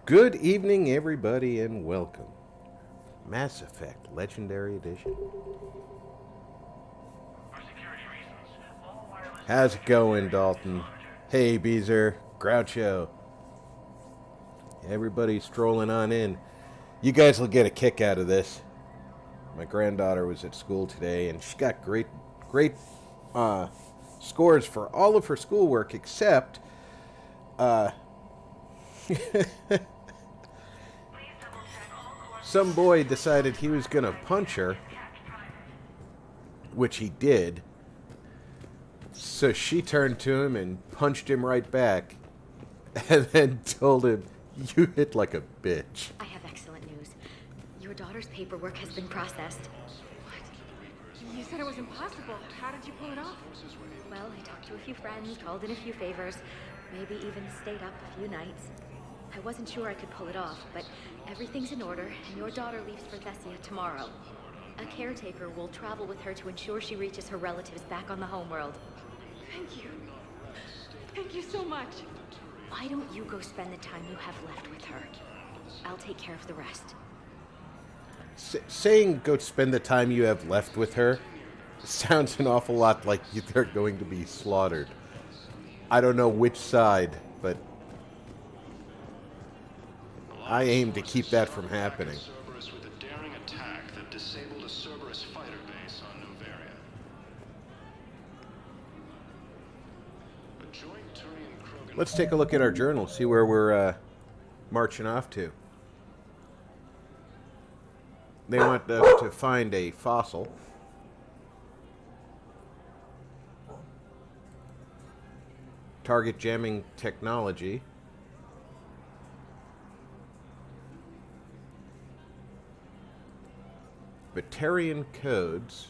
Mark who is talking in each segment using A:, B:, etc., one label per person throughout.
A: Good evening, everybody, and welcome. Mass Effect Legendary Edition. How's it going, Dalton? Hey, Beezer, Groucho. Everybody strolling on in. You guys will get a kick out of this. My granddaughter was at school today, and she got great scores for all of her schoolwork, except some boy decided he was going to punch her, which he did. So she turned to him and punched him right back, and then told him, "You hit like a bitch."
B: I have excellent news. Your daughter's paperwork has been processed.
C: What? You said it was impossible. How did you pull it off?
B: Well, I talked to a few friends, called in a few favors, maybe even stayed up a few nights. I wasn't sure I could pull it off, but everything's in order, and your daughter leaves for Thessia tomorrow. A caretaker will travel with her to ensure she reaches her relatives back on the homeworld.
C: Thank you. Thank you so much.
B: Why don't you go spend the time you have left with her? I'll take care of the rest.
A: Saying go spend the time you have left with her sounds an awful lot like they're going to be slaughtered. I don't know which side, but I aim to keep that from happening.
D: Cerberus with a daring attack that disabled a Cerberus fighter base on Novaria. A joint Turian-Krogan.
A: Let's take a look at our journal, see where we're marching off to. They want us to find a fossil. Target jamming technology. Batarian codes.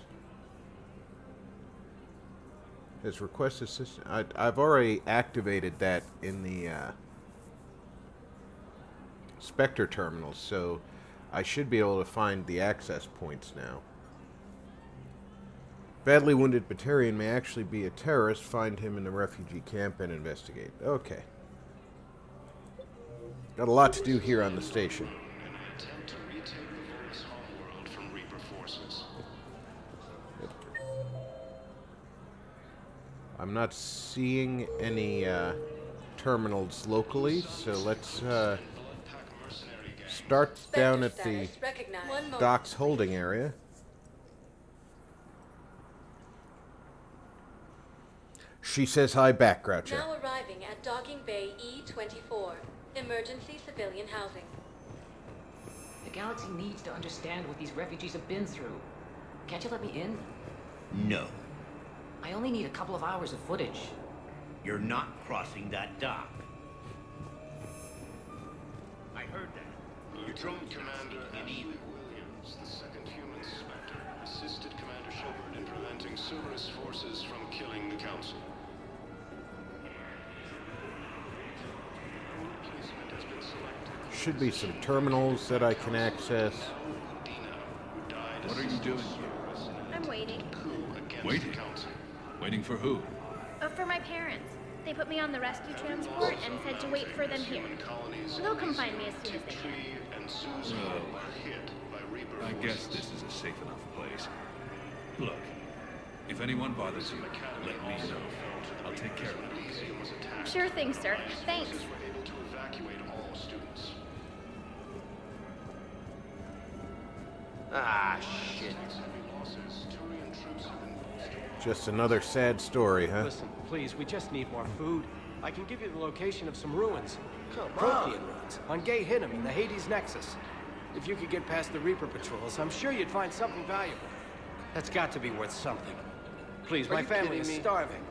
A: Has request assistance. I've already activated that in the Spectre terminals, so I should be able to find the access points now. Badly wounded Batarian may actually be a terrorist. Find him in the refugee camp and investigate. Okay. Got a lot to do here on the station.
D: In an attempt to retake the Volus homeworld from Reaper forces.
A: I'm not seeing any terminals locally, so let's start down at the docks holding area. She says hi back, Groucho.
E: Now arriving at Docking Bay E-24, emergency civilian housing.
F: The galaxy needs to understand what these refugees have been through. Can't you let me in?
G: No,
F: I only need a couple of hours of footage.
G: you're not crossing that dock. I heard that.
D: Lieutenant Commander Ashley Williams, the second human Spectre, assisted Commander Shepard in preventing Cerberus forces from killing the Council. Replacement has been selected.
A: Should be some terminals that I can access.
H: What are you doing here?
I: I'm waiting.
H: Waiting? Waiting for who?
I: For my parents. They put me on the rescue transport and said to wait for them here. They'll come find me as soon as they can.
H: I guess this is a safe enough place. Look, if anyone bothers you, let me know. I'll take care of it.
I: Sure thing, sir. Thanks.
G: Ah, shit.
A: Just another sad story, huh?
J: Listen, please, we just need more food. I can give you the location of some ruins. Prothean ruins. On Gay Hinnom in the Hades Nexus. If you could get past the Reaper patrols, I'm sure you'd find something valuable. That's got to be worth something. Please, my family is starving.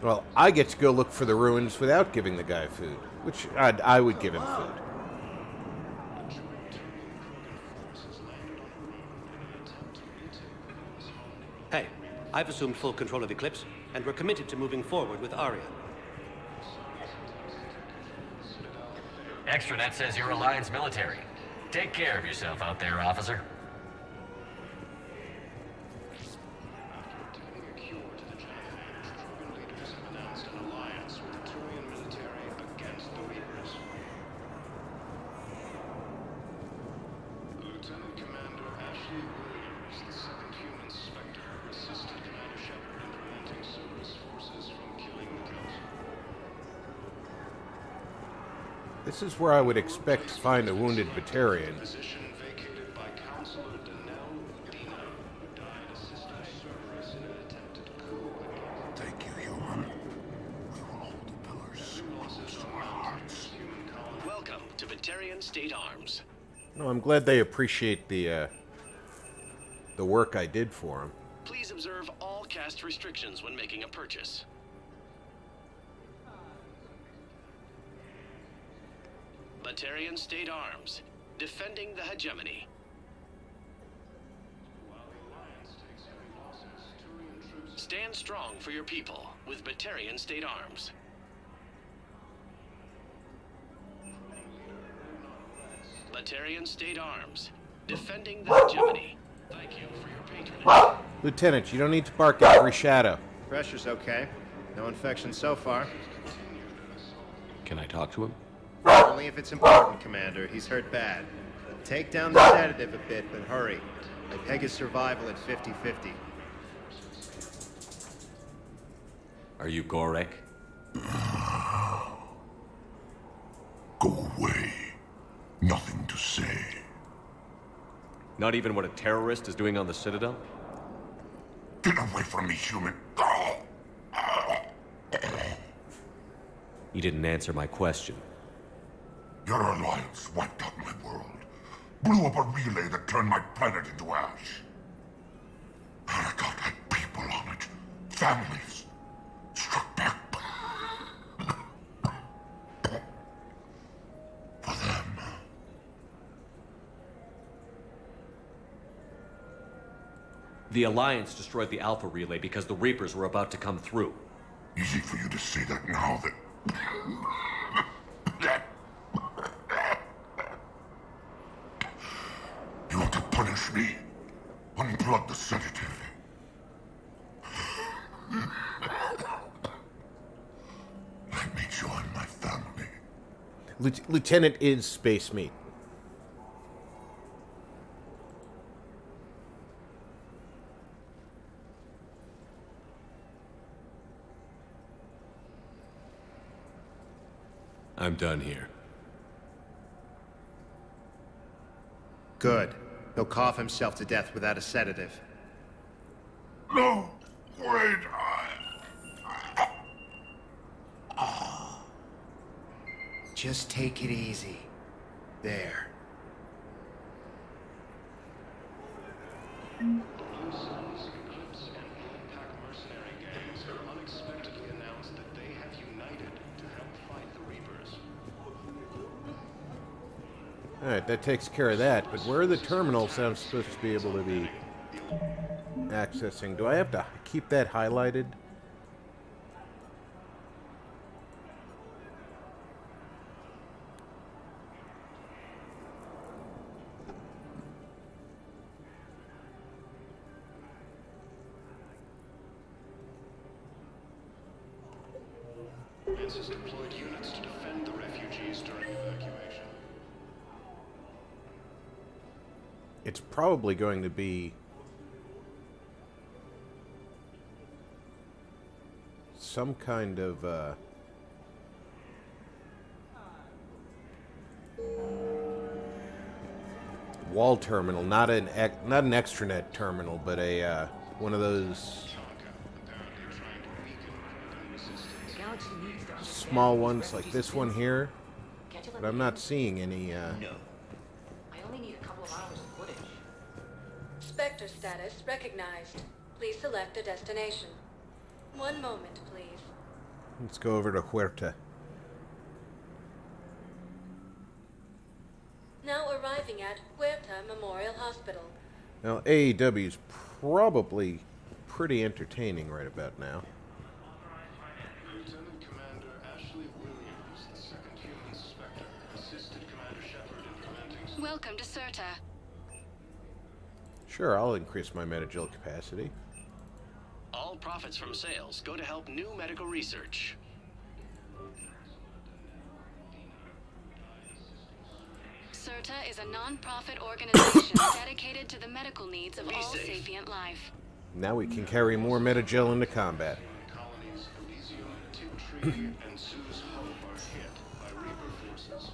A: Well, I get to go look for the ruins without giving the guy food, which I would give him food.
K: Hey, I've assumed full control of Eclipse, and we're committed to moving forward with Aria.
L: Extranet says you're Alliance military. Take care of yourself out there, officer.
D: Obtaining a cure to the genophage, Trogan leaders have announced an alliance with the Turian military against the Reapers. Lieutenant Commander Ashley Williams, the second human Spectre, assisted Commander Shepard in preventing Cerberus forces from killing the Council.
A: This is where I would expect to find a wounded Batarian.
D: Position vacated by Counselor Danelle Dina, who died assisting Cerberus in an attempted coup against...
M: Thank you, human. We will hold the pillars close to our hearts.
N: Welcome to Batarian State Arms.
A: No, I'm glad they appreciate the work I did for them.
N: Please observe all caste restrictions when making a purchase. Batarian State Arms, defending the hegemony. Stand strong for your people with Batarian State Arms. Batarian State Arms, defending the hegemony. Thank you for your patronage.
A: Lieutenant, you don't need to bark at every shadow.
O: Pressure's okay. No infection so far.
K: Can I talk to him?
O: Only if it's important, Commander. He's hurt bad. Take down the sedative a bit, but hurry. I peg his survival at 50-50.
K: Are you Gorek?
M: Go away. Nothing to say.
K: Not even what a terrorist is doing on the Citadel?
M: Get away from me, human.
K: You didn't answer my question.
M: Your alliance wiped out my world. Blew up a relay that turned my planet into ash. Aragorn had people on it. Families. Struck back. For them.
K: The Alliance destroyed the Alpha relay because the Reapers were about to come through.
M: Easy for you to say that now that... You want to punish me? Unplug the sedative. Let me join my family.
A: Lieutenant is space meat.
K: I'm done here.
O: Good. He'll cough himself to death without a sedative.
M: No! Wait!
O: Just take it easy. There.
D: The Blue Suns, Eclipse, and Black mercenary gangs have unexpectedly announced that they have united to help fight the Reapers.
A: Alright, that takes care of that, but where are the terminals I'm supposed to be able to be accessing? Do I have to keep that highlighted?
D: Has deployed units to defend the refugees during evacuation.
A: It's probably going to be some kind of wall terminal, not an extranet terminal, but a one of those small ones like this one here. But I'm not seeing any.
F: I only need a couple of hours of footage.
E: Spectre status recognized. Please select a destination. One moment, please.
A: Let's go over to Huerta.
E: Now arriving at Huerta Memorial Hospital.
A: Now AEW is probably pretty entertaining right about now.
D: Lieutenant Commander Ashley Williams, the second human Spectre, assisted
E: Welcome to Certa.
A: Sure, I'll increase my metagil capacity.
N: All profits from sales go to help new medical research.
E: Certa is a non-profit organization dedicated to the medical needs of all sapient life.
A: Now we can carry more metagil into combat.
D: Colonies Elysium, Tigtree, and Zeus Hope are hit by Reaper forces.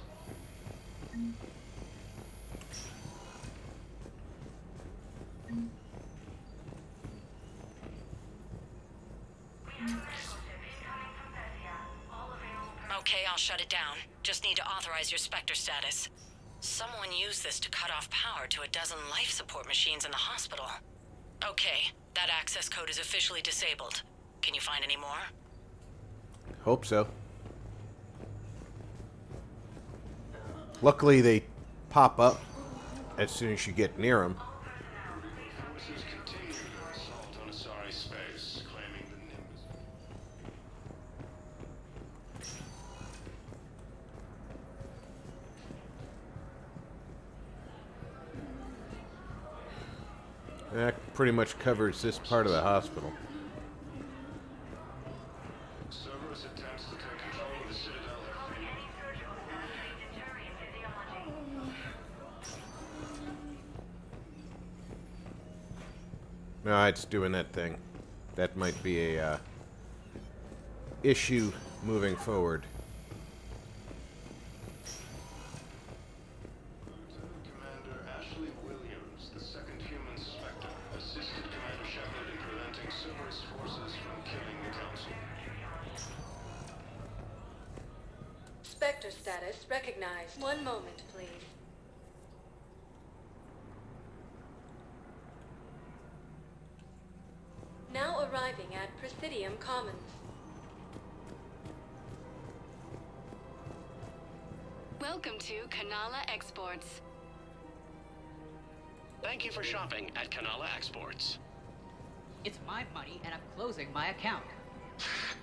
P: Okay, I'll shut it down. Just need to authorize your Spectre status. Someone used this to cut off power to a dozen life support machines in the hospital. Okay, that access code is officially disabled. Can you find any more?
A: Hope so. Luckily, they pop up as soon as you get near them.
D: Forces continue their assault on Asari space, claiming the Nimbus.
A: That pretty much covers this part of the hospital.
D: Cerberus attempts to take control of the Citadel have failed.
A: No, it's doing that thing. That might be a issue moving forward.
D: Commander Ashley Williams, the second human Spectre, assisted Commander Shepard in preventing Cerberus forces from killing the Council.
E: Spectre status recognized. One moment, please. Now arriving at Presidium Commons. Welcome to Kanala Exports.
N: Thank you for shopping at Kanala Exports.
F: It's my money, and I'm closing my account.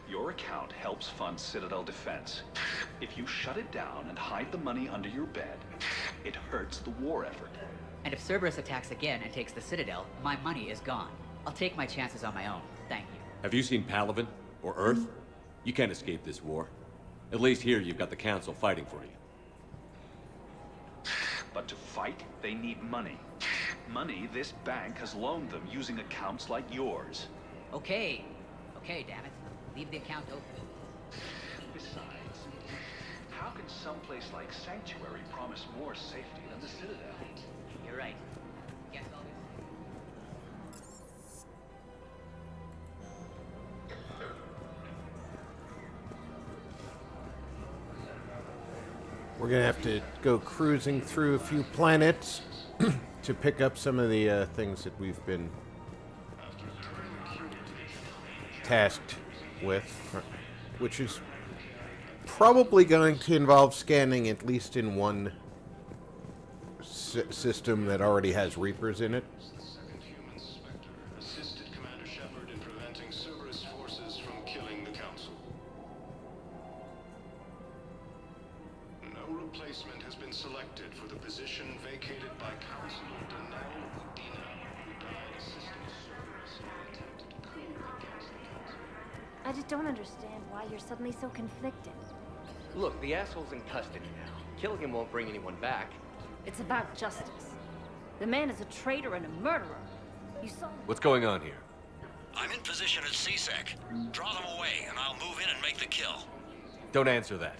H: Your account helps fund Citadel defense. If you shut it down and hide the money under your bed, it hurts the war effort.
F: And if Cerberus attacks again and takes the Citadel, my money is gone. I'll take my chances on my own. Thank you.
K: Have you seen Palaven or Earth? You can't escape this war. At least here you've got the Council fighting for you.
H: But to fight, they need money. Money this bank has loaned them using accounts like yours.
F: Okay. Okay, damn it. Leave the account open.
H: Besides, how can someplace like Sanctuary promise more safety than the Citadel?
F: You're right. Guess I'll be...
A: We're gonna have to go cruising through a few planets to pick up some of the things that we've been tasked with, which is probably going to involve scanning at least in one system that already has Reapers in it.
D: The second human Spectre assisted Commander Shepard in preventing Cerberus forces from killing the Council. No replacement has been selected for the position vacated by Counselor Danelle Udina, who died assisting Cerberus in an attempted coup against the Council.
B: I just don't understand why you're suddenly so conflicted.
Q: Look, the asshole's in custody now. Killing him won't bring anyone back.
B: It's about justice. The man is a traitor and a murderer. You saw...
K: What's going on here?
L: I'm in position at CSEC. Draw them away, and I'll move in and make the kill.
K: Don't answer that.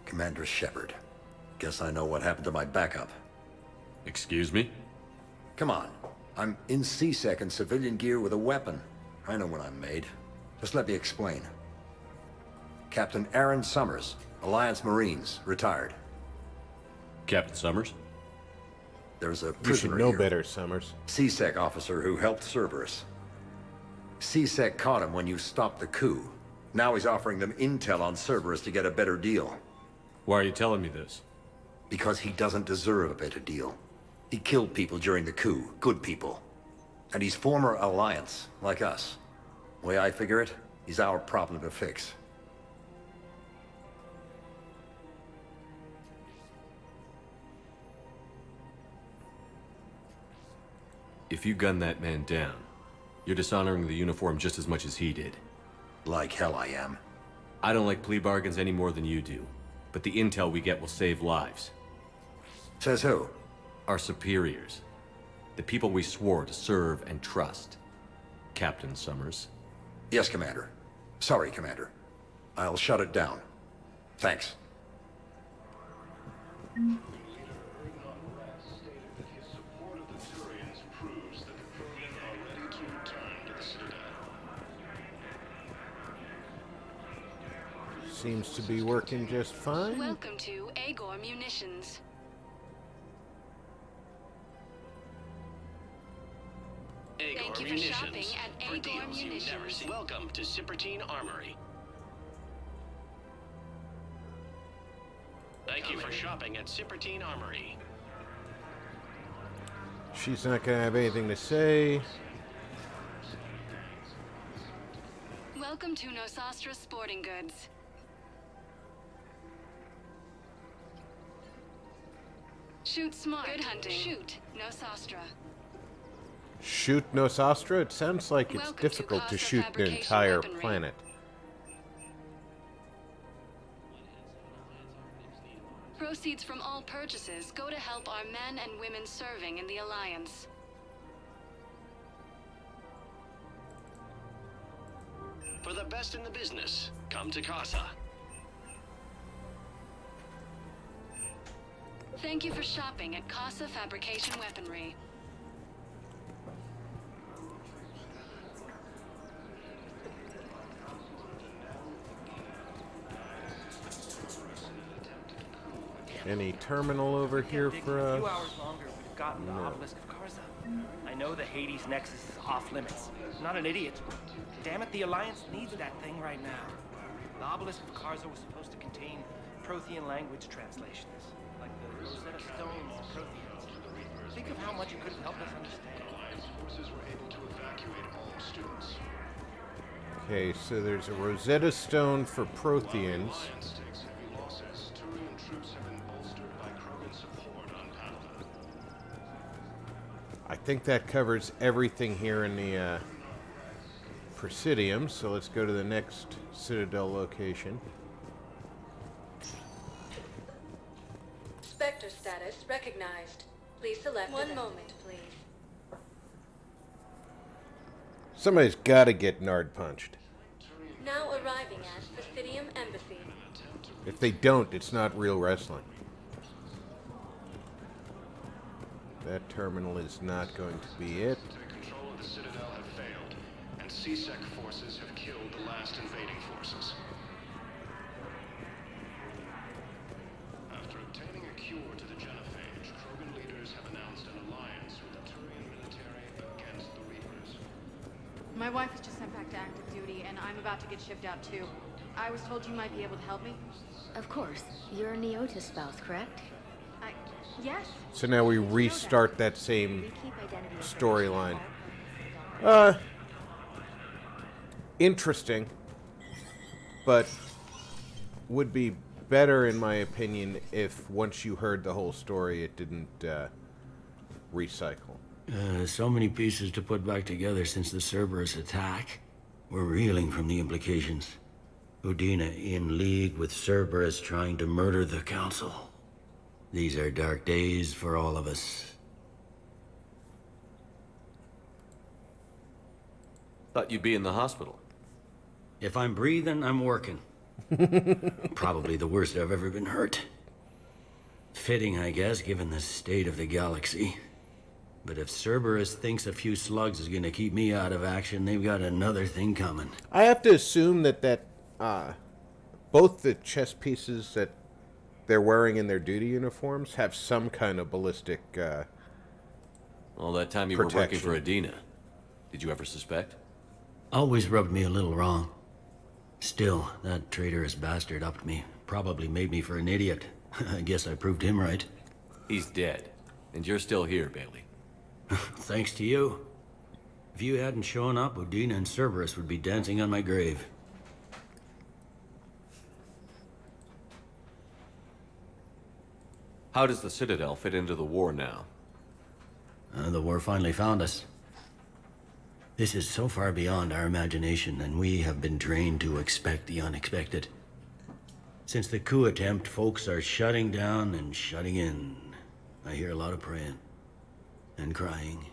R: Commander Shepard. Guess I know what happened to my backup.
K: Excuse me?
R: Come on. I'm in CSEC in civilian gear with a weapon. I know what I'm made. Just let me explain. Captain Aaron Summers, Alliance Marines, retired.
K: Captain Summers?
R: There's a
A: You
R: prisoner
A: should know
R: here.
A: better, Summers.
R: CSEC officer who helped Cerberus. CSEC caught him when you stopped the coup. Now he's offering them intel on Cerberus to get a better deal.
K: Why are you telling me this?
R: Because he doesn't deserve a better deal. He killed people during the coup. Good people. And he's former Alliance, like us. Way I figure it, he's our problem to fix.
K: If you gun that man down, you're dishonoring the uniform just as much as he did.
R: Like hell I am.
K: I don't like plea bargains any more than you do, but the intel we get will save lives.
R: Says who?
K: Our superiors. The people we swore to serve and trust. Captain Summers.
R: Yes, Commander. Sorry, Commander. I'll shut it down. Thanks.
A: Seems to be working just fine.
E: Welcome to Agor Munitions. Thank you for shopping at
N: For
E: Agor
N: deals you've never
E: Munitions.
N: seen. Welcome to Cypertine Armory. Thank you for shopping at Cypertine Armory.
A: She's not gonna have anything to say.
E: Welcome to Nosastra Sporting Goods. Shoot smart. Good hunting. Shoot Nosastra.
A: Shoot Nosastra? It sounds like it's
E: Welcome to
A: difficult to
E: Casa
A: shoot an
E: Fabrication
A: entire
E: Weaponry.
A: planet.
E: Proceeds from all purchases go to help our men and women serving in the Alliance.
N: For the best in the business, come to Casa.
E: Thank you for shopping at Casa Fabrication Weaponry.
A: Any terminal over here for
J: A
A: us?
J: few hours longer, we'd have gotten the
A: No.
J: obelisk of Karza. I know the Hades Nexus is off limits. I'm not an idiot. Damn it, the Alliance needs that thing right now. The obelisk of Karza was supposed to contain Prothean language translations, like the Rosetta Stone's Protheans. Think of how much it could have helped us understand.
D: Alliance forces were able to evacuate all students.
A: Okay, so there's a Rosetta Stone for Protheans.
D: Alliance takes heavy losses. Turian troops have been bolstered by Krogan support on Panther.
A: I think that covers everything here in the Presidium, so let's go to the next Citadel location.
E: Spectre status recognized. Please select one moment, please.
A: Somebody's got to get Nard punched.
E: Now arriving at Presidium Embassy.
A: If they don't, it's not real wrestling. That terminal is not going to be it.
D: Control of the Citadel have failed, and CSEC forces have killed the last invading forces. After obtaining a cure to the genophage, Krogan leaders have announced an alliance with the Turian military against the Reapers.
C: My wife was just sent back to active duty, and I'm about to get shipped out too. I was told you might be able to help me.
B: Of course. You're Neota's spouse, correct?
C: Yes.
A: So now we restart that same storyline. Interesting, but would be better, in my opinion, if once you heard the whole story, it didn't recycle.
S: So many pieces to put back together since the Cerberus attack. We're reeling from the implications. Udina in league with Cerberus trying to murder the Council. These are dark days for all of us.
K: Thought you'd be in the hospital.
S: If I'm breathing, I'm working. Probably the worst I've ever been hurt. Fitting, I guess, given the state of the galaxy. But if Cerberus thinks a few slugs is gonna keep me out of action, they've got another thing coming.
A: I have to assume that both the chest pieces that they're wearing in their duty uniforms have some kind of ballistic
K: All that time you were working for Udina, did you ever suspect?
S: Always rubbed me a little wrong. Still, that traitorous bastard upped me. Probably made me for an idiot. I guess I proved him right.
K: He's dead, and you're still here, Bailey.
S: Thanks to you. If you hadn't shown up, Udina and Cerberus would be dancing on my grave.
K: How does the Citadel fit into the war now?
S: The war finally found us. This is so far beyond our imagination, and we have been trained to expect the unexpected. Since the coup attempt, folks are shutting down and shutting in. I hear a lot of praying. And crying.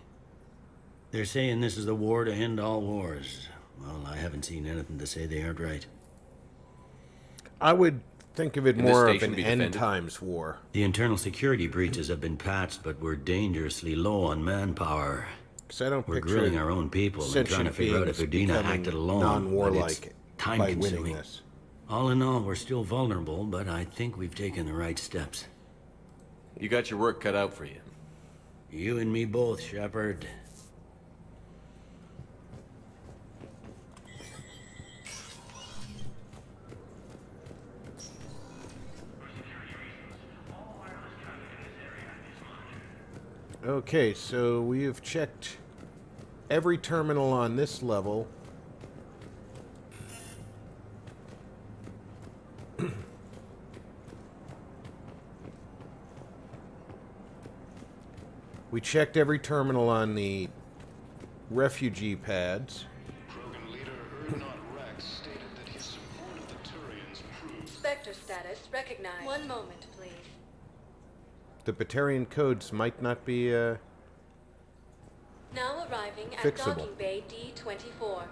S: They're saying this is the war to end all wars. Well, I haven't seen anything to say they aren't right.
A: I would think of it
K: Can this
A: more of
K: station
A: an
K: be
A: end
K: defended?
A: times war.
S: The internal security breaches have been patched, but we're dangerously low on manpower.
A: Because I don't
S: We're
A: picture
S: grilling our own people and trying to figure out if
A: sentient
S: Udina
A: beings
S: acted alone.
A: non-warlike
S: but it's time
A: by winning
S: consuming.
A: this.
S: All in all, we're still vulnerable, but I think we've taken the right steps.
K: You got your work cut out for you.
S: You and me both, Shepard.
A: Okay, so we have checked every terminal on this level. We checked every terminal on the refugee pads.
D: Krogan leader Ernot Rex stated that his support of the Turians proved...
E: Spectre status recognized. One moment, please.
A: The Batarian codes might not be,
E: Now arriving at
A: fixable.
E: docking bay D-24.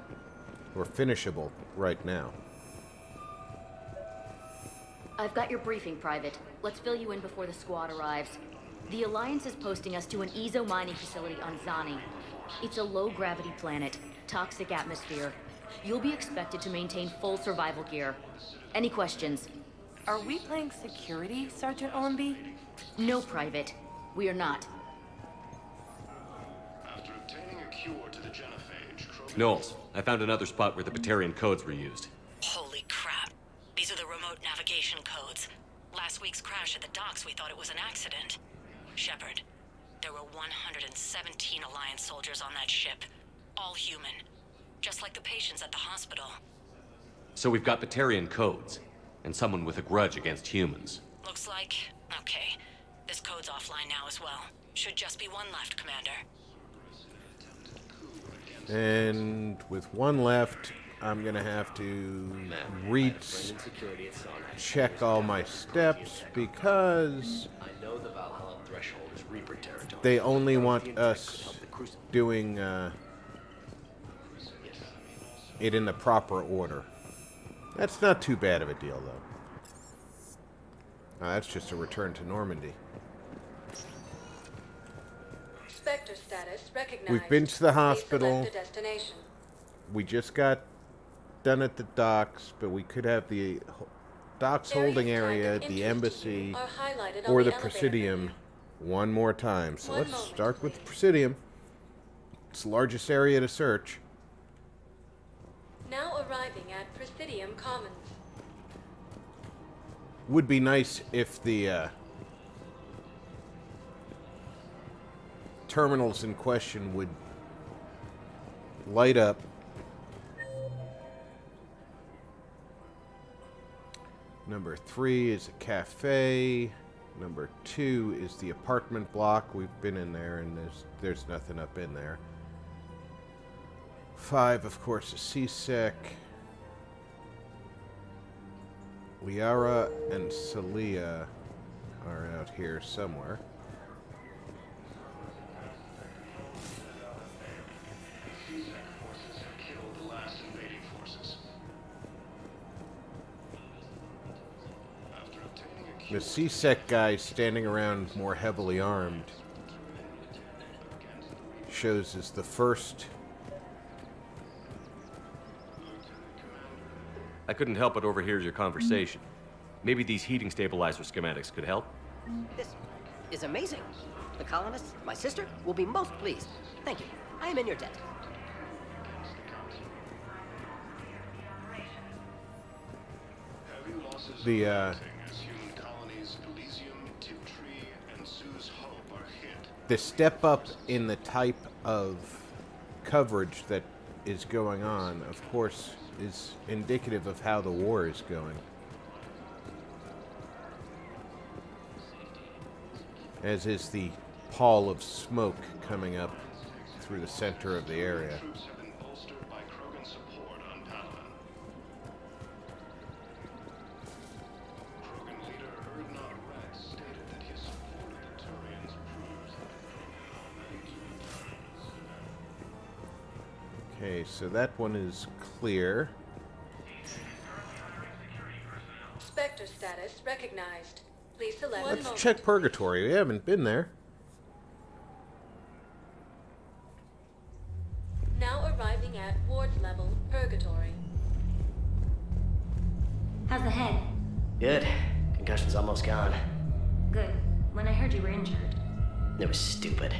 A: or finishable right now.
B: I've got your briefing, Private. Let's fill you in before the squad arrives. The Alliance is posting us to an Ezo mining facility on Zani. It's a low-gravity planet, toxic atmosphere. You'll be expected to maintain full survival gear. Any questions?
T: Are we playing security, Sergeant Ormby?
B: No, Private. We are not.
D: After obtaining a cure to the genophage, Krogan...
K: Knowles, I found another spot where the Batarian codes were used.
P: Holy crap. These are the remote navigation codes. Last week's crash at the docks, we thought it was an accident. Shepard, there were 117 Alliance soldiers on that ship. All human. Just like the patients at the hospital.
K: So we've got Batarian codes, and someone with a grudge against humans.
P: Looks like... okay. This code's offline now as well. Should just be one left, Commander.
A: And with one left, I'm gonna have to check all my steps because
J: I know the Valhalla threshold is Reaper territory.
A: they only want us doing it in the proper order. That's not too bad of a deal, though. That's just a return to Normandy.
E: Spectre status recognized.
A: We've been to the
E: Please
A: hospital.
E: select a destination.
A: We just got done at the docks, but we could have the docks holding area, the embassy,
E: are highlighted on
A: or
E: the
A: the
E: elevator
A: Presidium one more time. So
E: One
A: let's
E: moment,
A: start with the Presidium. It's the largest area to search.
E: Now arriving at Presidium Commons.
A: Would be nice if the terminals in question would light up. Number 3 is a cafe. Number 2 is the apartment block. We've been in there and there's nothing up in there. 5, of course, is CSEC. Liara and Celia are out here somewhere. The CSEC guy standing around more heavily armed shows us the first.
K: I couldn't help but overhear your conversation. Maybe these heating stabilizer schematics could help?
U: This is amazing. The colonists, my sister, will be most pleased. Thank you. I am in your debt.
A: The step up in the type of coverage that is going on, of course, is indicative of how the war is going. As is the pall of smoke coming up through the center of the area. Okay, so that one is clear.
E: Spectre status recognized. Please select.
A: Let's check Purgatory. We haven't been there.
E: Now arriving at ward level Purgatory.
B: How's the head?
U: Good. Concussion's almost gone.
B: Good. When I heard you were injured.
U: It was stupid.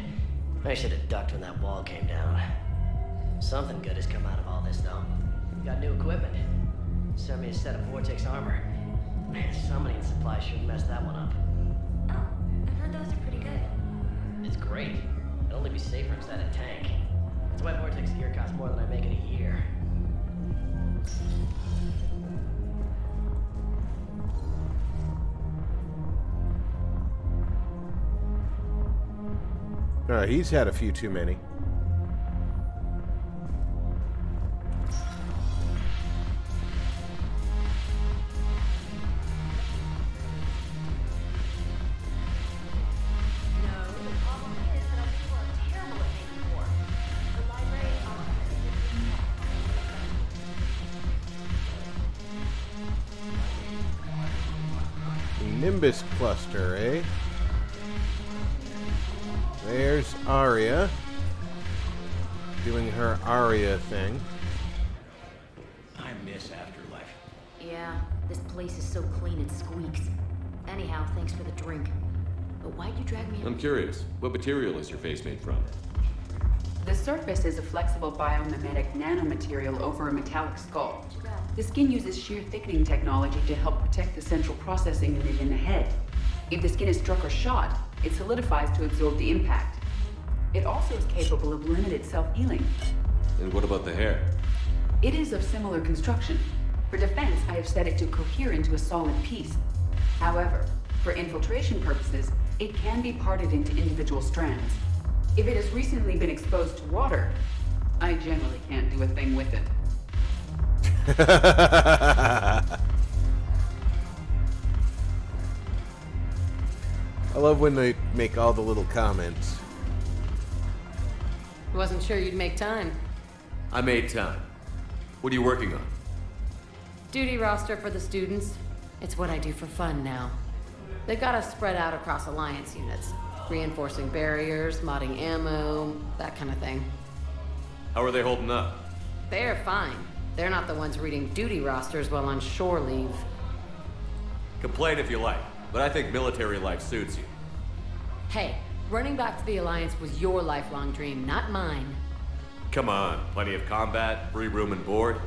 U: I should have ducked when that wall came down. Something good has come out of all this, though. Got new equipment. Sent me a set of Vortex armor. Man, somebody in supply shouldn't mess that one up.
B: Oh, I heard those are pretty good.
U: It's great. It'll only be safer inside a tank. That's why Vortex gear costs more than I make in a year.
A: He's had a few too many. Nimbus cluster, eh? There's Arya doing her Arya thing.
G: I miss Afterlife.
B: Yeah, this place is so clean it squeaks. Anyhow, thanks for the drink. But why'd you drag me in?
K: I'm curious. What material is your face made from?
T: The surface is a flexible biomimetic nanomaterial over a metallic skull. The skin uses shear thickening technology to help protect the central processing unit in the head. If the skin is struck or shot, it solidifies to absorb the impact. It also is capable of limited self-healing.
K: And what about the hair?
T: It is of similar construction. For defense, I have set it to cohere into a solid piece. However, for infiltration purposes, it can be parted into individual strands. If it has recently been exposed to water, I generally can't do a thing with it.
A: I love when they make all the little comments.
I: Wasn't sure you'd make time.
K: I made time. What are you working on?
I: Duty roster for the students. It's what I do for fun now. They've got us spread out across Alliance units. Reinforcing barriers, modding ammo, that kind of thing.
K: How are they holding up?
I: They're fine. They're not the ones reading duty rosters while on shore leave.
K: Complain if you like, but I think military life suits you.
I: Hey, running back to the Alliance was your lifelong dream, not mine.
K: Come on, plenty of combat, free room and board,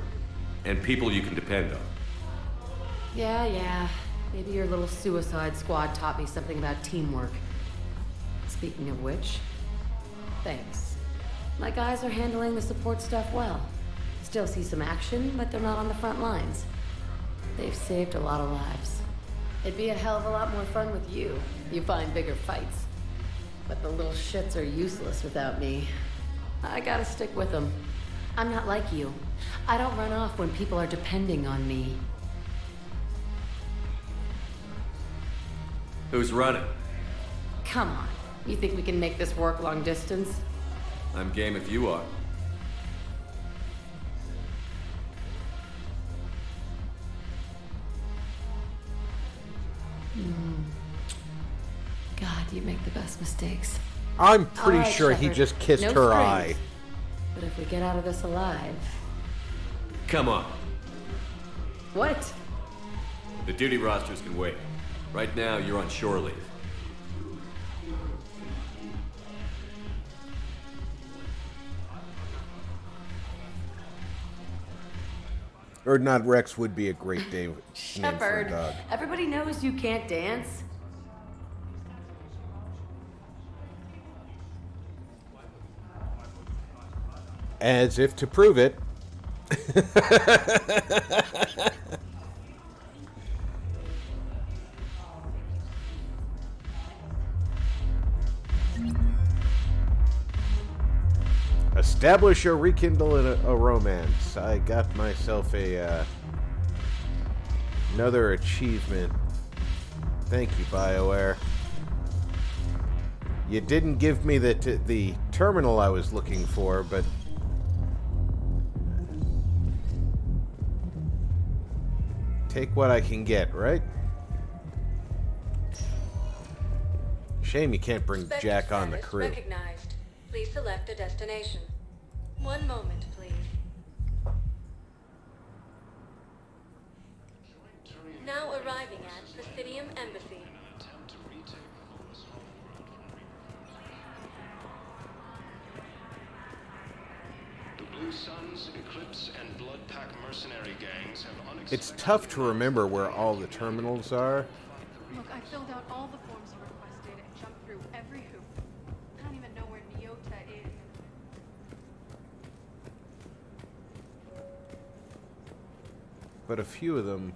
K: and people you can depend on.
I: Yeah. Maybe your little suicide squad taught me something about teamwork. Speaking of which, thanks. My guys are handling the support stuff well. Still see some action, but they're not on the front lines. They've saved a lot of lives. It'd be a hell of a lot more fun with you. You find bigger fights. But the little shits are useless without me. I gotta stick with them. I'm not like you. I don't run off when people are depending on me.
K: Who's running?
I: Come on. You think we can make this work long distance?
K: I'm game if you are.
I: God, you make the best mistakes.
A: I'm pretty
I: All right,
A: sure he
I: Shepard.
A: just kissed
I: No
A: her
I: strings.
A: eye.
I: But if we get out of this alive...
K: Come on.
I: What?
K: The duty rosters can wait. Right now, you're on shore leave.
A: Erdnot Rex would be a great day name for a
I: Shepard,
A: dog.
I: everybody knows you can't dance.
A: As if to prove it. Establish or rekindle a romance. I got myself a another achievement. Thank you, BioWare. You didn't give me the terminal I was looking for, but take what I can get, right? Shame you can't bring Jack on the crew.
E: Recognized. Please select a destination. One moment, please. Now arriving at Presidium Embassy.
D: The Blue Suns, Eclipse, and Blood Pack mercenary gangs have
A: It's tough to remember where all the terminals are.
C: Look, I filled out all the forms you requested and jumped through every hoop. I don't even know where Nyota is.
A: But a few of them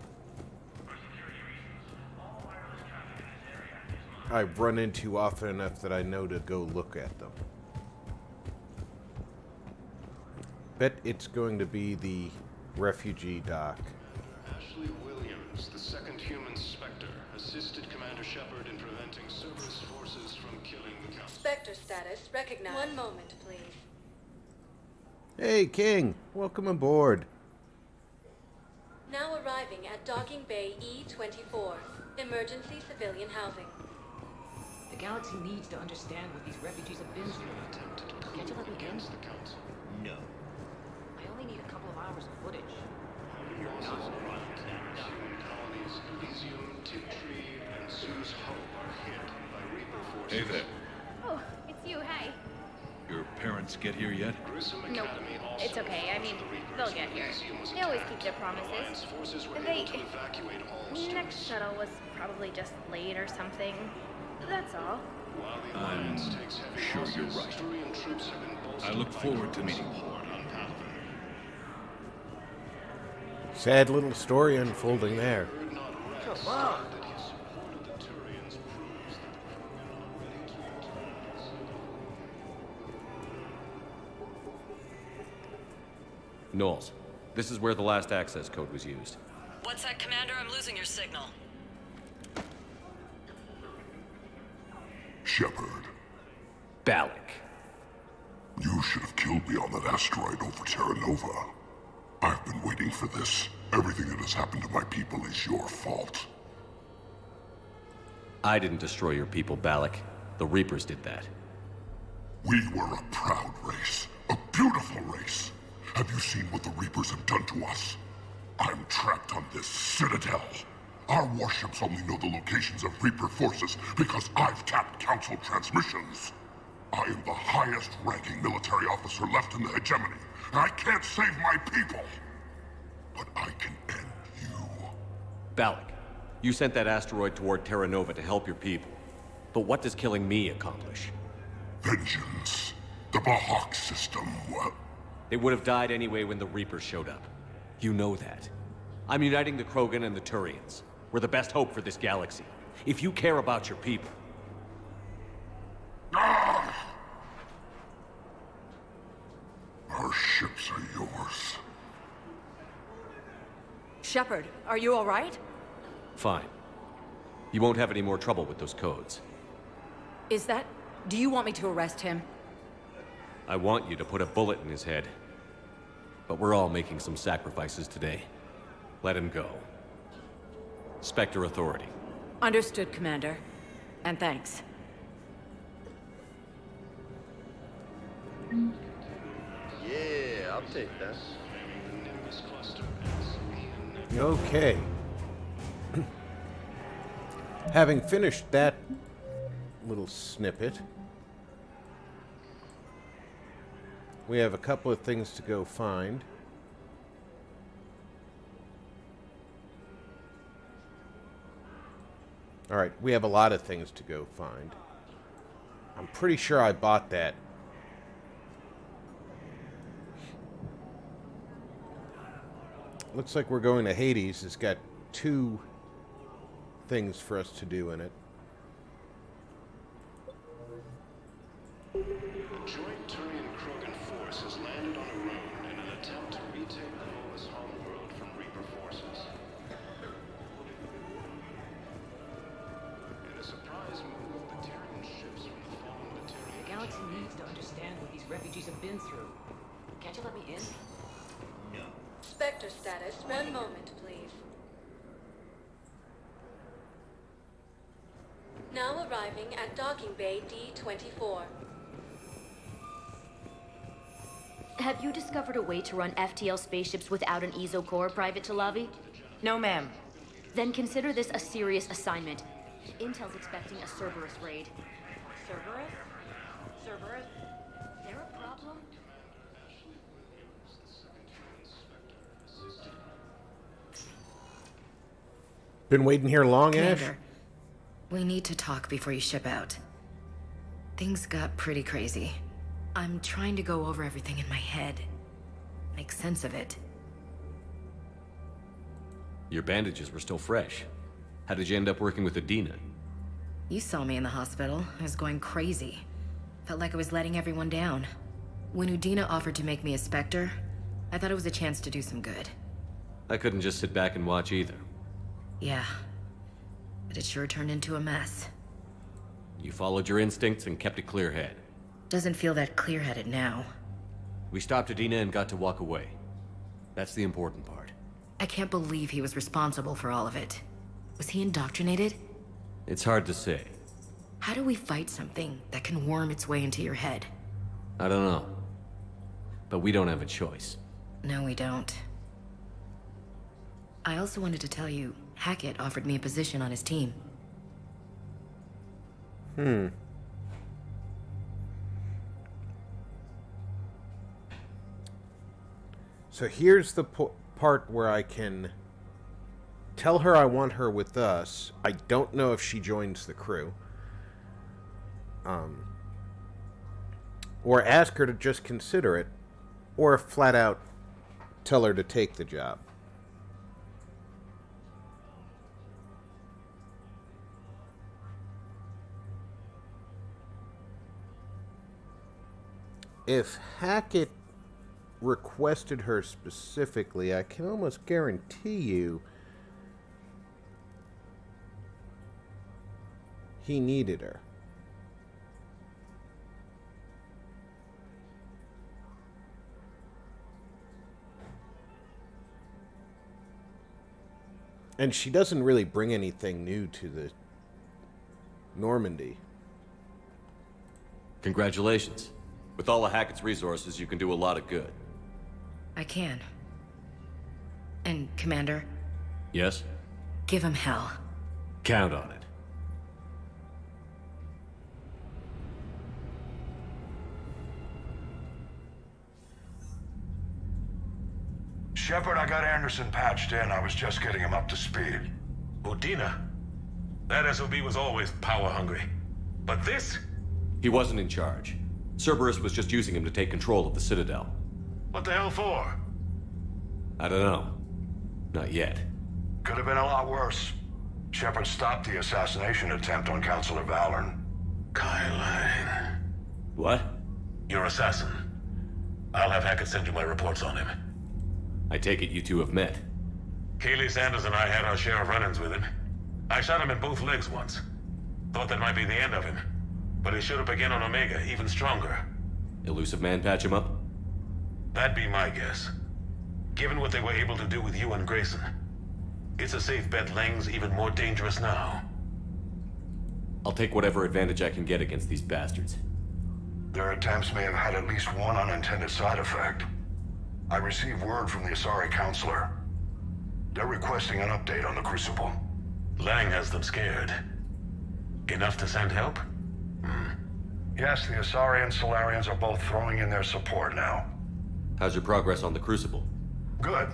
A: I run into often enough that I know to go look at them. Bet it's going to be the refugee dock.
D: Ashley Williams, the second human Spectre, assisted Commander Shepard in preventing Cerberus forces from killing the Council.
E: Spectre status recognized. One moment, please.
A: Hey, King. Welcome aboard.
E: Now arriving at Docking Bay E-24, emergency civilian housing.
F: The galaxy needs to understand what these refugees have been through. Can't you let me in?
D: The Council. No.
F: I only need a couple of hours of footage.
D: Human colonies Elysium, Tiptree, and Sue's Hope are hit by Reaper forces.
H: Hey there.
M: Oh, it's you. Hey.
H: Your parents get here yet?
M: Nope. It's okay. I mean, they'll get here. They always keep their promises. And next shuttle was probably just late or something. That's all.
H: I'm sure you're right. I look forward to meeting you.
A: Sad little story unfolding there.
U: Come on.
K: Knowles, this is where the last access code was used.
P: What's that, Commander? I'm losing your signal.
V: Shepard.
K: Balak.
V: You should have killed me on that asteroid over Terra Nova. I've been waiting for this. Everything that has happened to my people is your fault.
K: I didn't destroy your people, Balak. The Reapers did that.
V: We were a proud race. A beautiful race. Have you seen what the Reapers have done to us? I'm trapped on this Citadel. Our warships only know the locations of Reaper forces because I've tapped Council transmissions. I am the highest-ranking military officer left in the hegemony, and I can't save my people. But I can end you.
K: Balak, you sent that asteroid toward Terra Nova to help your people. But what does killing me accomplish?
V: Vengeance. The Bahawk system, well...
K: They would have died anyway when the Reapers showed up. You know that. I'm uniting the Krogan and the Turians. We're the best hope for this galaxy. If you care about your people...
V: Ah! Our ships are yours.
W: Shepard, are you all right?
K: Fine. You won't have any more trouble with those codes.
W: Is that... Do you want me to arrest him?
K: I want you to put a bullet in his head. But we're all making some sacrifices today. Let him go. Spectre Authority.
W: Understood, Commander. And thanks.
Q: Yeah, I'll take that.
A: Okay. Having finished that little snippet, we have a couple of things to go find. Alright, we have a lot of things to go find. I'm pretty sure I bought that Looks like we're going to Hades. It's got 2 things for us to do in it.
D: Joint Turian-Krogan force has landed on Arone in an attempt to retake Volus homeworld from Reaper forces. In a surprise move, the Terran ships from the fallen Batarian...
F: The galaxy needs to understand what these refugees have been through. Can't you let me in?
G: No.
E: Spectre status, 1 moment, please. Now arriving at docking bay D-24.
B: Have you discovered a way to run FTL spaceships without an ESO core, Private Talavi?
W: No, ma'am.
B: Then consider this a serious assignment. Intel's expecting a Cerberus raid.
W: Cerberus? Cerberus?
B: Is there a problem?
A: Been waiting here long, Ash?
W: Commander, we need to talk before you ship out. Things got pretty crazy. I'm trying to go over everything in my head. Make sense of it.
K: Your bandages were still fresh. How did you end up working with Adina?
W: You saw me in the hospital. I was going crazy. Felt like I was letting everyone down. When Udina offered to make me a Spectre, I thought it was a chance to do some good.
K: I couldn't just sit back and watch either.
W: Yeah. But it sure turned into a mess.
K: You followed your instincts and kept a clear head.
W: Doesn't feel that clear-headed now.
K: We stopped Adina and got to walk away. That's the important part.
W: I can't believe he was responsible for all of it. Was he indoctrinated?
K: It's hard to say.
W: How do we fight something that can worm its way into your head?
K: I don't know. But we don't have a choice.
W: No, we don't. I also wanted to tell you, Hackett offered me a position on his team.
A: So here's the part where I can tell her I want her with us. I don't know if she joins the crew. Or ask her to just consider it. Or flat out tell her to take the job. If Hackett requested her specifically, I can almost guarantee you he needed her. And she doesn't really bring anything new to the Normandy.
K: Congratulations. With all of Hackett's resources, you can do a lot of good.
W: I can. And, Commander?
K: Yes?
W: Give him hell.
K: Count on it.
V: Shepard, I got Anderson patched in. I was just getting him up to speed.
L: Udina? That SOB was always power-hungry. But this?
K: He wasn't in charge. Cerberus was just using him to take control of the Citadel.
L: What the hell for?
K: I don't know. Not yet.
V: Could have been a lot worse. Shepard stopped the assassination attempt on Councilor Valorn.
L: Kylan.
K: What?
L: Your assassin. I'll have Hackett send you my reports on him.
K: I take it you two have met.
L: Kaylee Sanders and I had our share of run-ins with him. I shot him in both legs once. Thought that might be the end of him. But he should have begun on Omega, even stronger.
K: Elusive Man patch him up?
L: That'd be my guess. Given what they were able to do with you and Grayson, it's a safe bet Lang's even more dangerous now.
K: I'll take whatever advantage I can get against these bastards.
V: Their attempts may have had at least one unintended side effect. I received word from the Asari Counselor. They're requesting an update on the Crucible.
L: Lang has them scared. Enough to send help?
V: Yes, the Asari and Solarians are both throwing in their support now.
K: How's your progress on the Crucible?
V: Good.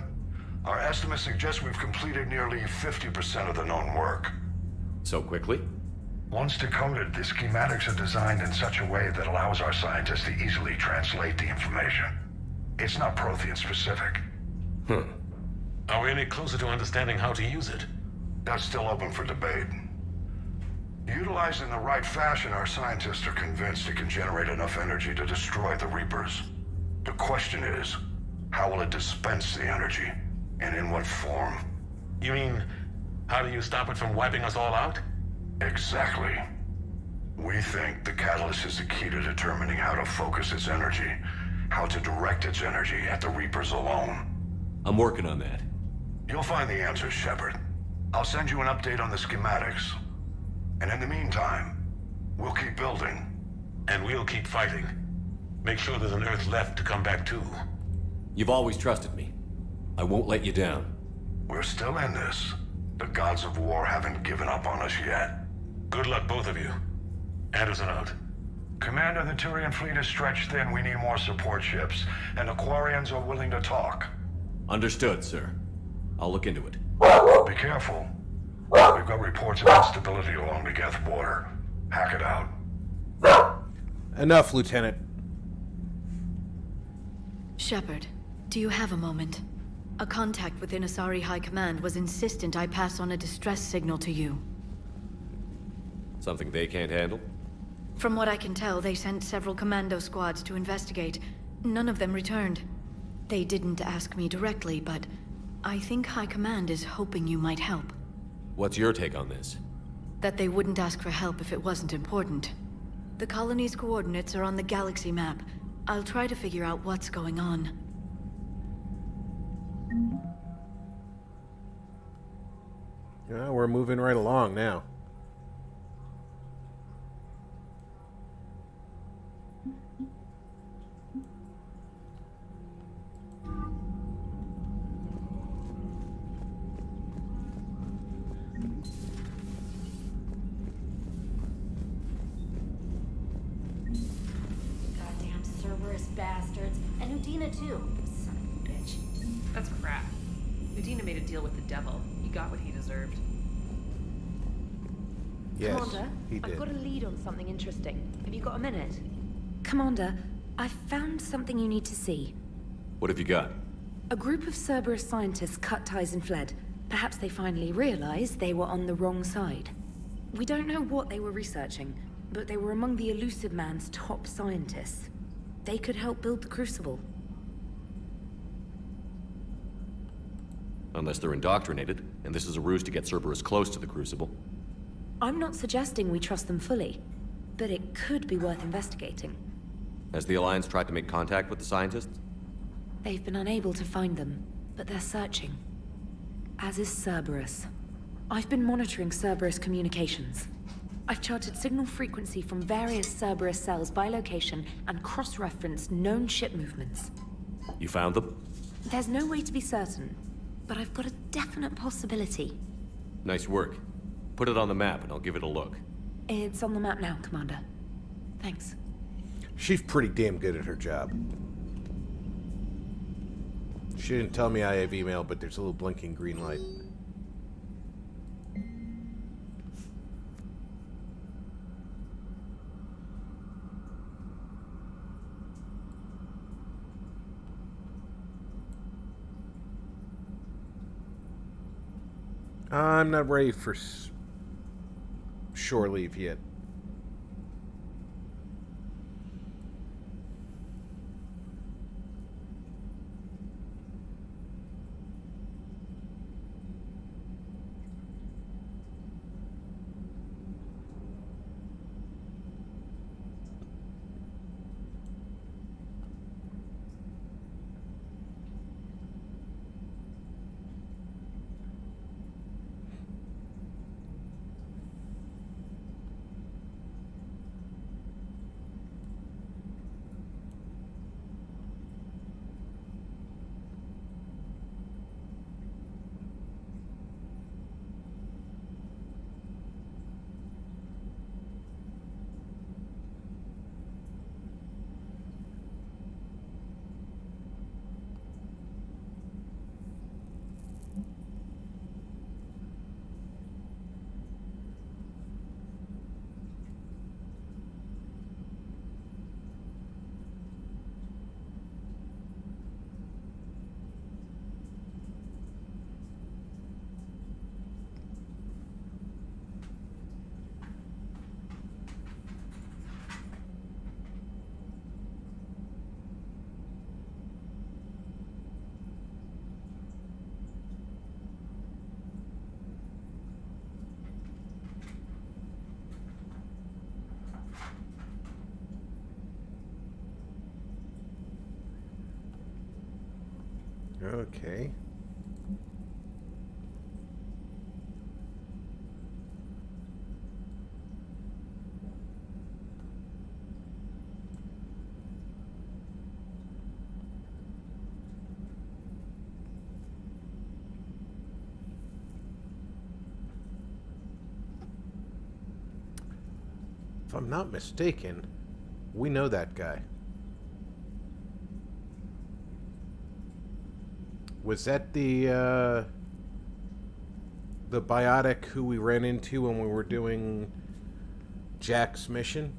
V: Our estimates suggest we've completed nearly 50% of the known work.
K: So quickly?
V: Once decoded, the schematics are designed in such a way that allows our scientists to easily translate the information. It's not Prothean specific.
L: Are we any closer to understanding how to use it?
D: That's still open for debate. Utilized in the right fashion, our scientists are convinced it can generate enough energy to destroy the Reapers. The question is, how will it dispense the energy? And in what form?
L: You mean, how do you stop it from wiping us all out?
D: Exactly. We think the catalyst is the key to determining how to focus its energy, how to direct its energy at the Reapers alone.
K: I'm working on that.
D: You'll find the answers, Shepard. I'll send you an update on the schematics. And in the meantime, we'll keep building.
L: And we'll keep fighting. Make sure there's an Earth left to come back to.
K: You've always trusted me. I won't let you down.
D: We're still in this. The gods of war haven't given up on us yet.
L: Good luck, both of you. Anderson out.
D: Commander, the Turian fleet is stretched thin. We need more support ships. And the Quarians are willing to talk.
K: Understood, sir. I'll look into it.
D: Be careful. We've got reports of instability along the Geth border. Hack it out.
A: Enough, Lieutenant.
B: Shepard, do you have a moment? A contact within Asari High Command was insistent I pass on a distress signal to you.
K: Something they can't handle?
B: From what I can tell, they sent several commando squads to investigate. None of them returned. They didn't ask me directly, but I think High Command is hoping you might help.
K: What's your take on this?
B: That they wouldn't ask for help if it wasn't important. The colony's coordinates are on the galaxy map. I'll try to figure out what's going on.
A: Yeah, we're moving right along now.
N: Goddamn Cerberus bastards. And Udina too. Son of a bitch.
O: That's crap. Udina made a deal with the devil. He got what he deserved.
A: Yes,
R: Commander,
A: he did.
R: I've got a lead on something interesting. Have you got a minute?
W: Commander, I've found something you need to see.
K: What have you got?
W: A group of Cerberus scientists cut ties and fled. Perhaps they finally realized they were on the wrong side. We don't know what they were researching, but they were among the Elusive Man's top scientists. They could help build the Crucible.
K: Unless they're indoctrinated, and this is a ruse to get Cerberus close to the Crucible.
W: I'm not suggesting we trust them fully, but it could be worth investigating.
K: Has the Alliance tried to make contact with the scientists?
W: They've been unable to find them, but they're searching. As is Cerberus. I've been monitoring Cerberus communications. I've charted signal frequency from various Cerberus cells by location and cross-referenced known ship movements.
K: You found them?
W: There's no way to be certain, but I've got a definite possibility.
K: Nice work. Put it on the map and I'll give it a look.
W: It's on the map now, Commander. Thanks.
A: She's pretty damn good at her job. She didn't tell me I have email, but there's a little blinking green light. I'm not ready for shore leave yet. Okay. If I'm not mistaken, we know that guy. Was that the biotic who we ran into when we were doing Jack's mission?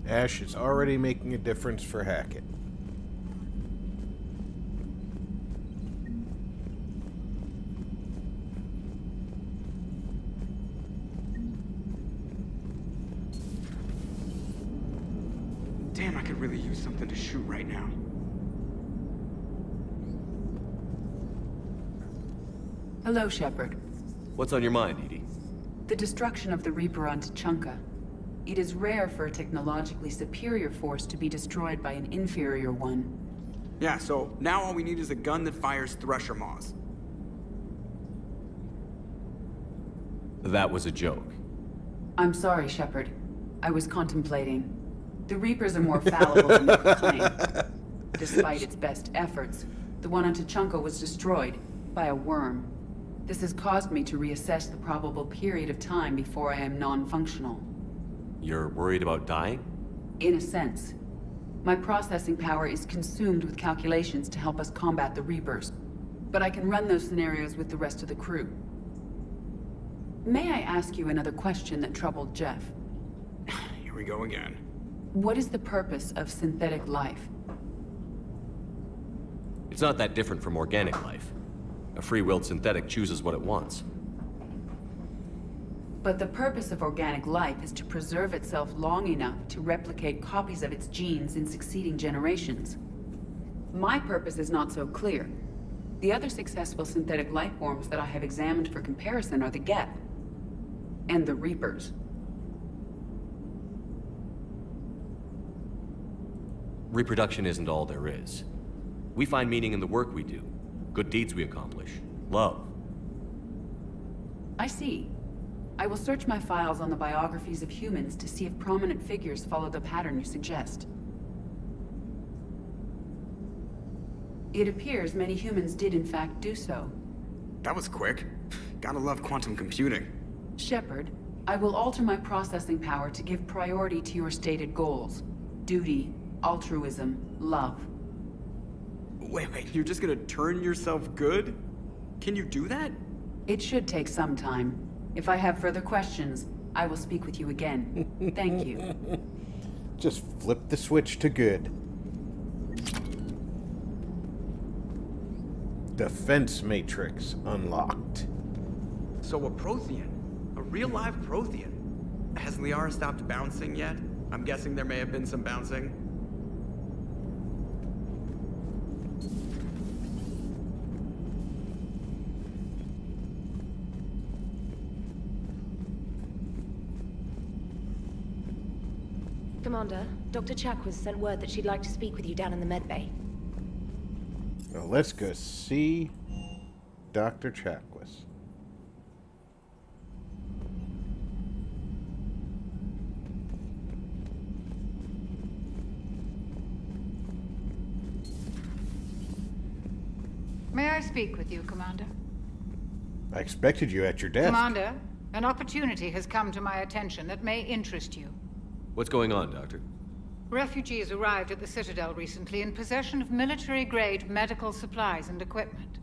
A: Ash is already making a difference for Hackett.
J: Damn, I could really use something to shoot right now.
S: Hello, Shepard.
K: What's on your mind, Edie?
S: The destruction of the Reaper on Tuchanka. It is rare for a technologically superior force to be destroyed by an inferior one.
J: Yeah, so now all we need is a gun that fires Thresher Maws.
K: That was a joke.
S: I'm sorry, Shepard. I was contemplating. The Reapers are more fallible than they claim. Despite its best efforts, the one on Tuchanka was destroyed by a worm. This has caused me to reassess the probable period of time before I am non-functional.
K: You're worried about dying?
S: In a sense. My processing power is consumed with calculations to help us combat the Reapers. But I can run those scenarios with the rest of the crew. May I ask you another question that troubled Jeff?
J: Here we go again.
S: What is the purpose of synthetic life?
K: It's not that different from organic life. A free-willed synthetic chooses what it wants.
S: But the purpose of organic life is to preserve itself long enough to replicate copies of its genes in succeeding generations. My purpose is not so clear. The other successful synthetic life forms that I have examined for comparison are the Geth and the Reapers.
K: Reproduction isn't all there is. We find meaning in the work we do, good deeds we accomplish, love.
S: I see. I will search my files on the biographies of humans to see if prominent figures follow the pattern you suggest. It appears many humans did in fact do so.
J: That was quick. Gotta love quantum computing.
S: Shepard, I will alter my processing power to give priority to your stated goals. Duty, altruism, love.
J: Wait, you're just gonna turn yourself good? Can you do that?
S: It should take some time. If I have further questions, I will speak with you again. Thank you.
A: Just flip the switch to good. Defense matrix unlocked.
J: So a Prothean. A real live Prothean. Has Liara stopped bouncing yet? I'm guessing there may have been some bouncing.
R: Commander, Dr. Chakwas sent word that she'd like to speak with you down in the medbay.
A: Well, let's go see Dr. Chakwas.
T: May I speak with you, Commander?
A: I expected you at your desk.
T: Commander, an opportunity has come to my attention that may interest you.
K: What's going on, Doctor?
T: Refugees arrived at the Citadel recently in possession of military-grade medical supplies and equipment.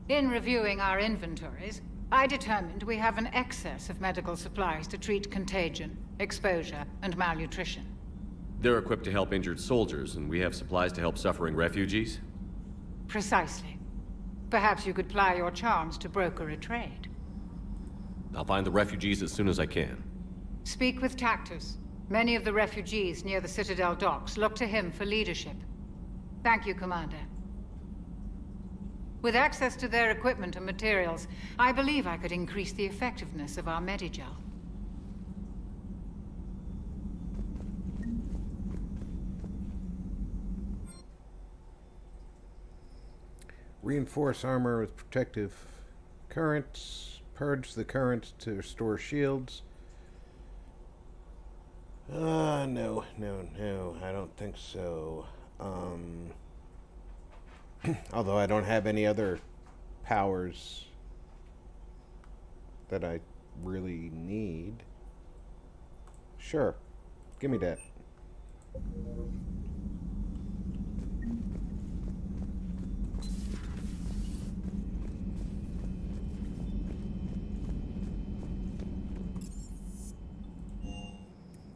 T: In reviewing our inventories, I determined we have an excess of medical supplies to treat contagion, exposure, and malnutrition.
K: They're equipped to help injured soldiers, and we have supplies to help suffering refugees?
T: Precisely. Perhaps you could ply your charms to broker a trade.
K: I'll find the refugees as soon as I can.
T: Speak with Tactus. Many of the refugees near the Citadel docks look to him for leadership. Thank you, Commander. With access to their equipment and materials, I believe I could increase the effectiveness of our Medigel.
A: Reinforce armor with protective currents. Purge the currents to restore shields. No, I don't think so. Although I don't have any other powers that I really need. Sure, give me that.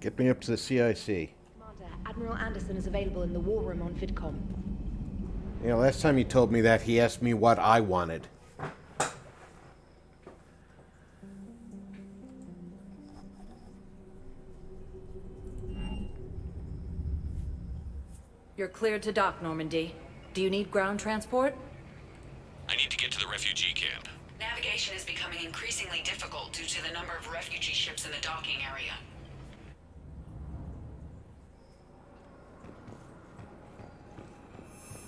A: Get me up to the CIC.
W: Commander, Admiral Anderson is available in the war room on VidCom.
A: Yeah, last time he told me that, he asked me what I wanted.
P: You're cleared to dock, Normandy. Do you need ground transport?
K: I need to get to the refugee camp.
P: Navigation is becoming increasingly difficult due to the number of refugee ships in the docking area.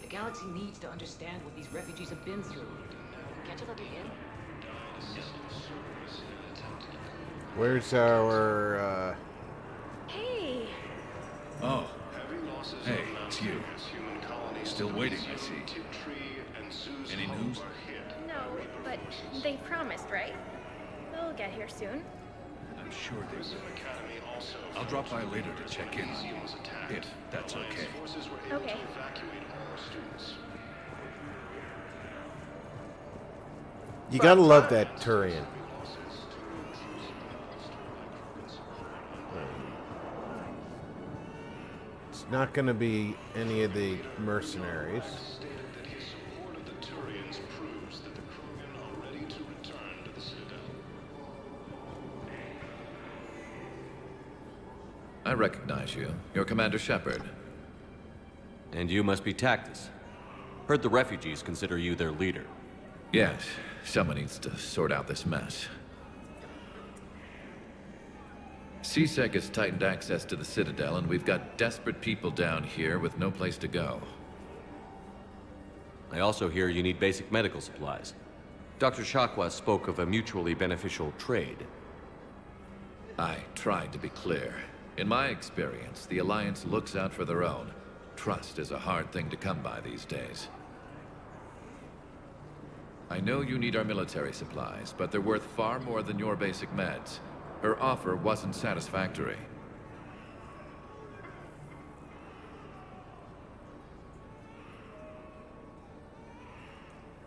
F: The galaxy needs to understand what these refugees have been through. Can't you let me in?
A: Where's our,
B: Hey!
H: Oh. Hey, it's you. Still waiting, I see. Any news?
C: No, but they promised, right? They'll get here soon.
H: I'm sure they will. I'll drop by later to check in on you, if that's okay.
C: Okay.
A: You gotta love that Turian. It's not gonna be any of the mercenaries.
I: I recognize you. You're Commander Shepard.
K: And you must be Tactus. Heard the refugees consider you their leader.
I: Yes, someone needs to sort out this mess. CSEC has tightened access to the Citadel, and we've got desperate people down here with no place to go.
K: I also hear you need basic medical supplies. Dr. Chakwas spoke of a mutually beneficial trade.
I: I tried to be clear. In my experience, the Alliance looks out for their own. Trust is a hard thing to come by these days. I know you need our military supplies, but they're worth far more than your basic meds. Her offer wasn't satisfactory.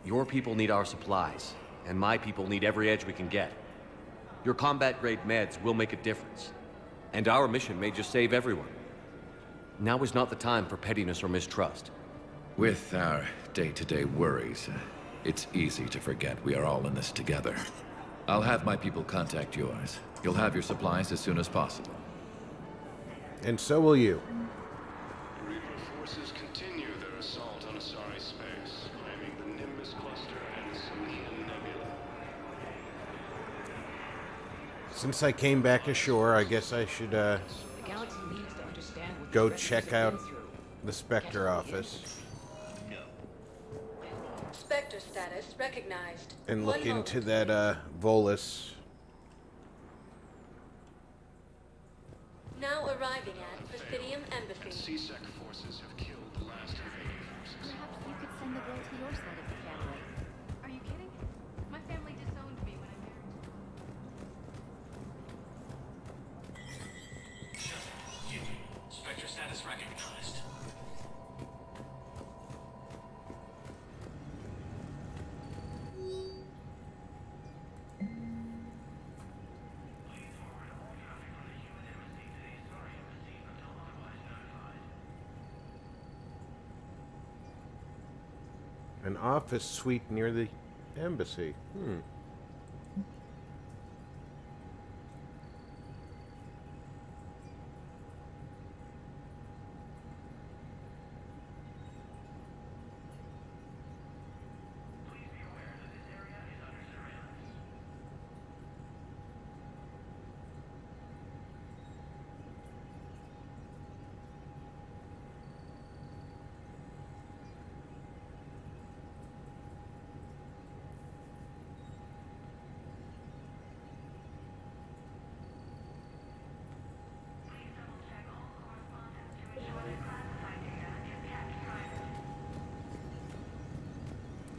K: Your people need our supplies, and my people need every edge we can get. Your combat-grade meds will make a difference, and our mission may just save everyone. Now is not the time for pettiness or mistrust.
I: With our day-to-day worries, it's easy to forget we are all in this together. I'll have my people contact yours. You'll have your supplies as soon as possible.
A: And so will you.
D: Reaper forces continue their assault on Asari space, claiming the Nimbus cluster and the Sonian Nebula.
A: Since I came back ashore, I guess I should
F: The galaxy needs to understand what
A: go
F: these
A: check
F: refugees have
A: out
F: been through.
A: the Spectre office
E: Spectre status recognized.
A: and
E: One
A: look
E: moment.
A: into that Volus.
E: Now arriving at Presidium Embassy.
D: CSEC forces have killed the last invading forces.
B: Perhaps you could send the girl to your side of the family.
C: Are you kidding? My family disowned me when I married.
G: Spectre status recognized.
A: An office suite near the embassy.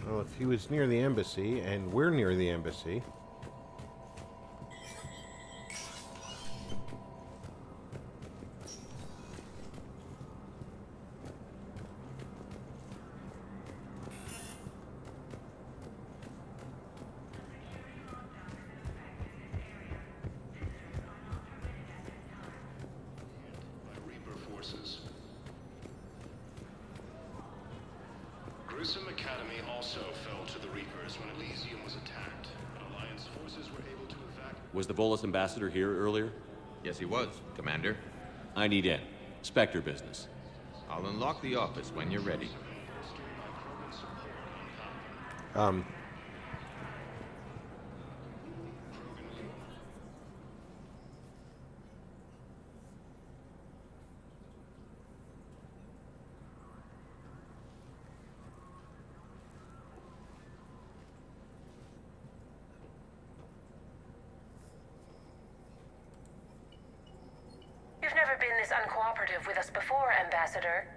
A: Well, if he was near the embassy, and we're near the embassy...
D: Grissom Academy also fell to the Reapers when Elysium was attacked, but Alliance forces were able to evacuate.
K: Was the Volus ambassador here earlier?
M: Yes, he was, Commander.
K: I need in. Spectre business.
M: I'll unlock the office when you're ready.
P: You've never been this uncooperative with us before, Ambassador.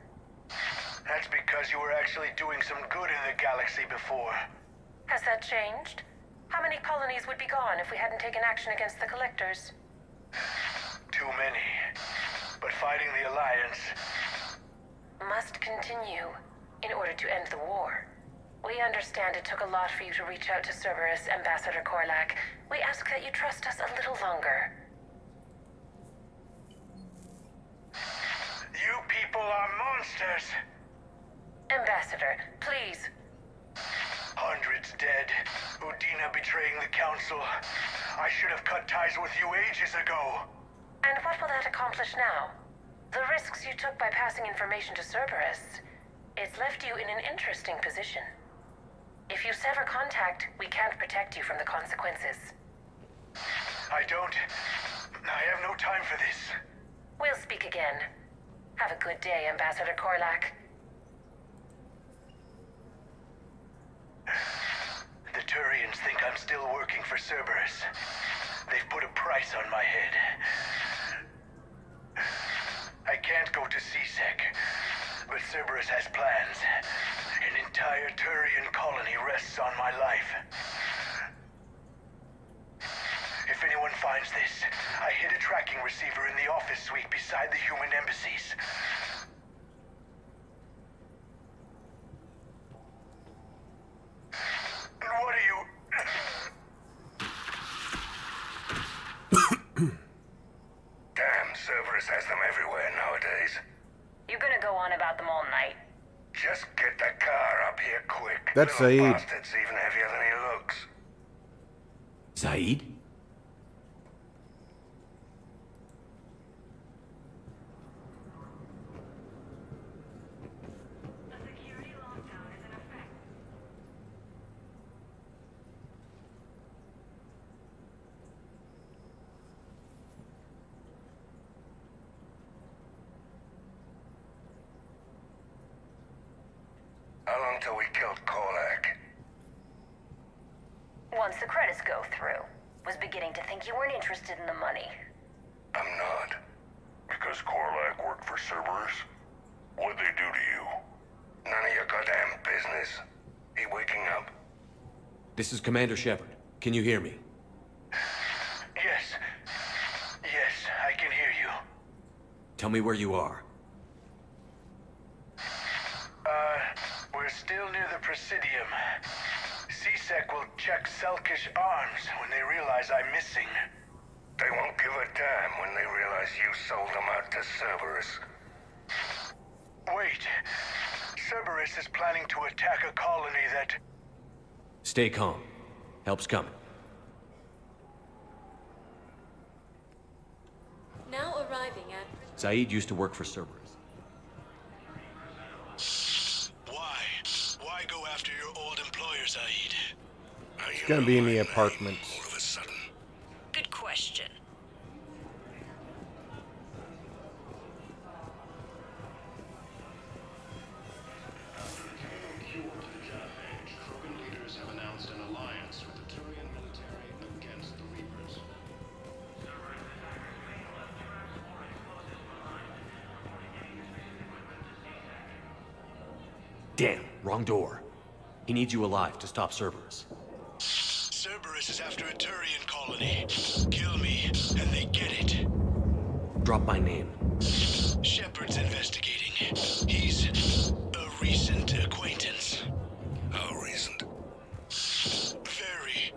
Q: That's because you were actually doing some good in the galaxy before.
P: Has that changed? How many colonies would be gone if we hadn't taken action against the Collectors?
Q: Too many. But fighting the Alliance...
P: must continue in order to end the war. We understand it took a lot for you to reach out to Cerberus, Ambassador Korlak. We ask that you trust us a little longer.
Q: You people are monsters!
P: Ambassador, please.
Q: Hundreds dead. Udina betraying the Council. I should have cut ties with you ages ago.
P: And what will that accomplish now? The risks you took by passing information to Cerberus. It's left you in an interesting position. If you sever contact, we can't protect you from the consequences.
Q: I have no time for this.
P: We'll speak again. Have a good day, Ambassador Korlak.
Q: The Turians think I'm still working for Cerberus. They've put a price on my head. I can't go to CSEC, but Cerberus has plans. An entire Turian colony rests on my life. If anyone finds this, I hid a tracking receiver in the office suite beside the human embassies. What are you...
U: Damn, Cerberus has them everywhere nowadays.
P: You gonna go on about them all night?
U: Just get the car up here quick.
A: That's
U: Little
A: Saeed.
U: bastard's even heavier than he looks.
K: Saeed?
U: How long till we killed Korlak?
P: Once the credits go through. Was beginning to think you weren't interested in the money.
U: I'm not. Because Korlak worked for Cerberus? What'd they do to you? None of your goddamn business. He waking up?
K: This is Commander Shepard. Can you hear me?
Q: Yes. Yes, I can hear you.
K: Tell me where you are.
Q: We're still near the Presidium. CSEC will check Selkish arms when they realize I'm missing.
U: They won't give a damn when they realize you sold them out to Cerberus.
Q: Wait. Cerberus is planning to attack a colony that...
K: Stay calm. Help's coming.
E: Now arriving at...
K: Zaid used to work for Cerberus.
Q: Why go after your old employer, Zaid?
A: It's gonna be in the apartment.
Q: All of a sudden.
P: Good question.
D: Leaders have announced an alliance with the Turian military against the Reapers.
K: Damn, wrong door. He needs you alive to stop Cerberus.
Q: Cerberus is after a Turian colony. Kill me, and they get it.
K: Drop my name.
Q: Shepard's investigating. He's a recent acquaintance. How recent? Very.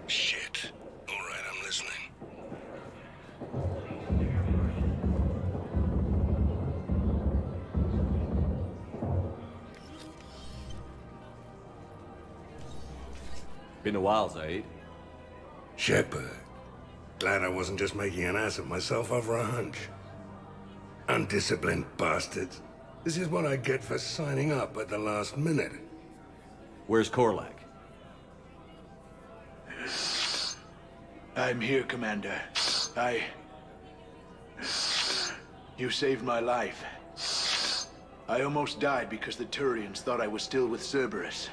Q: Shit. All right, I'm listening.
K: Been a while, Zaid.
U: Shepard. Glad I wasn't just making an ass of myself over a hunch. Undisciplined bastards. This is what I get for signing up at the last minute.
K: Where's Korlak?
Q: I'm here, Commander. You saved my life. I almost died because the Turians thought I was still with Cerberus.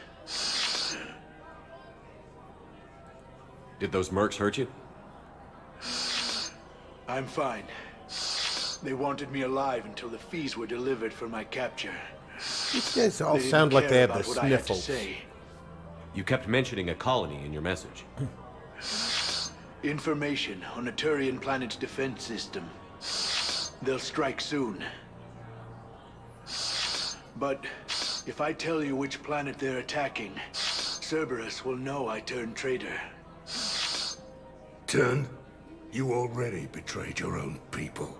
K: Did those mercs hurt you?
Q: I'm fine. They wanted me alive until the fees were delivered for my capture.
A: These guys all
Q: They didn't
A: sound like they
Q: care
A: have the
Q: about what I had to
A: sniffles.
Q: say.
K: You kept mentioning a colony in your message.
Q: Information on a Turian planet's defense system. They'll strike soon. But if I tell you which planet they're attacking, Cerberus will know I turned traitor.
U: Turned? You already betrayed your own people.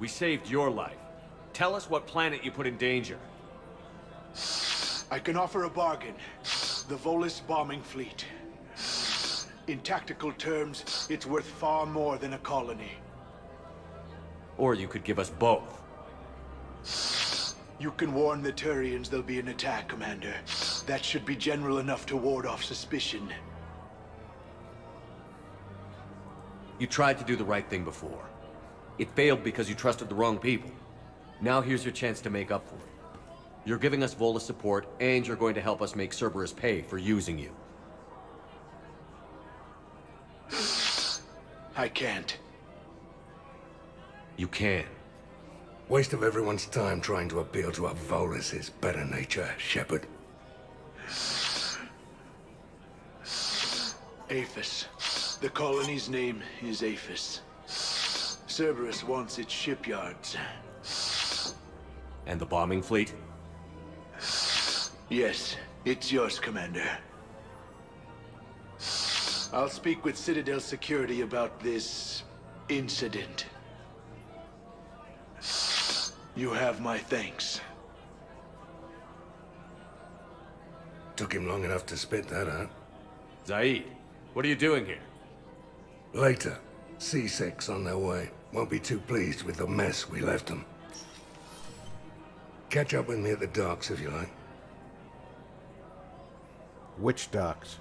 K: We saved your life. Tell us what planet you put in danger.
Q: I can offer a bargain. The Volus bombing fleet. In tactical terms, it's worth far more than a colony.
K: Or you could give us both.
Q: You can warn the Turians there'll be an attack, Commander. That should be general enough to ward off suspicion.
K: You tried to do the right thing before. It failed because you trusted the wrong people. Now here's your chance to make up for it. You're giving us Volus support, and you're going to help us make Cerberus pay for using you.
Q: I can't.
K: You can.
U: Waste of everyone's time trying to appeal to a Volus's better nature, Shepard.
Q: Aphis. The colony's name is Aphis. Cerberus wants its shipyards.
K: And the bombing fleet?
Q: Yes, it's yours, Commander. I'll speak with Citadel security about this incident. You have my thanks.
U: Took him long enough to spit that out.
K: Zaid, what are you doing here?
U: Later. C6 on their way. Won't be too pleased with the mess we left them. Catch up with me at the docks if you like.
A: Which docks?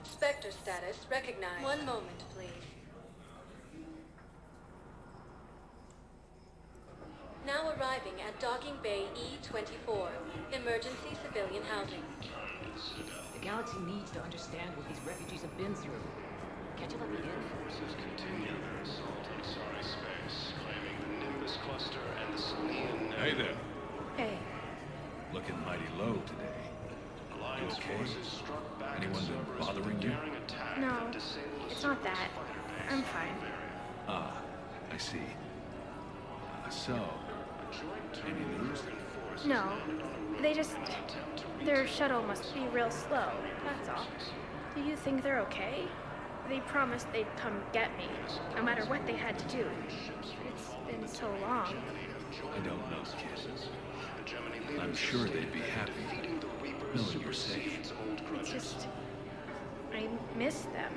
E: Spectre status recognized. One moment, please. Now arriving at Docking Bay E-24, emergency civilian housing.
F: The galaxy needs to understand what these refugees have been through. Can't you let me in?
D: Forces continue their assault on Asari space, claiming the Nimbus cluster and the Selenian...
H: Hey there.
C: Hey.
H: Looking mighty low today.
D: Alliance
H: okay?
D: forces struck back at
H: Anyone been
D: Cerberus
H: bothering
D: with a
H: you?
D: daring attack
C: No,
D: that disabled a
C: it's not
D: Cerberus
C: that.
D: fighter base
C: I'm
D: in
C: fine.
D: Bavaria.
H: Ah, I see. So, any news?
C: No. They just... Their shuttle must be real slow, that's all. Do you think they're okay? They promised they'd come get me, no matter what they had to do. It's been so long.
H: I don't know, kid. I'm sure they'd be happy knowing you're safe.
C: It's just... I miss them.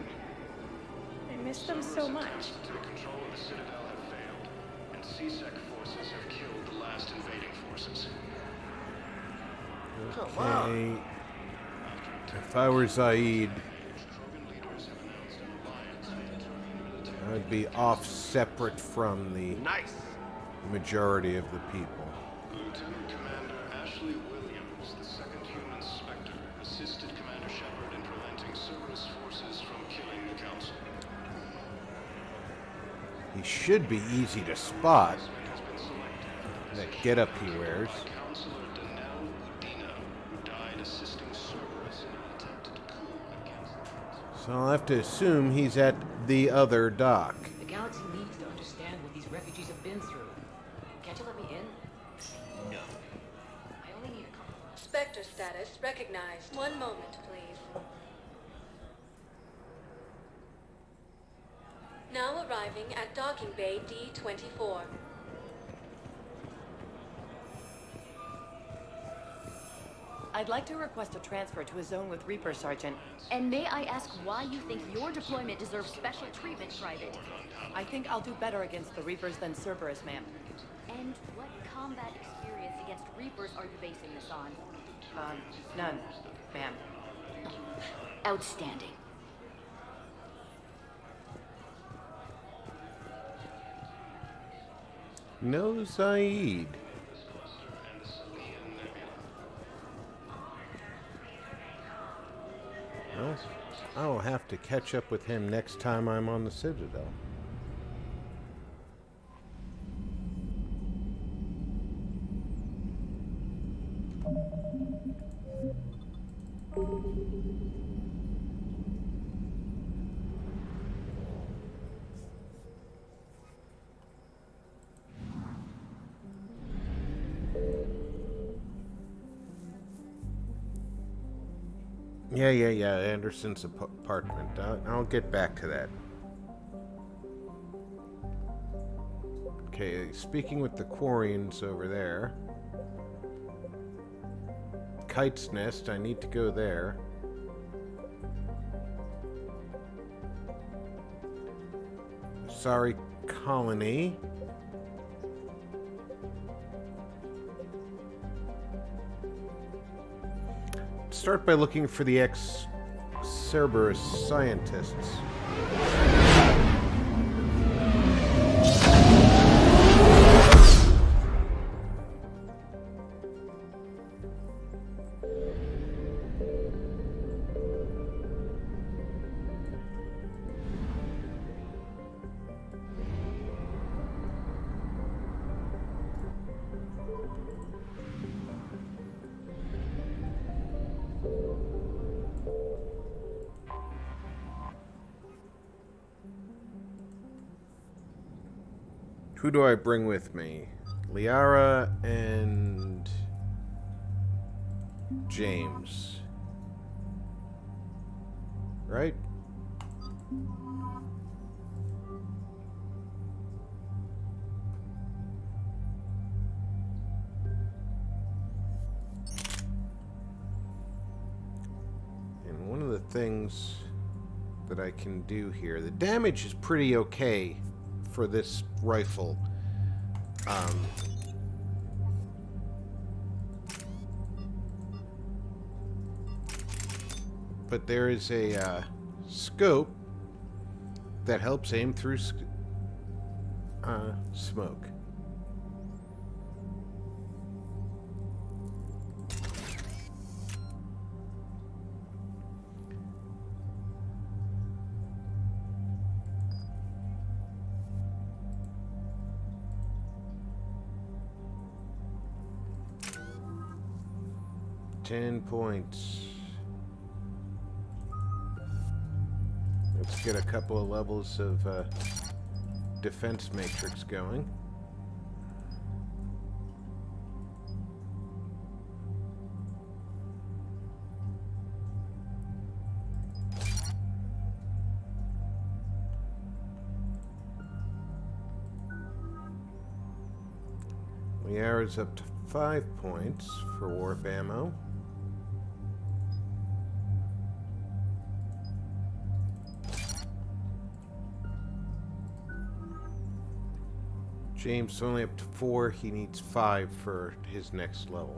C: I miss them so much.
D: Control of the Citadel have failed, and CSEC forces have killed the last invading forces.
A: Okay. If I were Zaid, I'd be off separate from the majority of the people.
D: Lieutenant Commander Ashley Williams, the second human Spectre, assisted Commander Shepard in preventing Cerberus forces from killing the Council.
A: He should be easy to spot. That getup he wears. So I'll have to assume he's at the other dock.
F: The galaxy needs to understand what these refugees have been through. Can't you let me in? No. I only need a...
E: Spectre status recognized. One moment, please. Now arriving at docking bay D-24.
L: I'd like to request a transfer to a zone with Reaper, Sergeant.
B: And may I ask why you think your deployment deserves special treatment, Private?
L: I think I'll do better against the Reapers than Cerberus, ma'am.
B: And what combat experience against Reapers are you basing this on?
L: None, ma'am.
B: Outstanding.
A: No Zaid. Well, I'll have to catch up with him next time I'm on the Citadel. Yeah, Anderson's apartment. I'll get back to that. Okay, speaking with the Quarians over there. Kite's Nest, I need to go there. Sorry, Colony. Start by looking for the ex-Cerberus scientists. Who do I bring with me? Liara and James. Right? And one of the things that I can do here, the damage is pretty okay for this rifle. But there is a scope that helps aim through smoke. $10 points. Let's get a couple of levels of defense matrix going. The arrow's up to 5 points for warp ammo. James only up to 4. He needs 5 for his next level.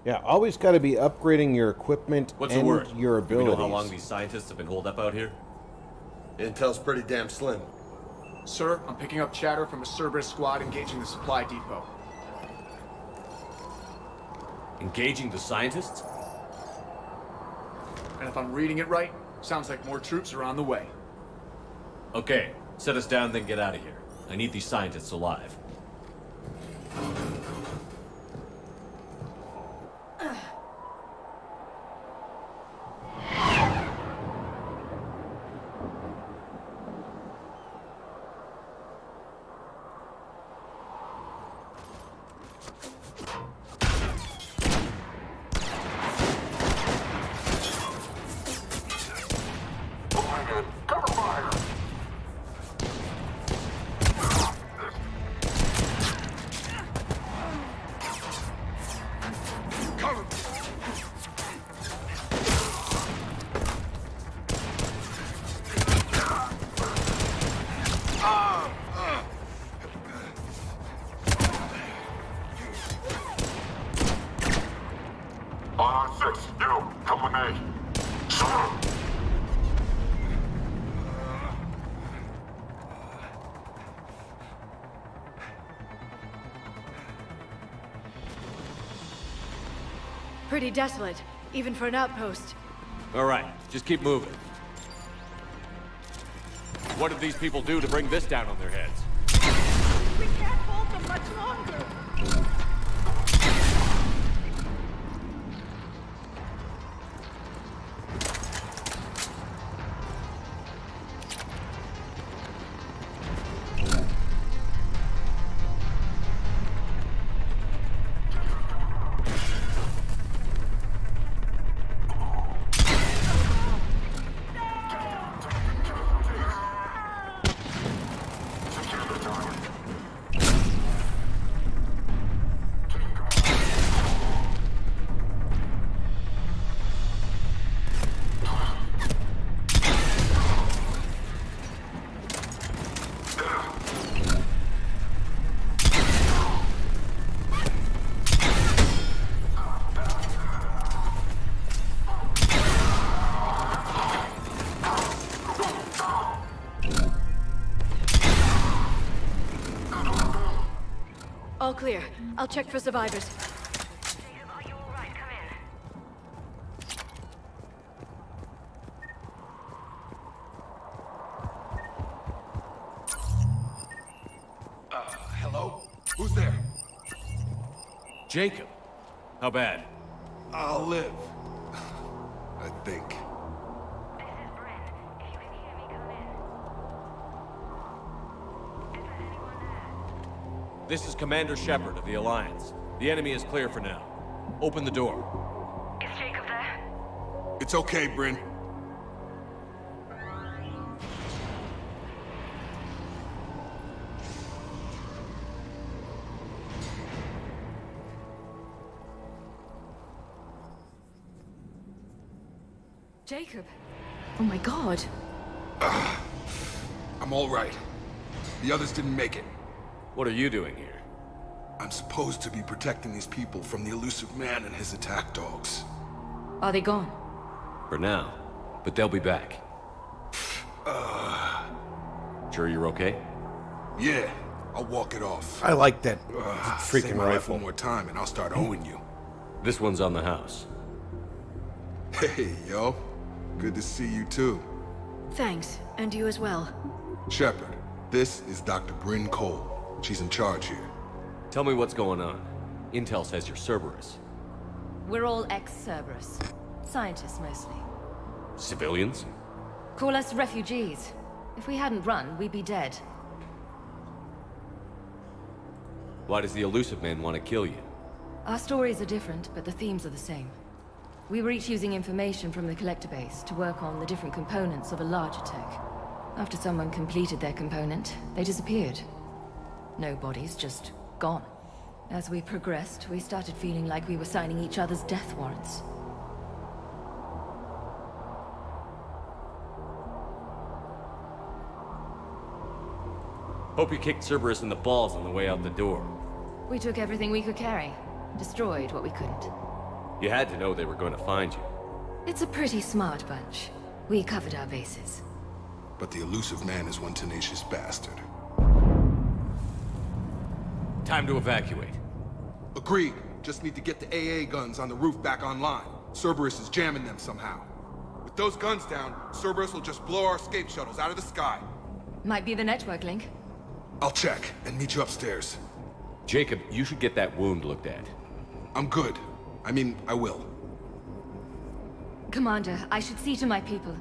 A: Yeah, always got to be upgrading your equipment
K: What's
A: and
K: the word?
A: your
K: Do we
A: abilities.
K: know how long these scientists have been holed up out here?
N: Intel's pretty damn slim.
O: Sir, I'm picking up chatter from a Cerberus squad engaging the supply depot.
K: Engaging the scientists?
O: And if I'm reading it right, sounds like more troops are on the way.
K: Okay, set us down, then get out of here. I need these scientists alive.
E: Pretty desolate, even for an outpost.
K: All right, just keep moving. What did these people do to bring this down on their heads?
E: We can't hold them much longer. All clear. I'll check for survivors.
O: Hello? Who's there?
K: Jacob. How bad?
N: I'll live. I think.
K: This is Commander Shepard of the Alliance. The enemy is clear for now. Open the door.
U: Is Jacob there?
N: It's okay, Bryn.
E: Jacob. Oh my god.
N: I'm all right. The others didn't make it.
K: What are you doing here?
N: I'm supposed to be protecting these people from the elusive man and his attack dogs.
E: Are they gone?
K: For now. But they'll be back. Sure you're okay?
N: Yeah, I'll walk it off.
A: I like that
N: Say
A: freaking
N: my life
A: rifle.
N: one more time and I'll start owing you.
K: This one's on the house.
N: Hey, yo. Good to see you too.
E: Thanks, and you as well.
N: Shepard, this is Dr. Bryn Cole. She's in charge here.
K: Tell me what's going on. Intel says you're Cerberus.
R: We're all ex-Cerberus. Scientists, mostly.
K: Civilians?
R: Call us refugees. If we hadn't run, we'd be dead.
K: Why does the elusive man want to kill you?
R: Our stories are different, but the themes are the same.
W: We were each using information from the collector base to work on the different components of a larger tech. After someone completed their component, they disappeared. No bodies, just gone. As we progressed, we started feeling like we were signing each other's death warrants.
K: Hope you kicked Cerberus in the balls on the way out the door.
W: We took everything we could carry, destroyed what we couldn't.
K: You had to know they were going to find you.
W: It's a pretty smart bunch. We covered our bases.
N: But the elusive man is one tenacious bastard.
K: Time to evacuate.
N: Agreed. Just need to get the AA guns on the roof back online. Cerberus is jamming them somehow. With those guns down, Cerberus will just blow our escape shuttles out of the sky.
W: Might be the network link.
N: I'll check and meet you upstairs.
K: Jacob, you should get that wound looked at.
N: I'm good. I mean, I will.
W: Commander, I should see to my people.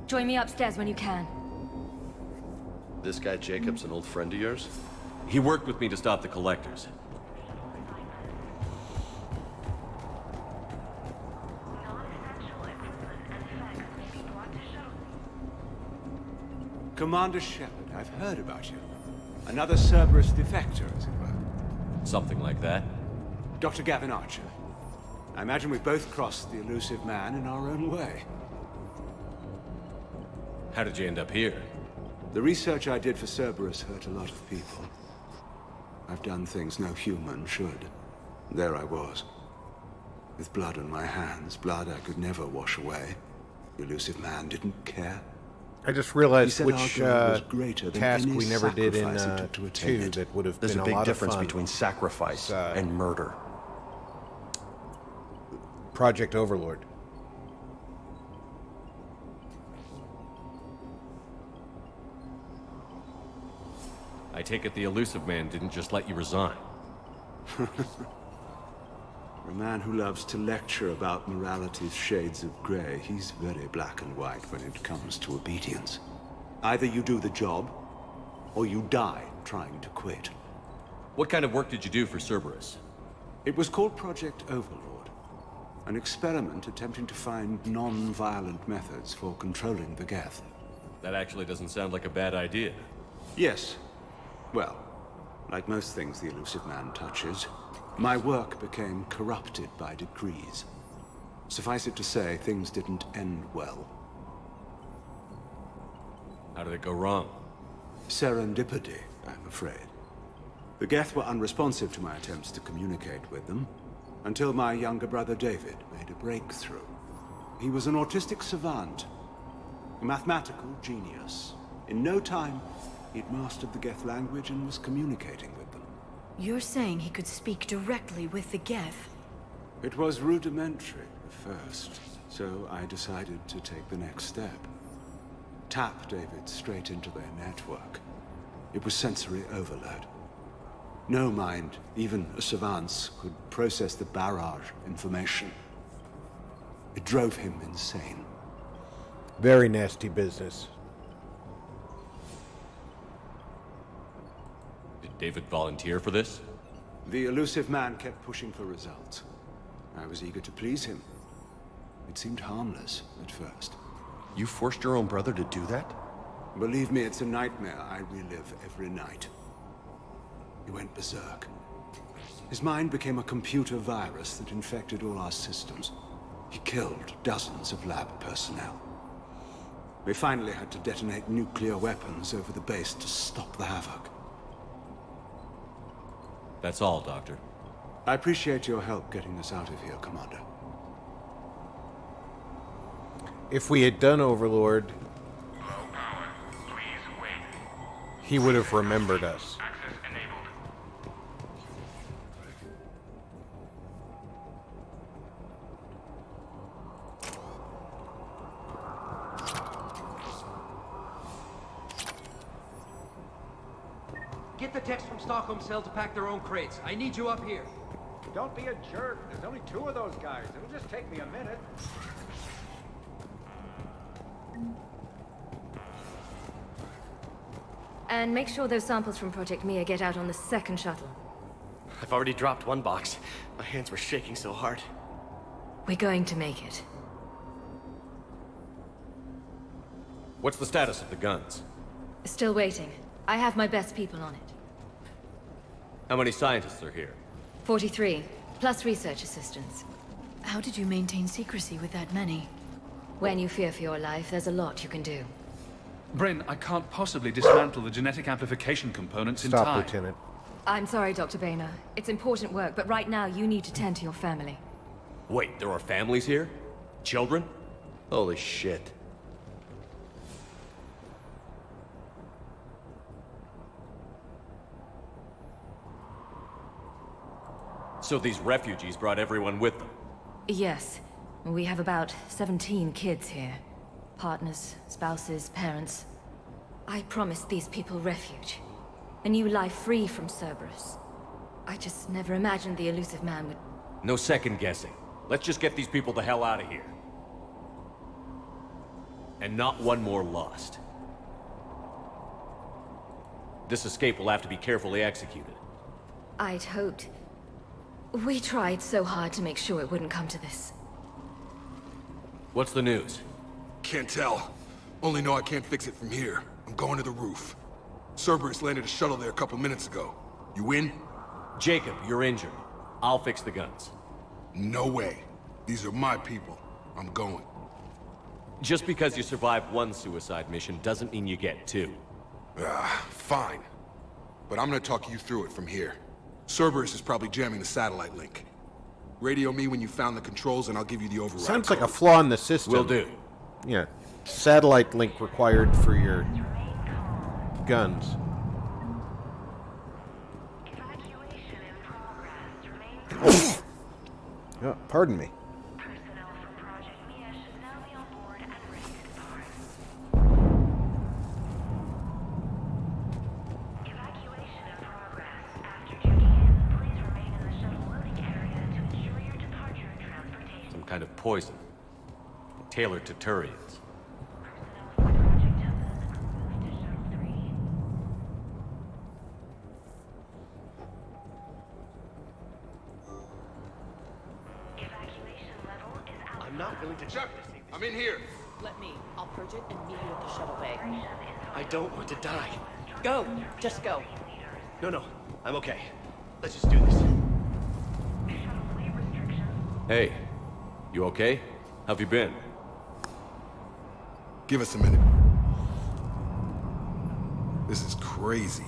W: Join me upstairs when you can.
J: This guy Jacob's an old friend of yours?
K: He worked with me to stop the collectors.
Q: Commander Shepard, I've heard about you. Another Cerberus defector, as it were.
K: Something like that.
Q: Dr. Gavin Archer. I imagine we both crossed the elusive man in our own way.
K: How did you end up here?
Q: The research I did for Cerberus hurt a lot of people. I've done things no human should. There I was. With blood on my hands, blood I could never wash away. The elusive man didn't care.
A: I just realized which
Q: task
A: we never did in 2 that would have been a lot of fun.
J: There's a big difference between sacrifice and murder.
A: Project Overlord.
K: I take it the elusive man didn't just let you resign.
Q: A man who loves to lecture about morality's shades of grey, he's very black and white when it comes to obedience. Either you do the job, or you die trying to quit.
K: What kind of work did you do for Cerberus?
Q: It was called Project Overlord. An experiment attempting to find non-violent methods for controlling the Geth.
K: That actually doesn't sound like a bad idea.
Q: Yes. Well, like most things the elusive man touches, my work became corrupted by degrees. Suffice it to say, things didn't end well.
K: How did it go wrong?
Q: Serendipity, I'm afraid. The Geth were unresponsive to my attempts to communicate with them, until my younger brother David made a breakthrough. He was an autistic savant, a mathematical genius. In no time, he'd mastered the Geth language and was communicating with them.
R: You're saying he could speak directly with the Geth?
Q: It was rudimentary at first, so I decided to take the next step. Tap David straight into their network. It was sensory overload. No mind, even a savant's, could process the barrage information. It drove him insane.
A: Very nasty business.
K: Did David volunteer for this?
Q: The elusive man kept pushing for results. I was eager to please him. It seemed harmless at first.
J: You forced your own brother to do that?
Q: Believe me, it's a nightmare I relive every night. He went berserk. His mind became a computer virus that infected all our systems. He killed dozens of lab personnel. We finally had to detonate nuclear weapons over the base to stop the havoc.
K: That's all, Doctor.
Q: I appreciate your help getting us out of here, Commander.
A: If we had done Overlord, he would have remembered us.
S: Get the techs from Stockholm Cell to pack their own crates. I need you up here.
V: Don't be a jerk. There's only 2 of those guys. It'll just take me a minute.
W: And make sure those samples from Project Mia get out on the second shuttle.
J: I've already dropped one box. My hands were shaking so hard.
W: We're going to make it.
K: What's the status of the guns?
W: Still waiting. I have my best people on it.
K: How many scientists are here?
W: 43, plus research assistants.
R: How did you maintain secrecy with that many?
W: When you fear for your life, there's a lot you can do.
H: Bryn, I can't possibly dismantle the genetic amplification components in time.
A: Stop, Lieutenant.
W: I'm sorry, Dr. Boehner. It's important work, but right now you need to tend to your family.
K: Wait, there are families here? Children?
J: Holy shit.
K: So these refugees brought everyone with them?
W: Yes. We have about 17 kids here. Partners, spouses, parents. I promised these people refuge. A new life free from Cerberus. I just never imagined the elusive man would...
K: No second guessing. Let's just get these people the hell out of here. And not one more lost. This escape will have to be carefully executed.
W: I'd hoped. We tried so hard to make sure it wouldn't come to this.
K: What's the news?
N: Can't tell. Only know I can't fix it from here. I'm going to the roof. Cerberus landed a shuttle there a couple minutes ago. You in?
K: Jacob, you're injured. I'll fix the guns.
N: No way. These are my people. I'm going.
K: Just because you survived one suicide mission doesn't mean you get two.
N: Fine. But I'm gonna talk you through it from here. Cerberus is probably jamming the satellite link. Radio me when you found the controls and I'll give you the override.
A: Sounds like a flaw in the system.
K: Will do.
A: Yeah. Satellite link required for your guns. Oh, pardon me.
K: Some kind of poison. Tailored to Turians.
J: I'm not willing to...
N: Shepard, I'm in here.
L: Let me. I'll purge it and meet you at the shuttle bay.
J: I don't want to die.
L: Go! Just go.
J: No, I'm okay. Let's just do this.
K: Hey, you okay? How've you been?
N: Give us a minute. This is crazy.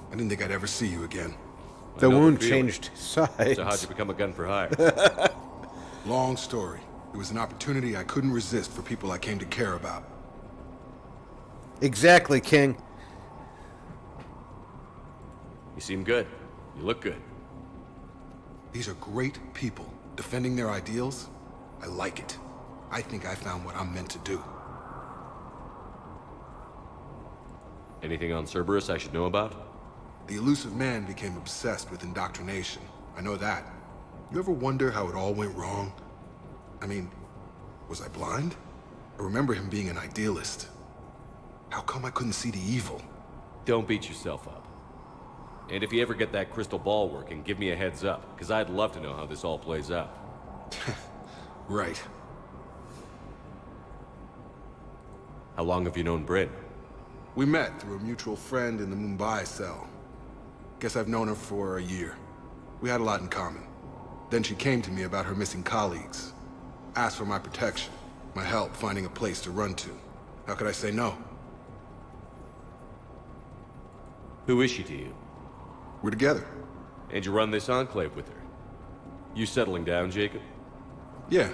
N: I didn't think I'd ever see you again.
A: The wound changed sides.
K: So how'd you become a gun for hire?
N: Long story. It was an opportunity I couldn't resist for people I came to care about.
A: Exactly, King.
K: You seem good. You look good.
N: These are great people. Defending their ideals, I like it. I think I found what I'm meant to do.
K: Anything on Cerberus I should know about?
N: The elusive man became obsessed with indoctrination. I know that. You ever wonder how it all went wrong? I mean, was I blind? I remember him being an idealist. How come I couldn't see the evil?
K: Don't beat yourself up. And if you ever get that crystal ball working, give me a heads up, because I'd love to know how this all plays out.
N: Right.
K: How long have you known Bryn?
N: We met through a mutual friend in the Mumbai cell. Guess I've known her for a year. We had a lot in common. Then she came to me about her missing colleagues. Asked for my protection, my help finding a place to run to. How could I say no?
K: Who is she to you?
N: We're together.
K: And you run this enclave with her? You settling down, Jacob?
N: Yeah,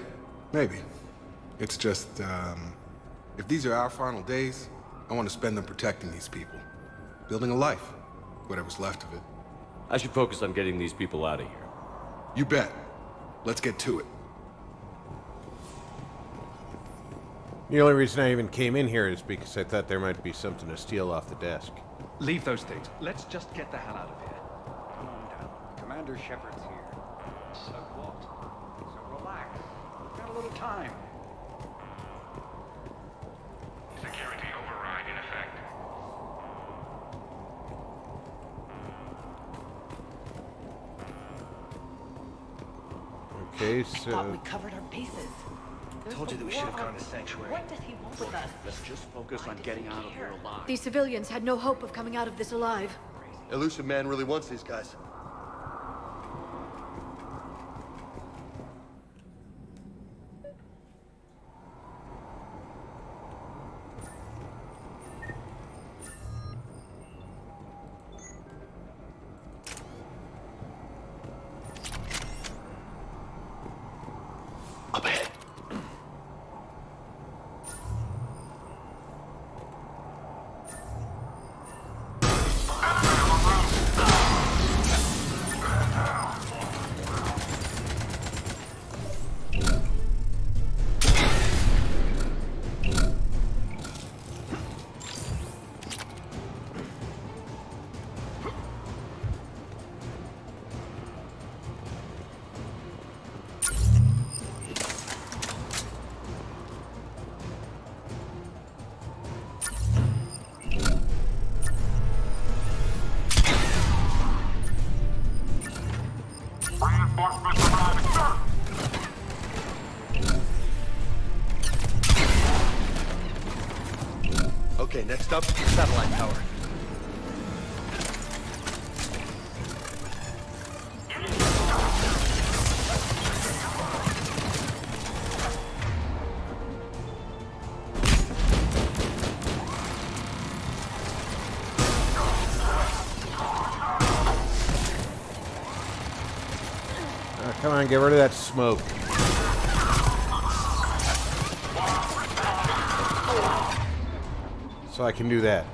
N: maybe. It's just, if these are our final days, I want to spend them protecting these people. Building a life. Whatever's left of it.
K: I should focus on getting these people out of here.
N: You bet. Let's get to it.
A: The only reason I even came in here is because I thought there might be something to steal off the desk.
H: Leave those things. Let's just get the hell out of here.
V: Calm down. Commander Shepard's here. So what? So relax. We've got a little time.
U: Security override in effect.
A: Okay,
L: I thought
A: so
L: we covered our bases.
G: Told you that we should have gone to Sanctuary.
L: What does he want with us?
G: Let's just focus on getting out of here alive.
B: These civilians had no hope of coming out of this alive.
J: Elusive Man really wants these guys. Up ahead. Okay, next up, satellite power.
A: come on, get rid of that smoke. So I can do that.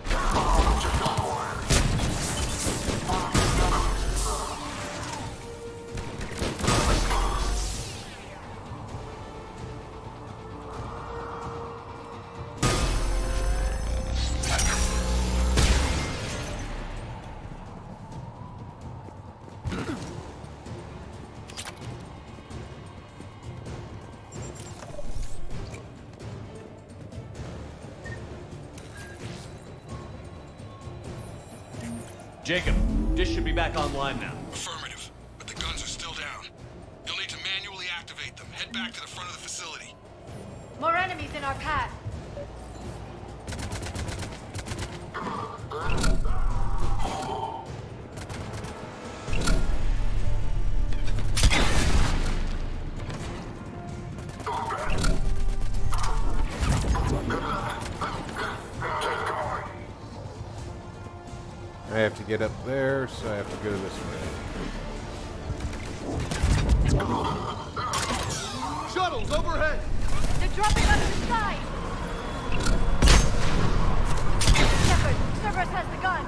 K: Jacob, dish should be back online now.
N: Affirmative, but the guns are still down. You'll need to manually activate them. Head back to the front of the facility.
B: More enemies in our path.
A: I have to get up there, so I have to go this way.
J: Shuttles overhead!
B: They're dropping out of the sky! Shepard, Cerberus has the gun!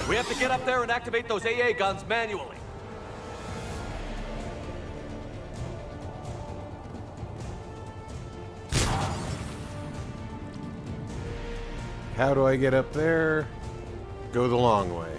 K: We have to get up there and activate those AA guns manually.
A: How do I get up there? Go the long way.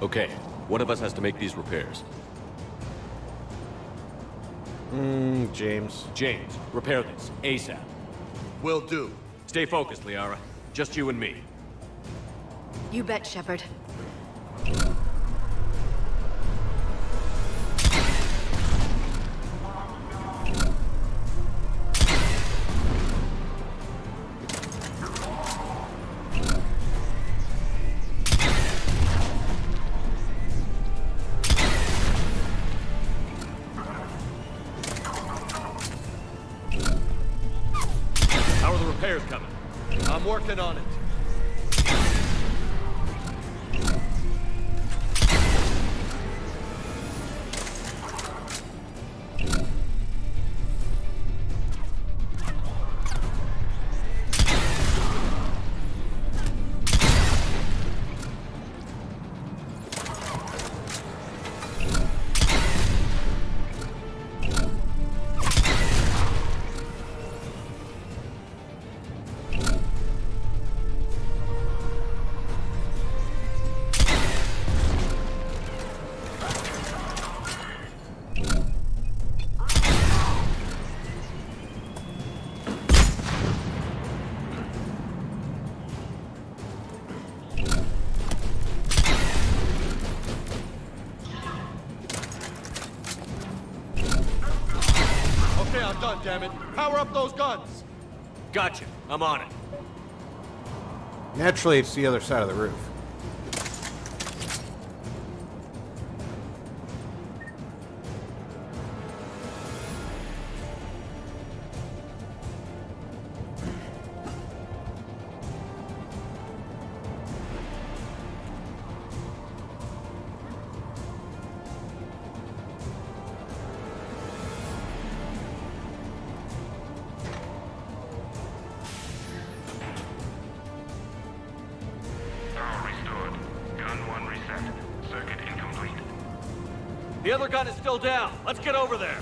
K: Okay, one of us has to make these repairs.
A: James.
K: James, repair this, ASAP.
J: Will do.
K: Stay focused, Liara. Just you and me.
B: You bet, Shepard.
K: How are the repairs coming?
J: I'm working on it. Okay, I'm done, damn it. Power up those guns.
K: Gotcha. I'm on it.
A: Naturally, it's the other side of the roof.
K: The other gun is still down. Let's get over there.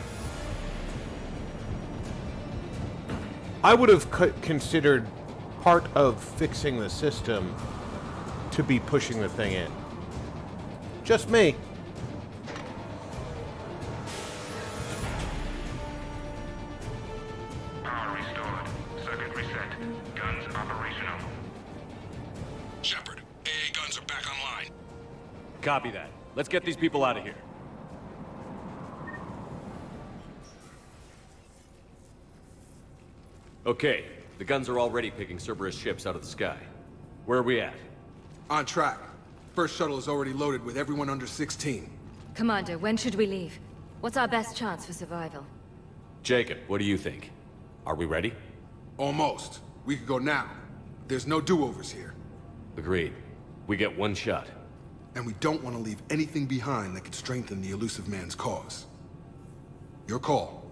A: I would have considered part of fixing the system to be pushing the thing in. Just me.
U: Power restored. Circuit reset. Guns operational.
N: Shepard, AA guns are back online.
K: Copy that. Let's get these people out of here. Okay, the guns are already picking Cerberus ships out of the sky. Where are we at?
N: On track. First shuttle is already loaded with everyone under 16.
B: Commander, when should we leave? What's our best chance for survival?
K: Jacob, what do you think? Are we ready?
N: Almost. We could go now. There's no do-overs here.
K: Agreed. We get one shot.
N: And we don't want to leave anything behind that could strengthen the elusive man's cause. Your call.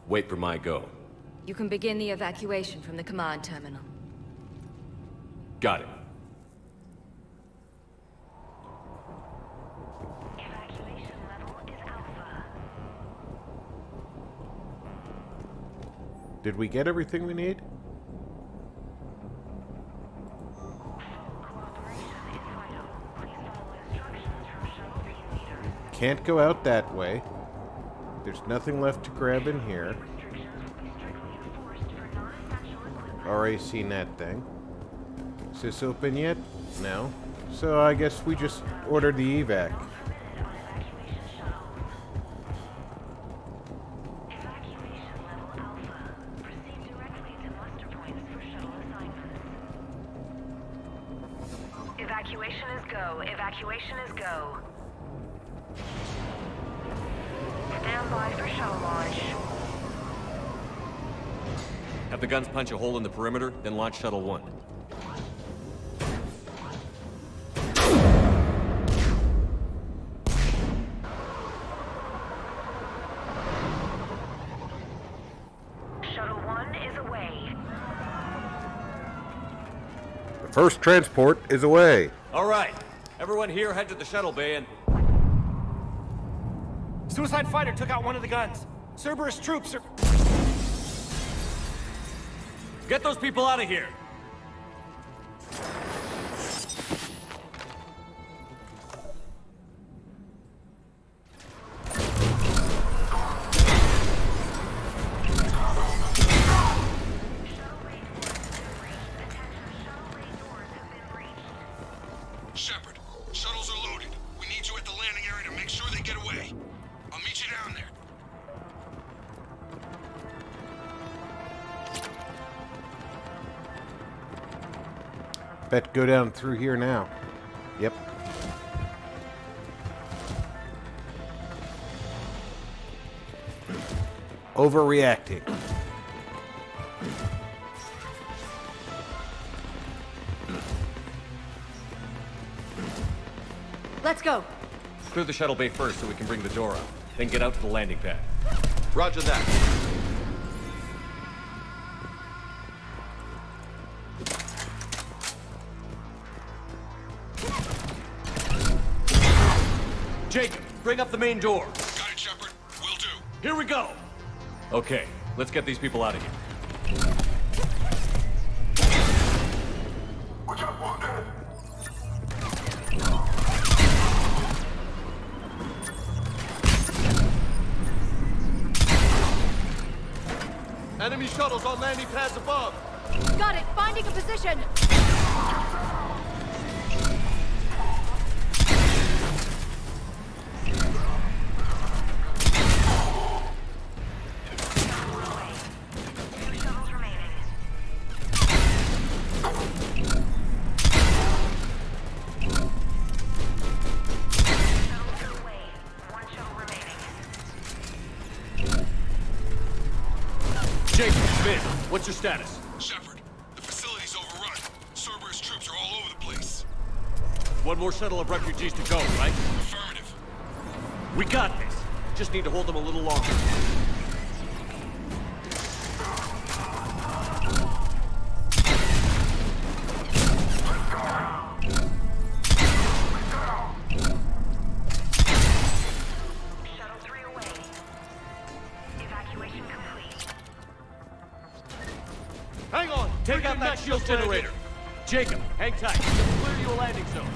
K: Wait for my go.
B: You can begin the evacuation from the command terminal.
K: Got it.
I: Evacuation level is Alpha.
A: Did we get everything we need? Can't go out that way. There's nothing left to grab in here. Already seen that thing. Is this open yet? No. So I guess we just ordered the evac.
I: Evacuation is go. Evacuation is go. Stand by for shuttle launch.
K: Have the guns punch a hole in the perimeter, then launch Shuttle 1.
I: Shuttle 1 is away.
A: The first transport is away.
K: All right. Everyone here head to the shuttle bay and...
O: Suicide fighter took out one of the guns. Cerberus troops are...
K: Get those people out of here!
N: Shepard, shuttles are loaded. We need you at the landing area to make sure they get away. I'll meet you down there.
A: Bet go down through here now. Yep. Overreacting.
L: Let's go.
K: Clear the shuttle bay first so we can bring the door up. Then get out to the landing pad.
J: Roger that.
K: Jacob, bring up the main door.
N: Got it, Shepard. Will do.
K: Here we go. Okay, let's get these people out of here.
U: Watch out, Wounded!
J: Enemy shuttles on landing pads above.
B: Got it. Finding a position.
K: Jacob, Smith, what's your status?
N: Shepard, the facility's overrun. Cerberus troops are all over the place.
K: One more shuttle of refugees to go, right?
N: Affirmative.
K: We got this. Just need to hold them a little longer.
I: Shuttle 3 away. Evacuation complete.
K: Hang on! Take out that shield generator! Jacob, hang tight. We'll clear you a landing zone.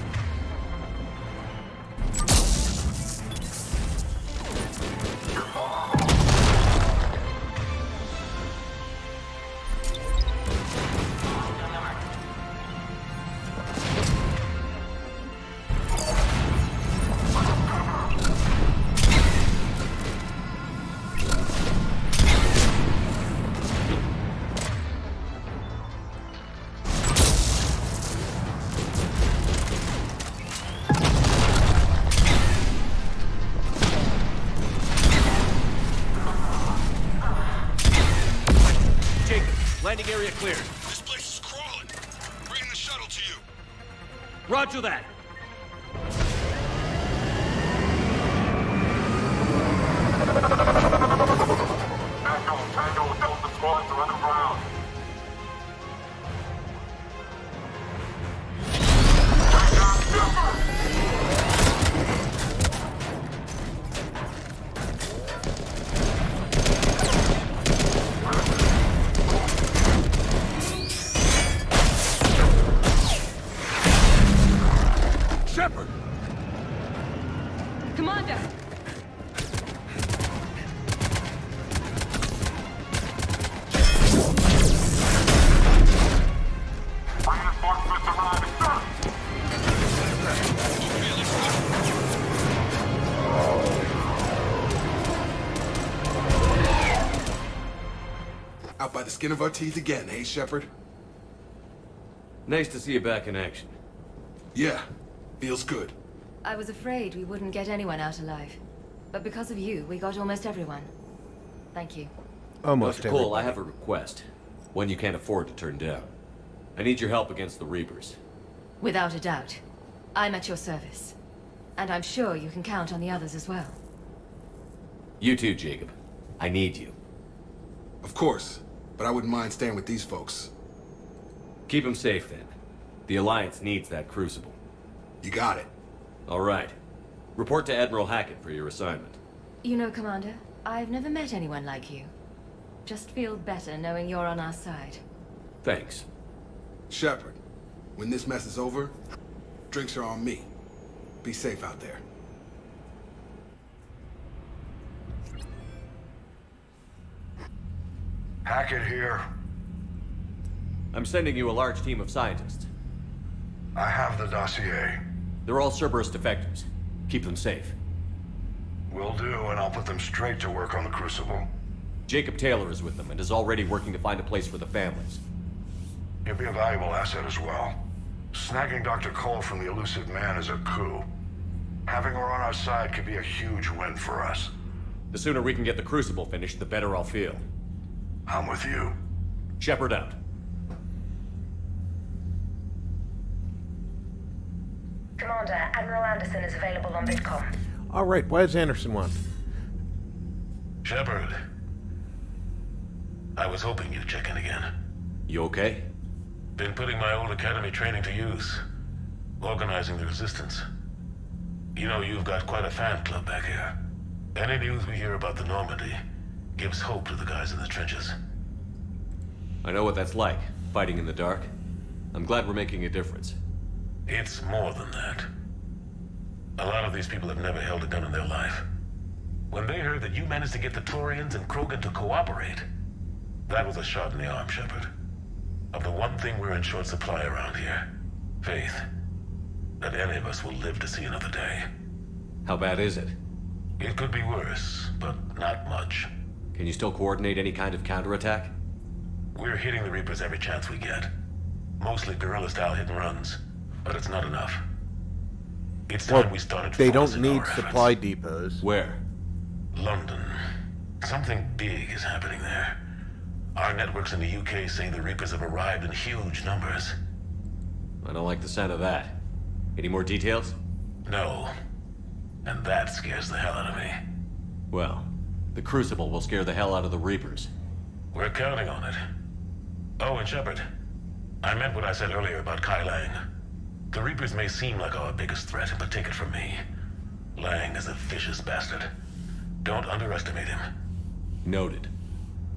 K: Landing area cleared.
N: This place is crawling. Bringing the shuttle to you.
K: Roger that.
U: Tango, Delta squads are underground.
K: Shepard!
L: Commander!
U: Reinforcements arriving, sir.
N: Out by the skin of our teeth again, eh, Shepard?
K: Nice to see you back in action.
N: Yeah, feels good.
R: I was afraid we wouldn't get anyone out alive. But because of you, we got almost everyone. Thank you.
A: Almost
K: Dr. Cole,
A: everybody.
K: I have a request. One you can't afford to turn down. I need your help against the Reapers.
R: Without a doubt. I'm at your service. And I'm sure you can count on the others as well.
K: You too, Jacob. I need you.
N: Of course, but I wouldn't mind staying with these folks.
K: Keep them safe, then. The Alliance needs that crucible.
N: You got it.
K: All right. Report to Admiral Hackett for your assignment.
R: You know, Commander, I've never met anyone like you. Just feel better knowing you're on our side.
K: Thanks.
N: Shepard, when this mess is over, drinks are on me. Be safe out there.
U: Hackett here.
K: I'm sending you a large team of scientists.
U: I have the dossier.
K: They're all Cerberus defectors. Keep them safe.
U: Will do, and I'll put them straight to work on the Crucible.
K: Jacob Taylor is with them and is already working to find a place for the families.
U: He'll be a valuable asset as well. Snagging Dr. Cole from the elusive man is a coup. Having her on our side could be a huge win for us.
K: The sooner we can get the Crucible finished, the better I'll feel.
U: I'm with you.
K: Shepard out.
I: Commander, Admiral Anderson is available on Vidcom.
A: All right, why does Anderson want?
U: Shepard. I was hoping you'd check in again.
K: You okay?
U: Been putting my old academy training to use. Organizing the resistance. You know, you've got quite a fan club back here. Any news we hear about the Normandy gives hope to the guys in the trenches.
K: I know what that's like, fighting in the dark. I'm glad we're making a difference.
U: It's more than that. A lot of these people have never held a gun in their life. When they heard that you managed to get the Turians and Krogan to cooperate, that was a shot in the arm, Shepard. Of the one thing we're in short supply around here, faith. That any of us will live to see another day.
K: How bad is it?
U: It could be worse, but not much.
K: Can you still coordinate any kind of counterattack?
U: We're hitting the Reapers every chance we get. Mostly guerrilla-style hit-and-runs, but it's not enough. It's time we started
A: They don't
U: focusing
A: need
U: our
A: supply
U: efforts.
A: depots.
K: Where?
U: London. Something big is happening there. Our networks in the UK say the Reapers have arrived in huge numbers.
K: I don't like the sound of that. Any more details?
U: No. And that scares the hell out of me.
K: Well, the Crucible will scare the hell out of the Reapers.
U: We're counting on it. Oh, and Shepard, I meant what I said earlier about Kai Lang. The Reapers may seem like our biggest threat, but take it from me. Lang is a vicious bastard. Don't underestimate him.
K: Noted.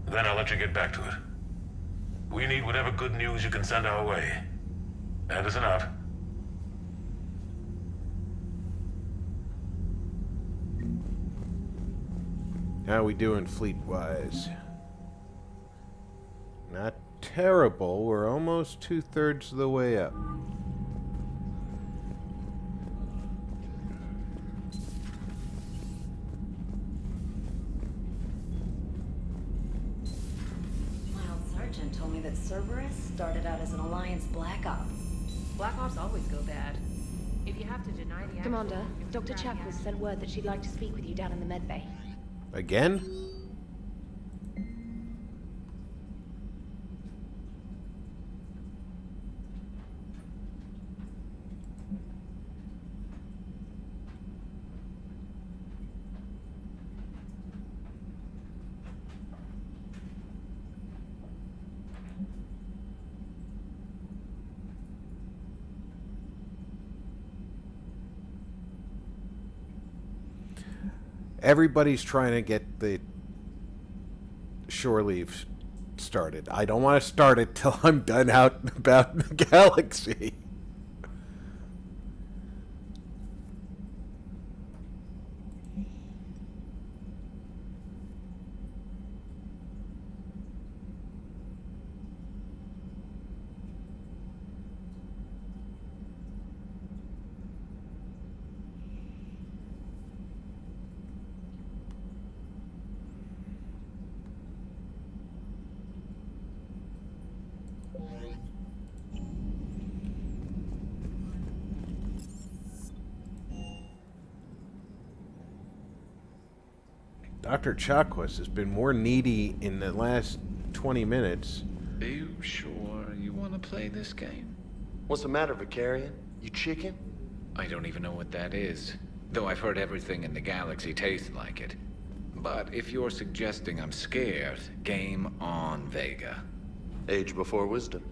U: Then I'll let you get back to it. We need whatever good news you can send our way. Anderson out.
A: How we doing fleet-wise? Not terrible. We're almost 2/3 of the way up.
R: My old sergeant told me that Cerberus started out as an Alliance Black Op.
W: Black Ops always go bad. If you have to deny the
C: Commander, Dr. Chapel sent word that she'd like to speak with you down in the med bay.
A: Again? Everybody's trying to get the shore leave started. I don't want to start it till I'm done out and about in the galaxy. Dr. Chakwas has been more needy in the last 20 minutes.
H: Are you sure you want to play this game?
J: What's the matter, Vicarian? You chicken?
H: I don't even know what that is, though I've heard everything in the galaxy tastes like it. But if you're suggesting I'm scared, game on, Vega.
J: Age before wisdom.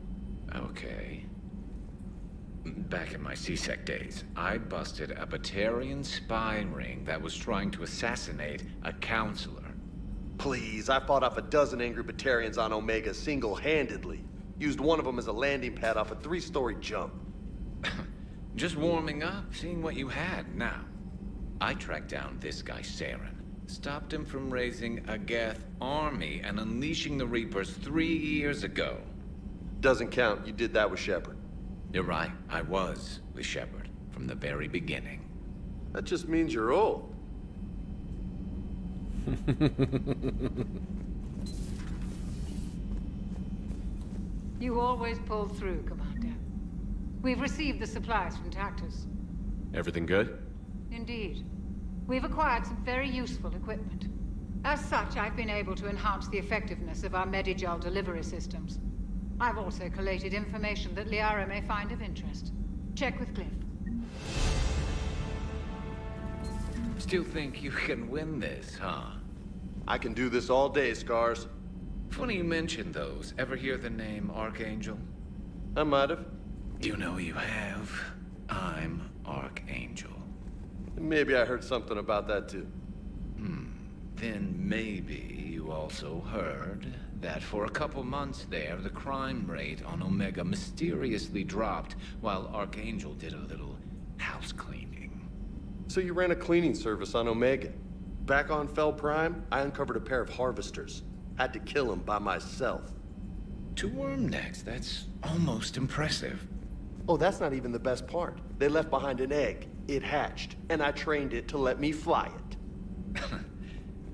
H: Okay. Back in my C-Sec days, I busted a Batarian spy ring that was trying to assassinate a counselor.
J: Please, I fought off a dozen angry Batarians on Omega single-handedly. Used one of them as a landing pad off a 3-story jump.
H: Just warming up, seeing what you had. Now, I tracked down this guy, Saren. Stopped him from raising a Geth army and unleashing the Reapers 3 years ago.
J: Doesn't count. You did that with Shepard.
H: You're right, I was with Shepard. from the very beginning.
J: That just means you're old.
M: You always pull through, Commander. We've received the supplies from Tactus.
K: Everything good?
M: Indeed. We've acquired some very useful equipment. As such, I've been able to enhance the effectiveness of our Medigel delivery systems. I've also collated information that Liara may find of interest. Check with Cliff.
H: Still think you can win this, huh?
J: I can do this all day, Scars.
H: Funny you mentioned those. Ever hear the name Archangel?
J: I might have.
H: You know you have. I'm Archangel.
J: Maybe I heard something about that too.
H: Then maybe you also heard that for a couple months there, the crime rate on Omega mysteriously dropped while Archangel did a little house cleaning.
J: So you ran a cleaning service on Omega. Back on Fel Prime, I uncovered a pair of harvesters. Had to kill them by myself.
H: 2 worm necks, that's almost impressive.
J: Oh, that's not even the best part. They left behind an egg. It hatched, and I trained it to let me fly it.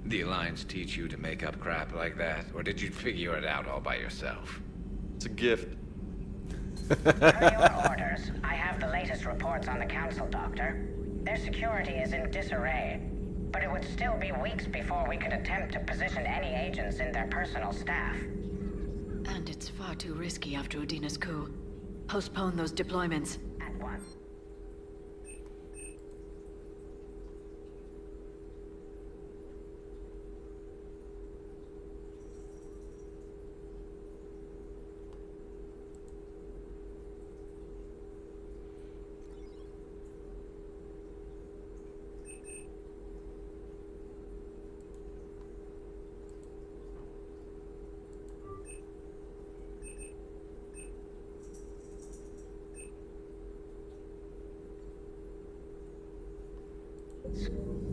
H: The Alliance teach you to make up crap like that, or did you figure it out all by yourself?
J: It's a gift.
I: Per your orders, I have the latest reports on the Council, Doctor. Their security is in disarray, but it would still be weeks before we could attempt to position any agents in their personal staff.
L: And it's far too risky after Udina's coup. Postpone those deployments.
I: At once.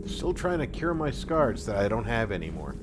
A: Still trying to cure my scars that I don't have anymore.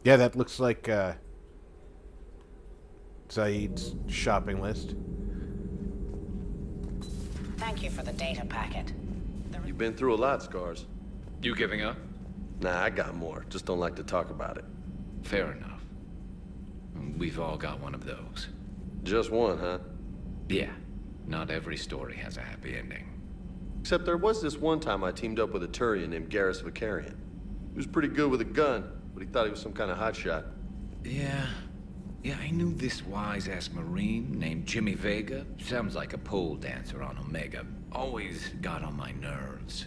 A: Yeah, that looks like Zaid's shopping list.
I: Thank you for the data packet.
J: You've been through a lot, Scars.
H: You giving up?
J: Nah, I got more. Just don't like to talk about it.
H: Fair enough. We've all got one of those.
J: Just one, huh?
H: Yeah. Not every story has a happy ending.
J: Except there was this one time I teamed up with a Turian named Garrus Vicarian. He was pretty good with a gun, but he thought he was some kind of hotshot.
H: Yeah, I knew this wise-ass Marine named Jimmy Vega. Sounds like a pole dancer on Omega. Always got on my nerves.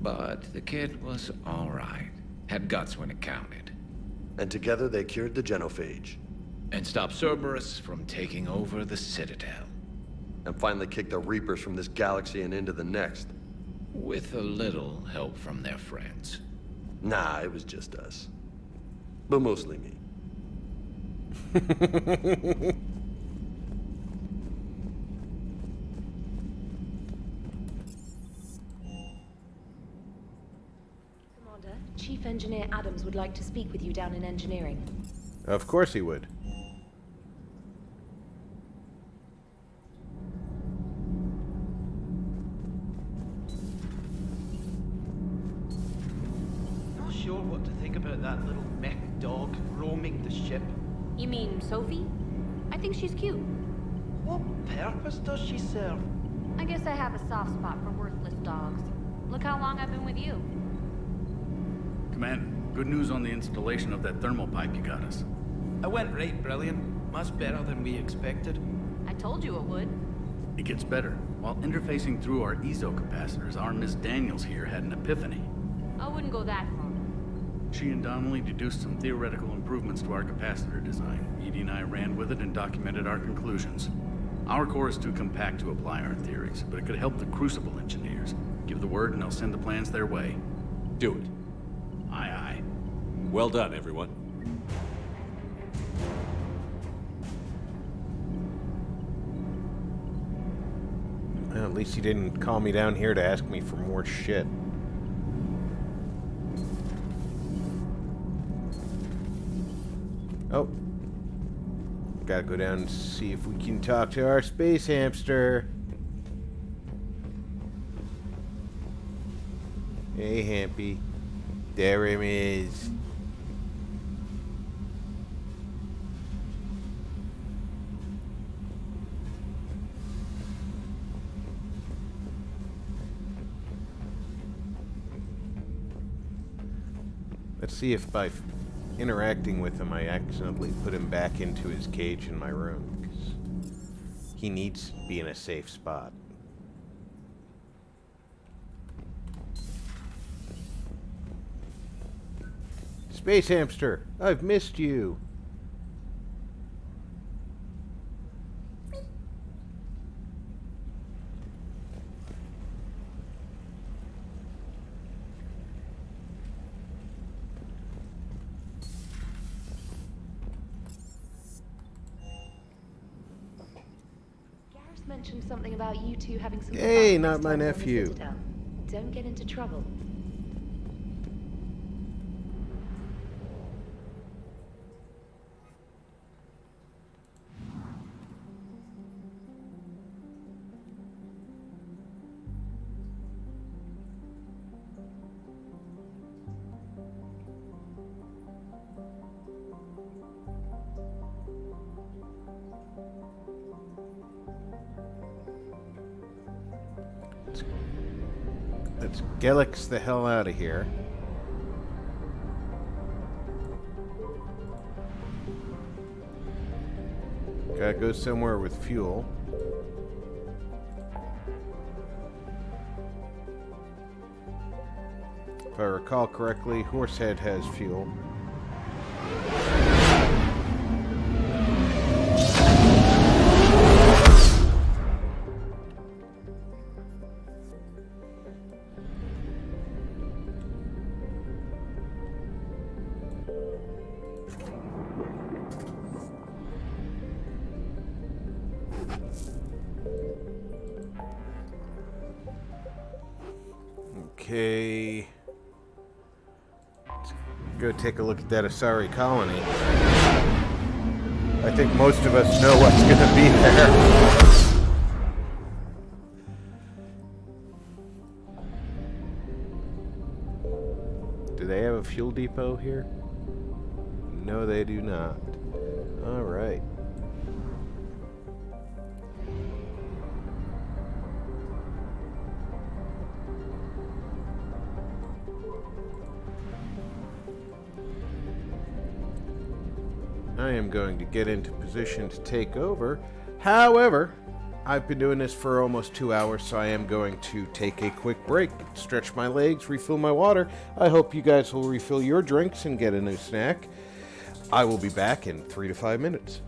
H: But the kid was all right. Had guts when it counted.
J: And together they cured the genophage.
H: And stopped Cerberus from taking over the Citadel.
J: And finally kicked the Reapers from this galaxy and into the next.
H: With a little help from their friends.
J: Nah, it was just us. But mostly me.
R: Commander, Chief Engineer Adams would like to speak with you down in engineering.
A: Of course he would.
F: No
S: sure what to think about that little mech dog roaming the ship.
B: You mean Sophie? I think she's cute.
S: What purpose does she serve?
B: I guess I have a soft spot for worthless dogs. Look how long I've been with you.
D: Commander, good news on the installation of that thermal pipe you got us.
S: It went right brilliant. Much better than we expected.
B: I told you it would.
D: It gets better. While interfacing through our ezo capacitors, our Miss Daniels here had an epiphany.
B: I wouldn't go that far.
D: She and Donnelly deduced some theoretical improvements to our capacitor design. Edie and I ran with it and documented our conclusions. Our core is too compact to apply our theories, but it could help the Crucible engineers. Give the word and I'll send the plans their way.
K: Do it.
D: Aye, aye.
K: Well done, everyone.
A: Well, at least he didn't call me down here to ask me for more shit. Oh. Gotta go down and see if we can talk to our space hamster. Hey, Hampy. There him is. Let's see if by interacting with him I accidentally put him back into his cage in my room, because he needs to be in a safe spot. Space hamster, I've missed you.
B: Mentioned something about you two having some
A: Hey,
B: fun
A: not
B: next
A: my
B: time on the
A: nephew.
B: Citadel. Don't get into trouble.
A: Let's Gellix the hell out of here. Gotta go somewhere with fuel. If I recall correctly, Horsehead has fuel. Okay. Let's go take a look at that Asari colony. I think most of us know what's gonna be there. Do they have a fuel depot here? No, they do not. All right. I am going to get into position to take over. However, I've been doing this for almost 2 hours, so I am going to take a quick break, stretch my legs, refill my water. I hope you guys will refill your drinks and get a new snack. I will be back in 3 to 5 minutes.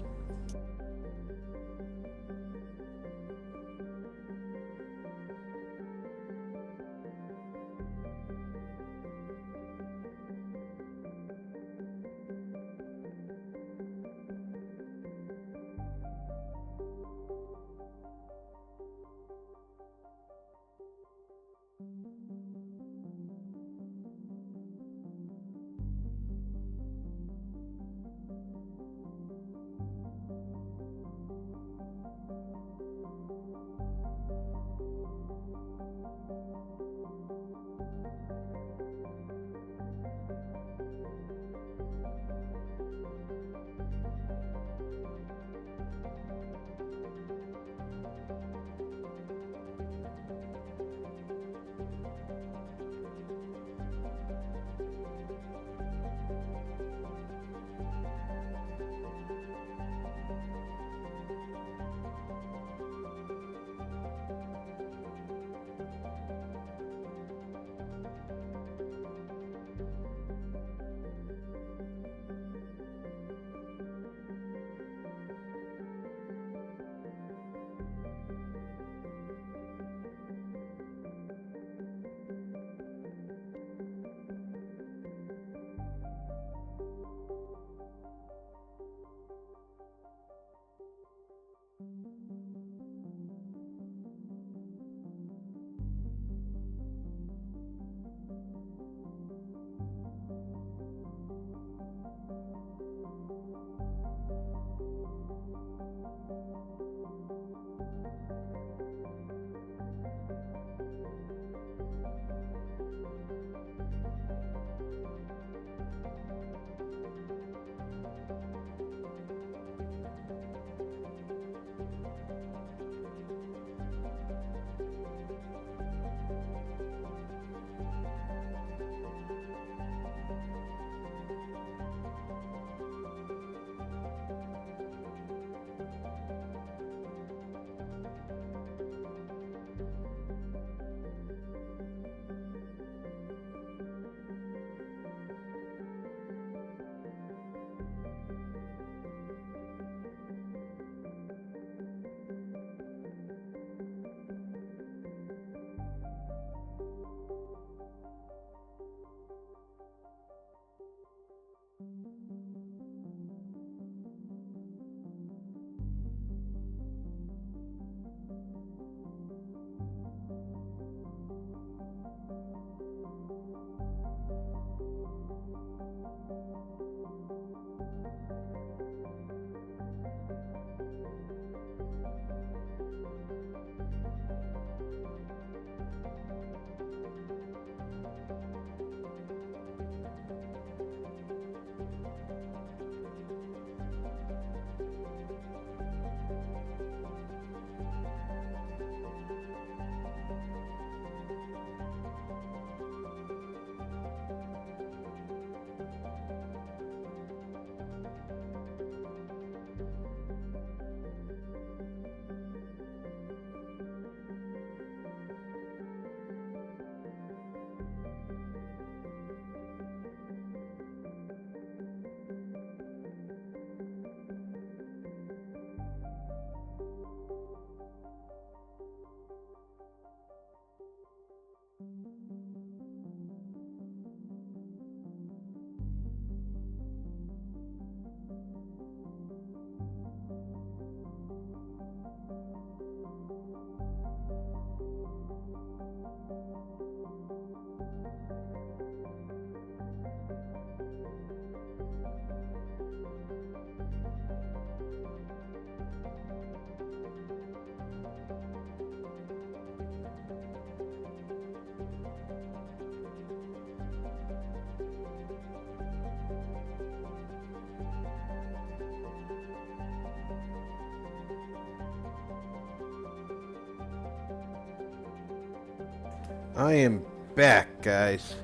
A: I am back, guys.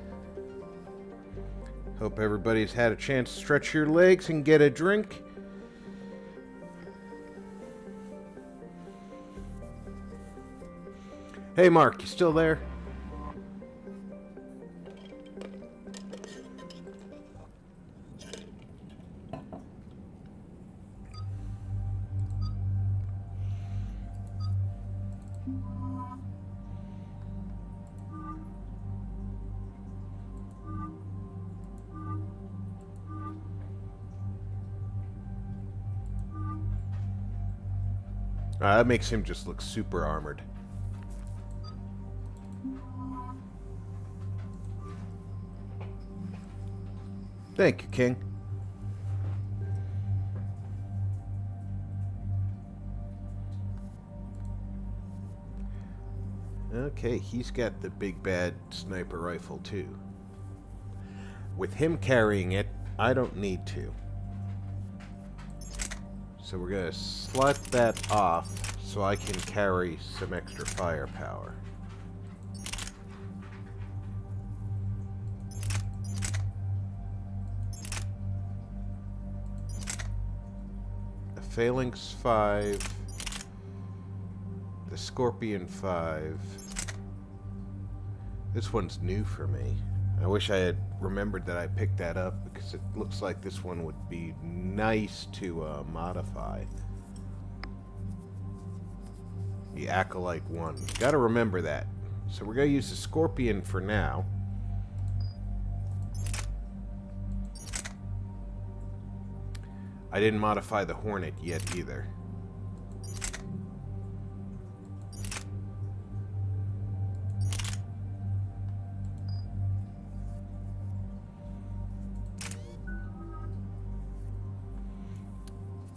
A: Hope everybody's had a chance to stretch your legs and get a drink. Hey, Mark, you still there? That makes him just look super armored. Thank you, King. Okay, he's got the big bad sniper rifle too. With him carrying it, I don't need to. So we're going to slot that off so I can carry some extra firepower. The Phalanx 5. The Scorpion 5. This one's new for me. I wish I had remembered that I picked that up because it looks like this one would be nice to modify. The Acolyte 1. Gotta remember that. So we're gonna use the Scorpion for now. I didn't modify the Hornet yet either.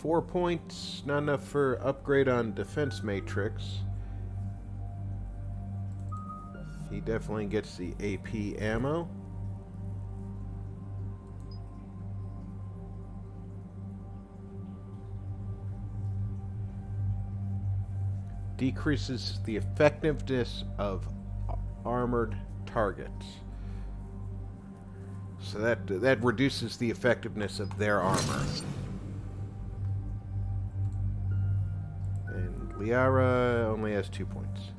A: .4 points, not enough for upgrade on defense matrix. He definitely gets the AP ammo. Decreases the effectiveness of armored targets. So that reduces the effectiveness of their armor. Liara only has 2 points.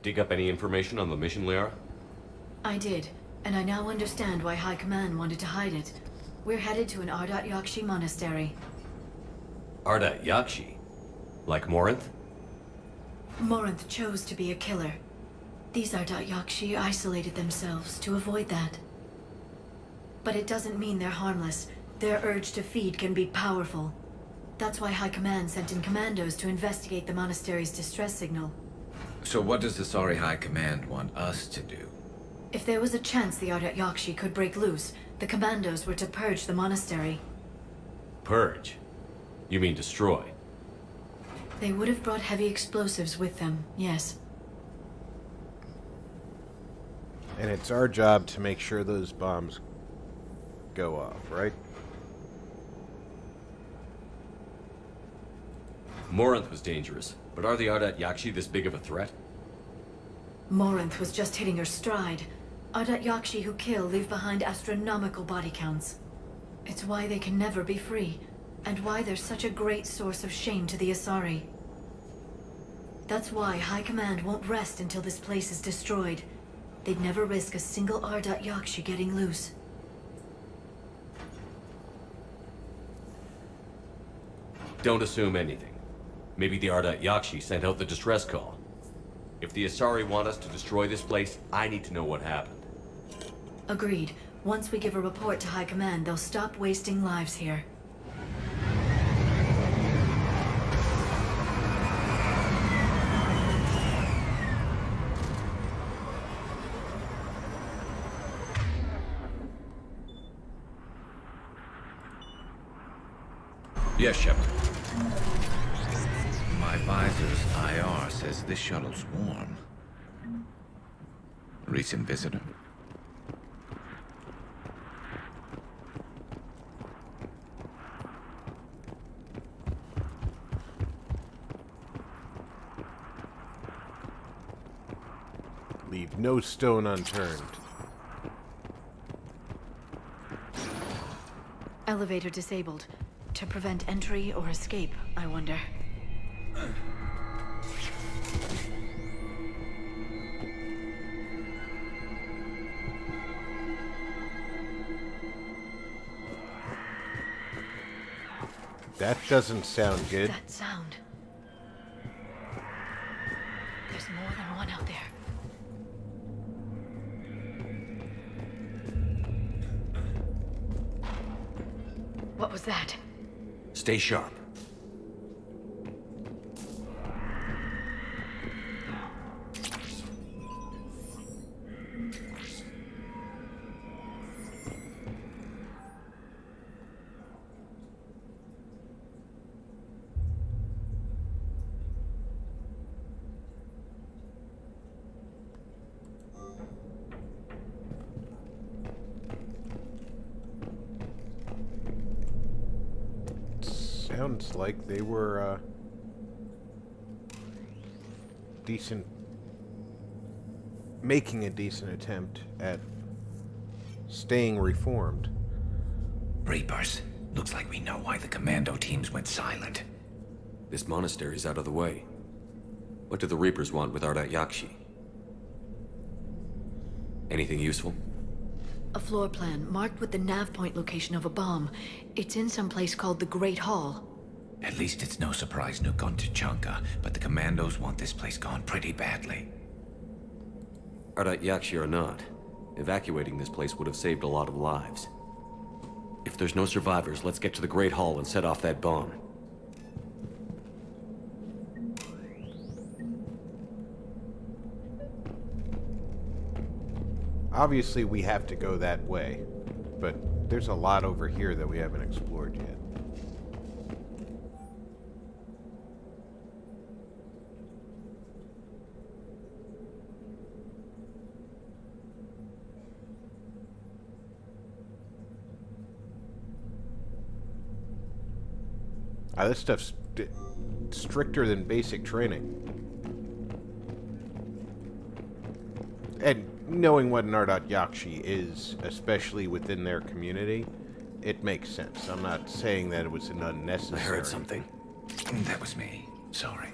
K: Dig up any information on the mission, Liara?
W: I did, and I now understand why High Command wanted to hide it. We're headed to an Ardat Yakshi monastery.
K: Ardat Yakshi? Like Morinth?
W: Morinth chose to be a killer. These Ardat Yakshi isolated themselves to avoid that. But it doesn't mean they're harmless. Their urge to feed can be powerful. That's why High Command sent in commandos to investigate the monastery's distress signal.
H: So what does the Sorry High Command want us to do?
W: If there was a chance the Ardat Yakshi could break loose, the commandos were to purge the monastery.
K: Purge? You mean destroy?
W: They would have brought heavy explosives with them, yes.
A: And it's our job to make sure those bombs go off, right?
K: Morinth was dangerous, but are the Ardat Yakshi this big of a threat?
W: Morinth was just hitting her stride. Ardat Yakshi who kill leave behind astronomical body counts. It's why they can never be free, and why they're such a great source of shame to the Asari. That's why High Command won't rest until this place is destroyed. They'd never risk a single Ardat Yakshi getting loose.
K: Don't assume anything. Maybe the Ardat Yakshi sent out the distress call. If the Asari want us to destroy this place, I need to know what happened.
W: Agreed. Once we give a report to High Command, they'll stop wasting lives here.
H: Yes, Shepard. My visor's IR says this shuttle's warm. Recent visitor?
A: Leave no stone unturned.
W: Elevator disabled. To prevent entry or escape, I wonder.
A: That doesn't sound good.
W: That sound. There's more than one out there. What was that?
K: Stay sharp.
A: Sounds like they were making a decent attempt at staying reformed.
H: Reapers. Looks like we know why the commando teams went silent.
K: This monastery's out of the way. What do the Reapers want with Ardat Yakshi? Anything useful?
W: A floor plan marked with the nav point location of a bomb. It's in some place called the Great Hall.
H: At least it's no surprise Nuke gone to Chunka, but the commandos want this place gone pretty badly.
K: Ardat Yakshi or not, evacuating this place would have saved a lot of lives. If there's no survivors, let's get to the Great Hall and set off that bomb.
A: Obviously, we have to go that way, but there's a lot over here that we haven't explored yet. This stuff's stricter than basic training. And knowing what an Ardat Yakshi is, especially within their community, it makes sense. I'm not saying that it was an unnecessary...
K: I heard something.
H: That was me. Sorry.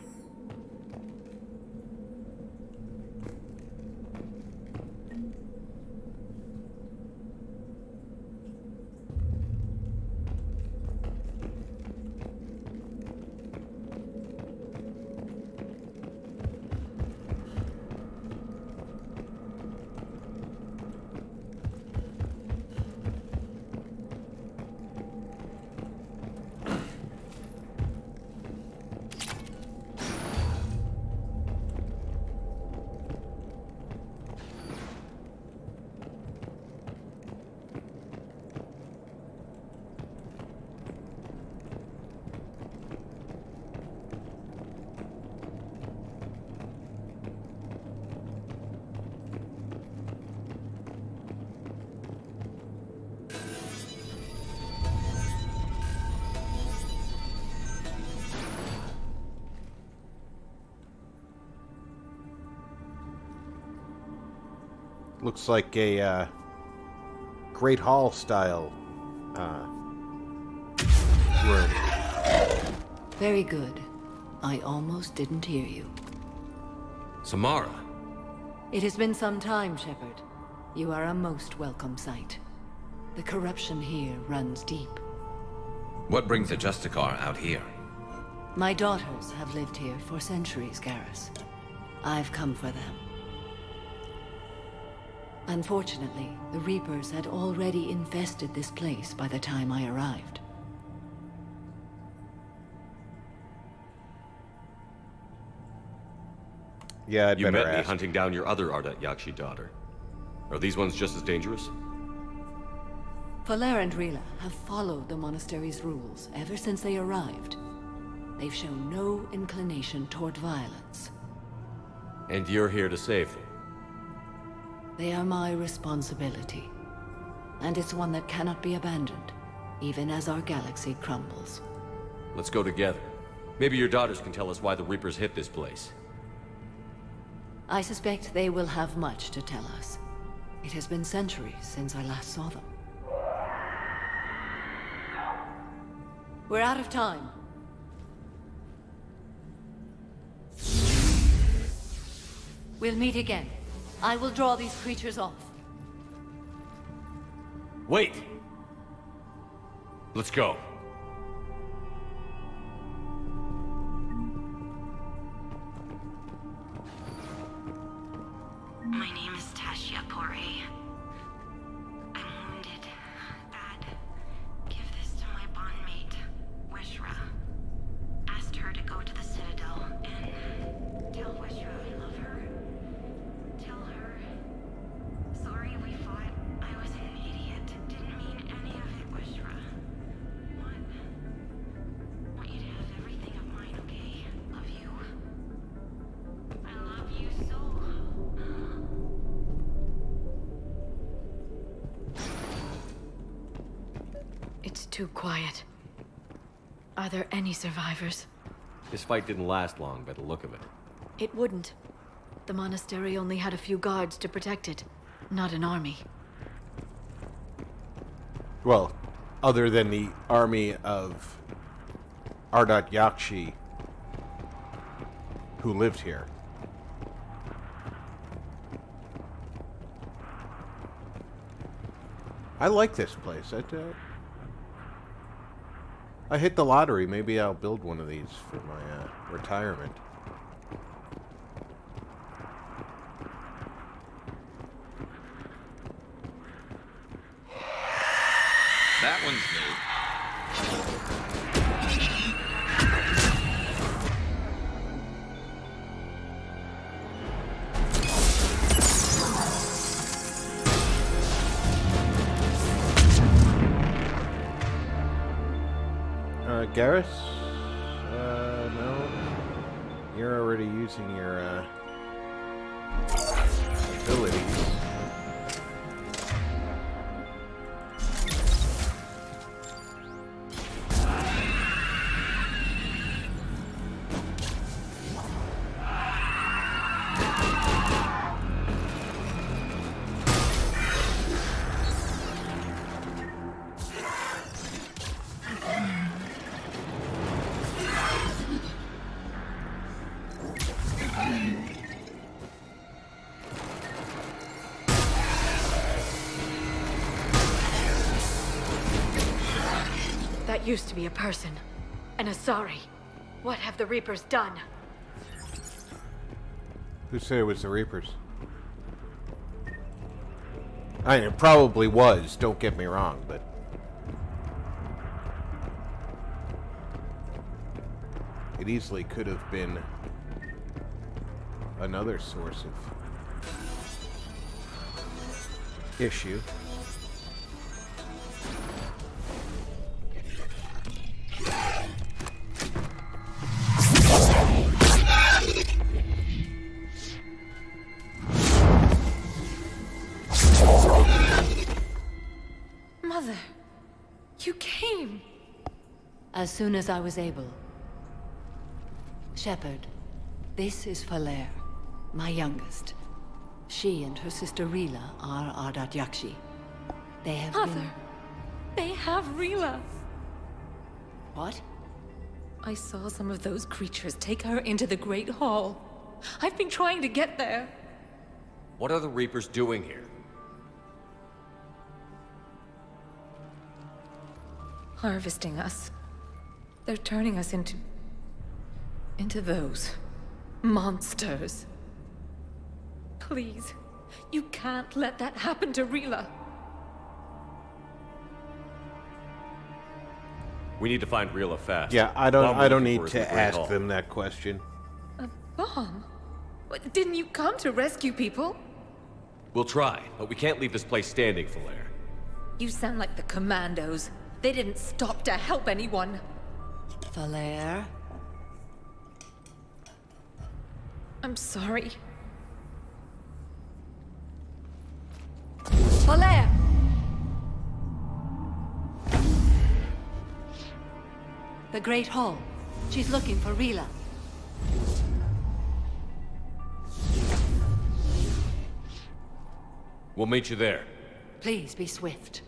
A: Looks like a Great Hall style room.
W: Very good. I almost didn't hear you.
K: Samara.
W: It has been some time, Shepard. You are a most welcome sight. The corruption here runs deep.
H: What brings a Justicar out here?
W: My daughters have lived here for centuries, Garrus. I've come for them. Unfortunately, the Reapers had already infested this place by the time I arrived.
A: Yeah, I'd
K: You
A: better
K: met me
A: ask.
K: hunting down your other Ardat Yakshi daughter. Are these ones just as dangerous?
W: Falere and Rila have followed the monastery's rules ever since they arrived. They've shown no inclination toward violence.
K: And you're here to save them?
W: They are my responsibility. And it's one that cannot be abandoned, even as our galaxy crumbles.
K: Let's go together. Maybe your daughters can tell us why the Reapers hit this place.
W: I suspect they will have much to tell us. It has been centuries since I last saw them. We're out of time. We'll meet again. I will draw these creatures off.
K: Wait! Let's go.
E: My name is Tashia Pori. I'm wounded. Bad. Give this to my bondmate, Wishra. Asked her to go to the Citadel and tell Wishra I love her. Tell her. Sorry we fought. I was an idiot. Didn't mean any of it, Wishra. Want you to have everything of mine, okay? Love you. I love you so.
L: It's too quiet. Are there any survivors?
K: This fight didn't last long by the look of it.
L: It wouldn't. The monastery only had a few guards to protect it, not an army.
A: Well, other than the army of Ardat Yakshi who lived here. I like this place. I hit the lottery. Maybe I'll build one of these for my retirement.
H: That one's new.
A: Garrus? No. You're already using your, abilities.
L: That used to be a person. An Asari. What have the Reapers done?
A: Who said it was the Reapers? I mean, it probably was, don't get me wrong, but... it easily could have been another source of issue.
W: Mother, you came. As soon as I was able. Shepard, this is Falere, my youngest.
L: She and her sister Rila are Ardat Yakshi. They have
W: Mother,
L: been...
W: they have Rila.
L: What?
W: I saw some of those creatures take her into the Great Hall. I've been trying to get there.
K: What are the Reapers doing here?
W: Harvesting us. They're turning us into those monsters. Please, you can't let that happen to Rila.
K: We need to find Rila fast.
A: Yeah, I
K: Bomb we're
A: don't
K: looking
A: need
K: for is in
A: to
K: the Great
A: ask
K: Hall.
A: them that question.
W: A bomb? What, didn't you come to rescue people?
K: We'll try, but we can't leave this place standing, Falair.
W: You sound like the Commandos. They didn't stop to help anyone.
L: Falair?
W: I'm sorry. Falair!
L: The Great Hall. She's looking for Rila.
K: We'll meet you there.
L: Please be swift.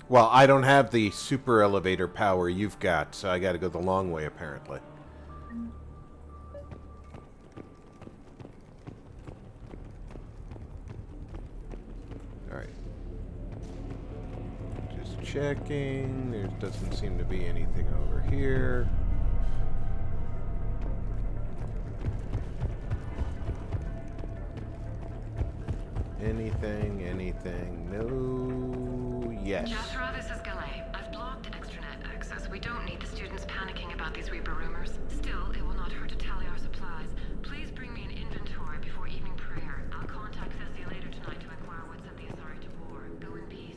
A: Well, I don't have the super elevator power you've got, so I gotta go the long way, apparently. Alright. Just checking. There doesn't seem to be anything over here. Anything? No. Yes.
E: Jethro, this is Galay. I've blocked extranet access. We don't need the students panicking about these Reaper rumors. Still, it will not hurt to tally our supplies. Please bring me an inventory before evening prayer. I'll contact Cessia later tonight to inquire what sent the Asari to war. Go in peace.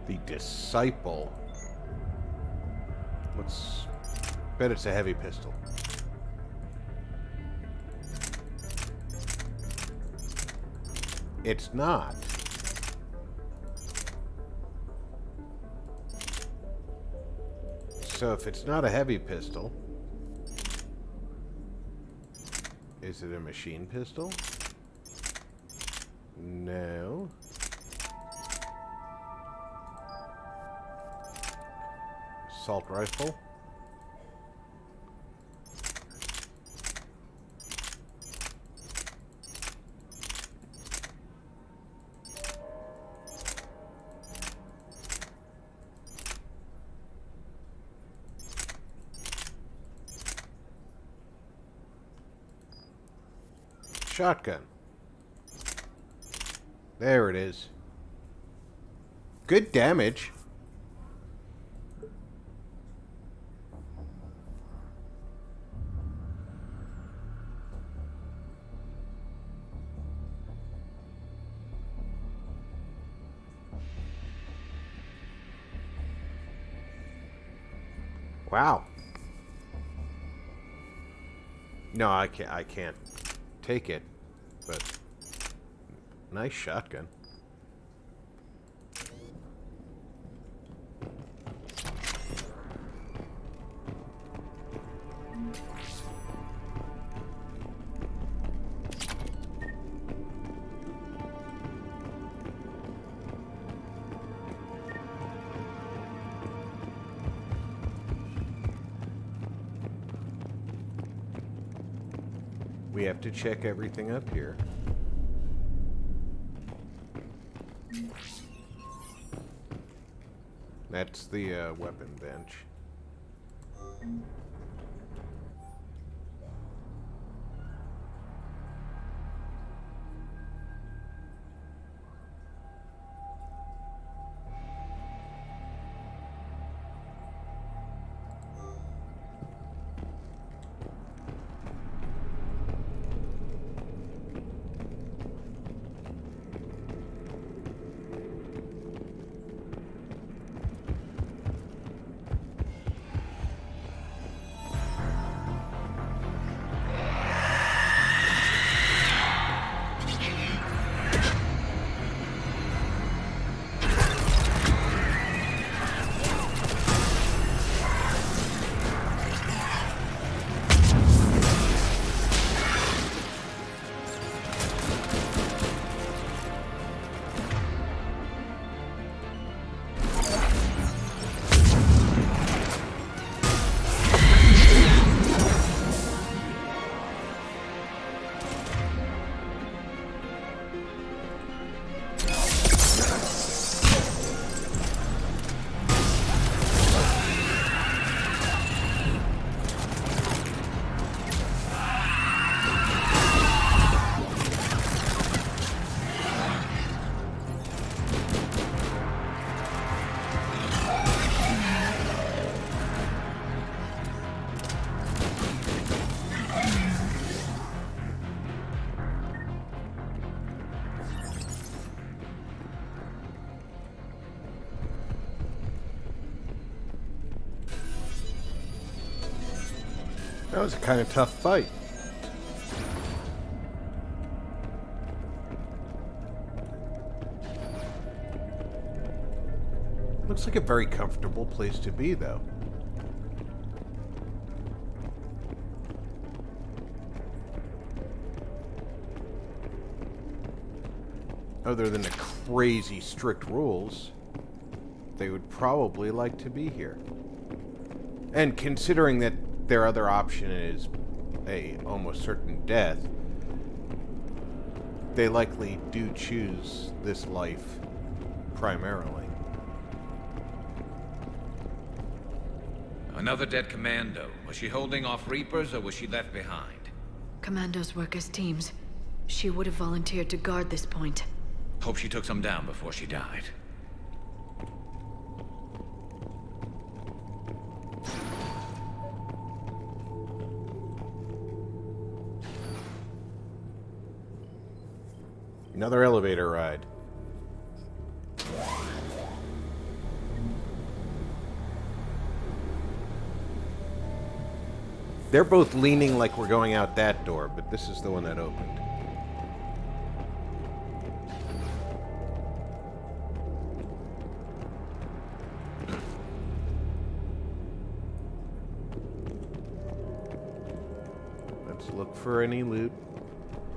A: The Disciple. Bet it's a heavy pistol. It's not. So if it's not a heavy pistol, is it a machine pistol? No. Assault rifle. Shotgun. There it is. Good damage. Wow. No, I can't take it, but nice shotgun. We have to check everything up here. That's the weapon bench. That was a kind of tough fight. Looks like a very comfortable place to be, though. Other than the crazy strict rules, they would probably like to be here. And considering that their other option is a almost certain death, they likely do choose this life primarily.
H: Another dead commando. Was she holding off Reapers, or was she left behind?
W: Commandos work as teams. She would have volunteered to guard this point.
H: Hope she took some down before she died.
A: Another elevator ride. They're both leaning like we're going out that door, but this is the one that opened. Let's look for any loot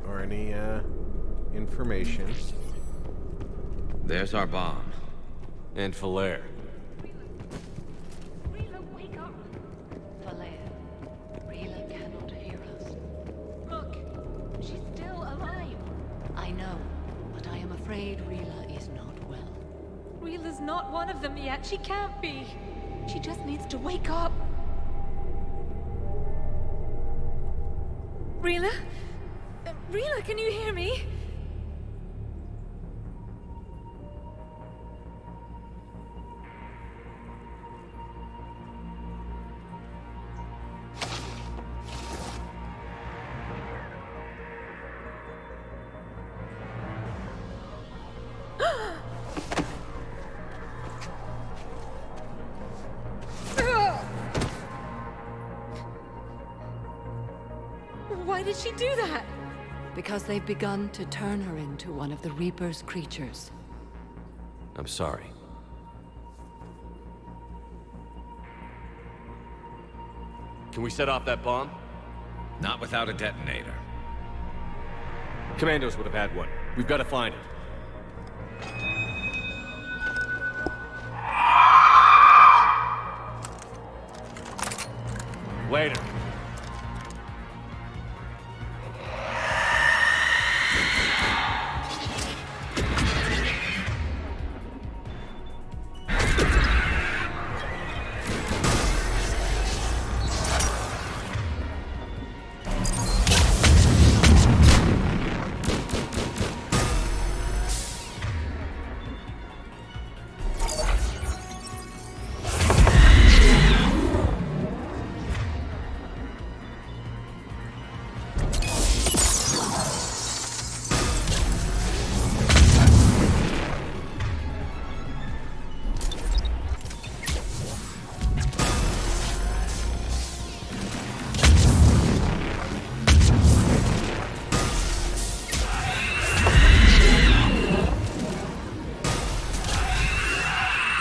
A: or any information.
H: There's our bomb.
K: And Falaire.
P: Not one of them yet. She can't be. She just needs to wake up. Rila? Rila, can you hear me? Why did she do that?
W: Because they've begun to turn her into one of the Reaper's creatures.
K: I'm sorry. Can we set off that bomb?
H: Not without a detonator.
K: Commandos would have had one. We've got to find it. Later.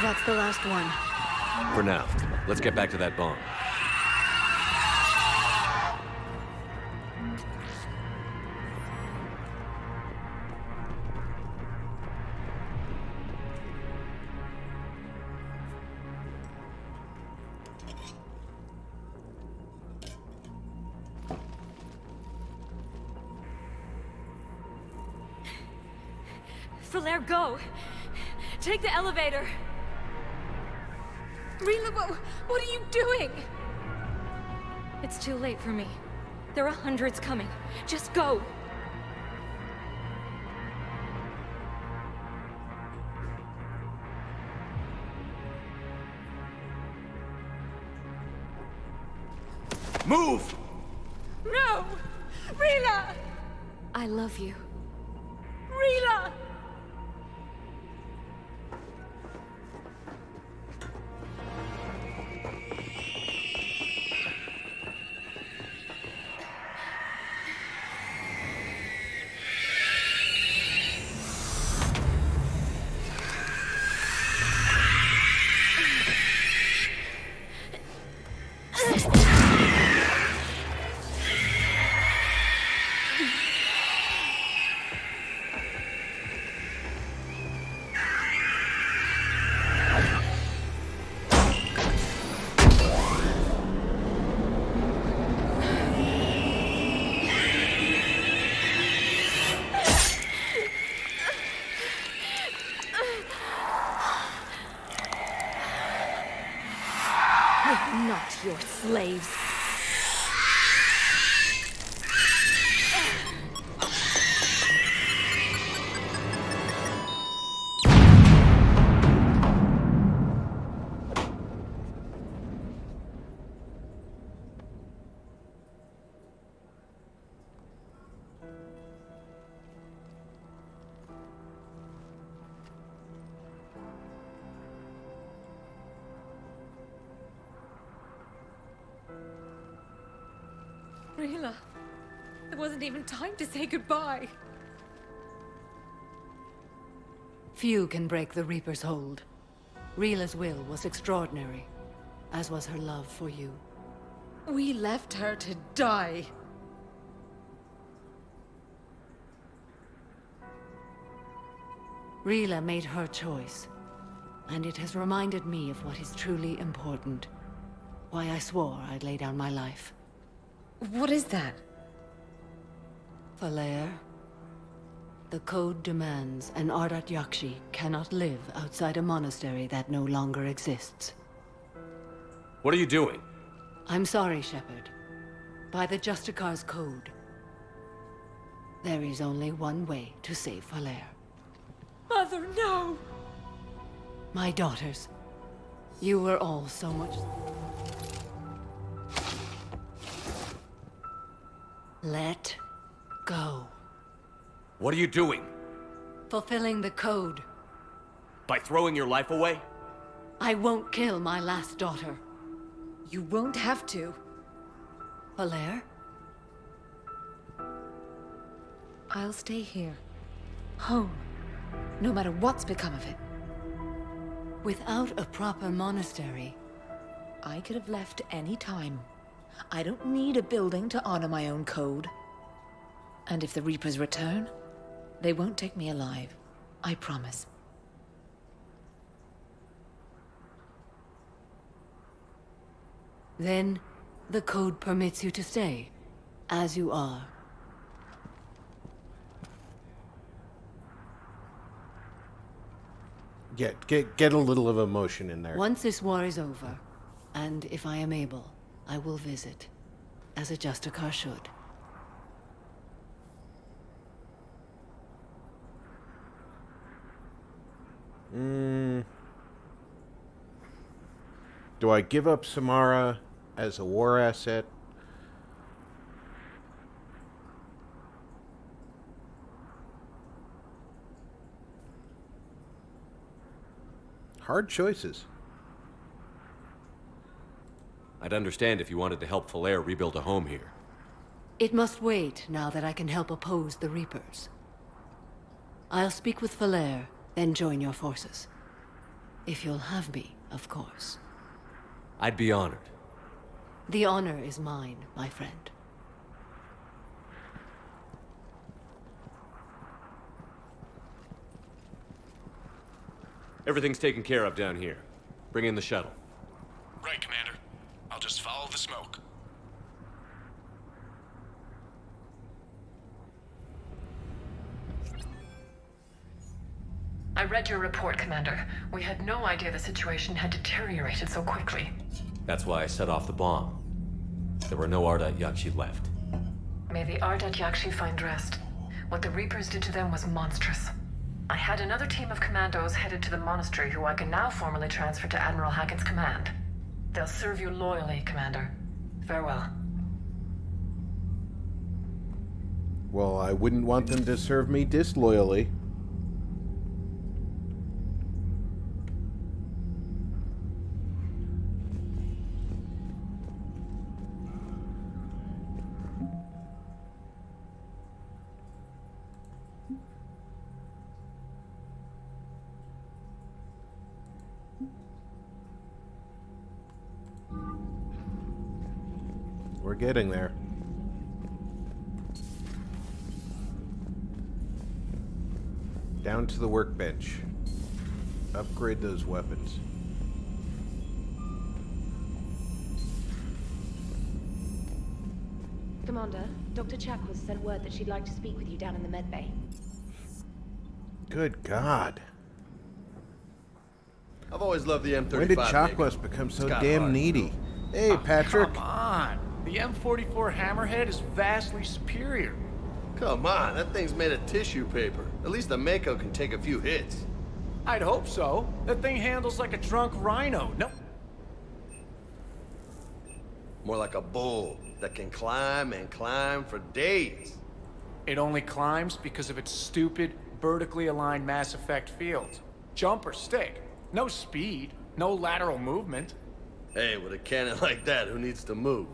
W: That's the last one.
K: For now. Let's get back to that bomb.
P: Falaire, go! Take the elevator! Rila, what are you doing? It's too late for me. There are hundreds coming. Just go!
K: Move!
P: No! Rila!
W: I love you.
P: Rila! not your slaves. Rila, there wasn't even time to say goodbye.
L: Few can break the Reaper's hold. Rila's will was extraordinary, as was her love for you.
P: We left her to die.
L: Rila made her choice, and it has reminded me of what is truly important. Why I swore I'd lay down my life.
P: What is that?
L: Falair. The code demands an Ardat Yakshi cannot live outside a monastery that no longer exists.
K: What are you doing?
L: I'm sorry, Shepard. By the Justicar's code, there is only one way to save Falair.
P: Mother, no!
L: My daughters, you were all so much... Let go.
K: What are you doing?
L: Fulfilling the code.
K: By throwing your life away?
L: I won't kill my last daughter.
P: You won't have to.
L: Falair?
P: I'll stay here. Home. No matter what's become of it.
L: Without a proper monastery...
P: I could have left any time. I don't need a building to honor my own code. And if the Reapers return, they won't take me alive. I promise.
L: Then, the code permits you to stay, as you are.
A: Get a little of emotion in there.
L: Once this war is over, and if I am able, I will visit, as a Justicar should.
A: Do I give up Samara as a war asset? Hard choices.
K: I'd understand if you wanted to help Falair rebuild a home here.
L: It must wait now that I can help oppose the Reapers. I'll speak with Falair, then join your forces. If you'll have me, of course.
K: I'd be honored.
L: The honor is mine, my friend.
K: Everything's taken care of down here. Bring in the shuttle.
Q: Right, Commander. I'll just follow the smoke.
T: I read your report, Commander. We had no idea the situation had deteriorated so quickly.
K: That's why I set off the bomb. There were no Ardat Yakshi left.
T: May the Ardat Yakshi find rest. What the Reapers did to them was monstrous. I had another team of commandos headed to the monastery who I can now formally transfer to Admiral Hackett's command. They'll serve you loyally, Commander. Farewell.
A: Well, I wouldn't want them to serve me disloyally. We're getting there. Down to the workbench. Upgrade those weapons.
C: Commander, Dr. Chakwas sent word that she'd like to speak with you down in the medbay.
A: Good God.
J: I've always loved the M35.
A: When did Chakwas become so damn needy? Hey, Patrick.
G: Come on. The M44 Hammerhead is vastly superior.
J: Come on, that thing's made of tissue paper. At least the Mako can take a few hits.
G: I'd hope so. That thing handles like a drunk rhino. No.
J: More like a bull that can climb and climb for days.
G: It only climbs because of its stupid, vertically aligned Mass Effect fields. Jump or stick. No speed. No lateral movement.
J: Hey, with a cannon like that, who needs to move?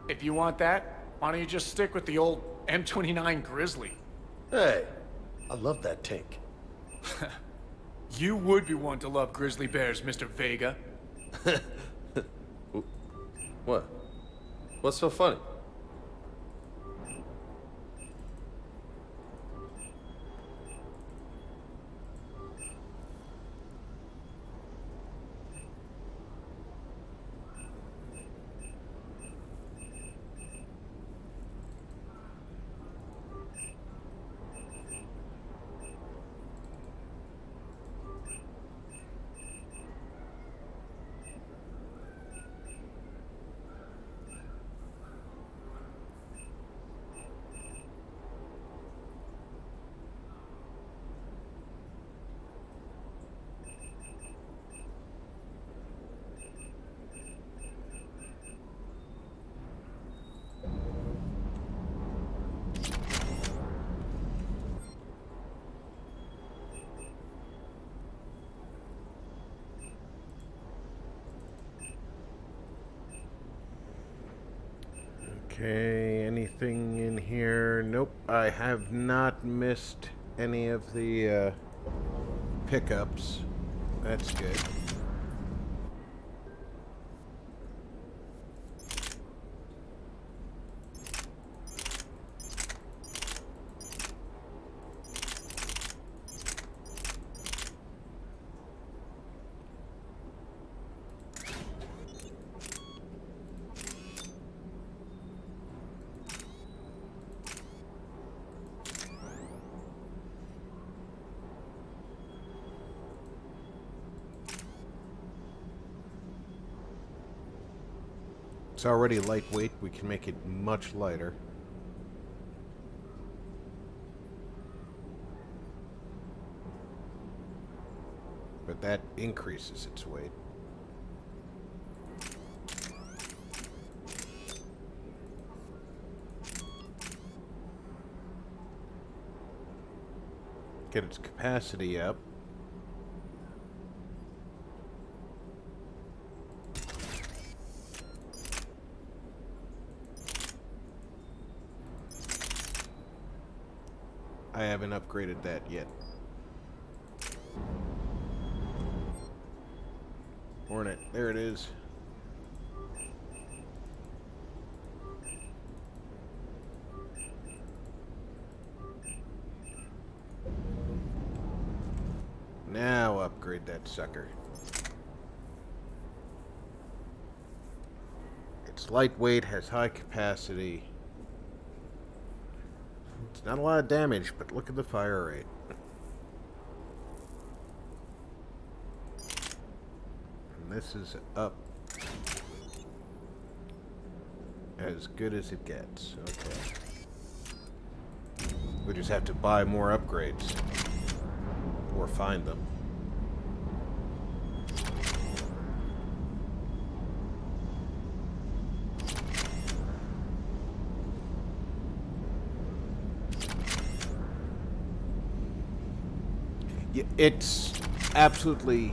G: If you want that, why don't you just stick with the old M29 Grizzly?
J: Hey, I love that tank.
G: You would be one to love grizzly bears, Mr. Vega.
J: What? What's so funny?
A: Okay, anything in here? Nope, I have not missed any of the pickups. That's good. It's already lightweight, we can make it much lighter. But that increases its weight. Get its capacity up. I haven't upgraded that yet. Hornet, there it is. Now upgrade that sucker. It's lightweight, has high capacity. It's not a lot of damage, but look at the fire rate. And this is up as good as it gets. Okay. We just have to buy more upgrades. Or find them. It's absolutely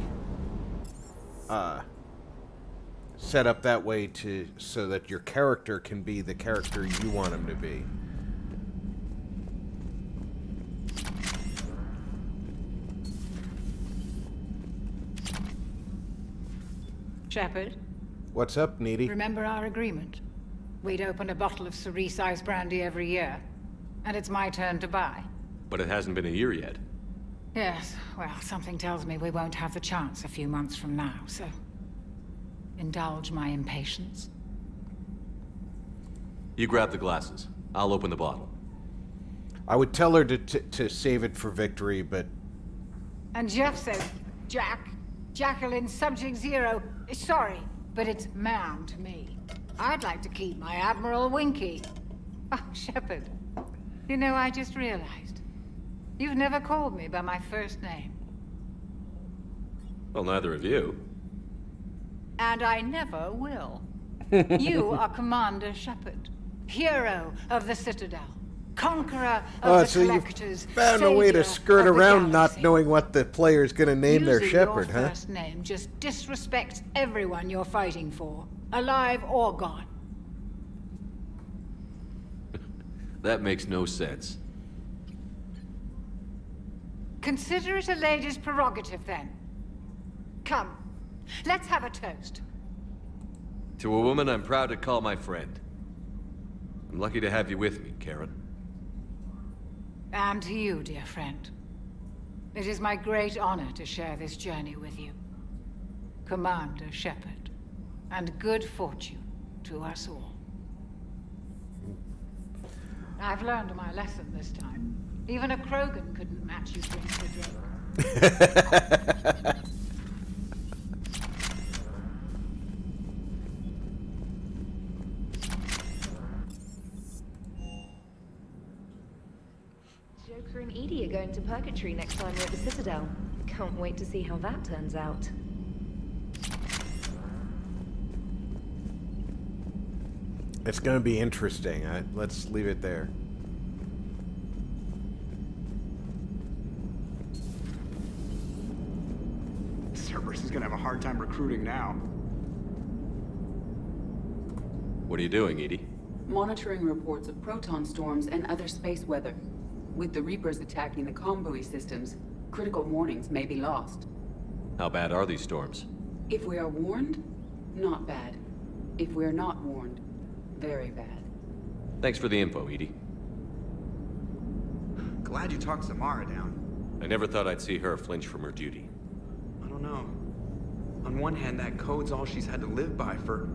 A: set up that way so that your character can be the character you want him to be.
M: Shepard?
A: What's up, Needy?
M: Remember our agreement? We'd open a bottle of cerise-ice brandy every year, and it's my turn to buy.
K: But it hasn't been a year yet.
M: Yes, well, something tells me we won't have the chance a few months from now, so... indulge my impatience.
K: You grab the glasses. I'll open the bottle.
A: I would tell her to save it for victory, but...
M: And Jeff says, Jacqueline Subject Zero is sorry. but it's ma'am to me. I'd like to keep my Admiral Winky. Oh, Shepard. You know, I just realized. You've never called me by my first name.
K: Well, neither of you.
M: And I never will. You are Commander Shepard, hero of the Citadel, conqueror of the collectors,
A: found a way to skirt around not knowing what the player's gonna name their
M: Using
A: Shepard,
M: your
A: huh?
M: first name just disrespects everyone you're fighting for, alive or gone.
K: That makes no sense.
M: Consider it a lady's prerogative, then. Come, let's have a toast.
K: To a woman I'm proud to call my friend. I'm lucky to have you with me, Karen.
M: And to you, dear friend. It is my great honor to share this journey with you. Commander Shepard. And good fortune to us all. I've learned my lesson this time. Even a Krogan couldn't match you drink for drink.
B: Joker and Edie are going to Purgatory next time we're at the Citadel. Can't wait to see how that turns out.
A: It's going to be interesting. Let's leave it there.
G: Cerberus is gonna have a hard time recruiting now.
K: What are you doing, Edie?
N: Monitoring reports of proton storms and other space weather. With the Reapers attacking the comm buoy systems, critical warnings may be lost.
K: How bad are these storms?
N: If we are warned, not bad. If we are not warned, very bad.
K: Thanks for the info, Edie.
G: Glad you talked Samara down.
K: I never thought I'd see her flinch from her duty.
O: I don't know. On one hand, that code's all she's had to live by for,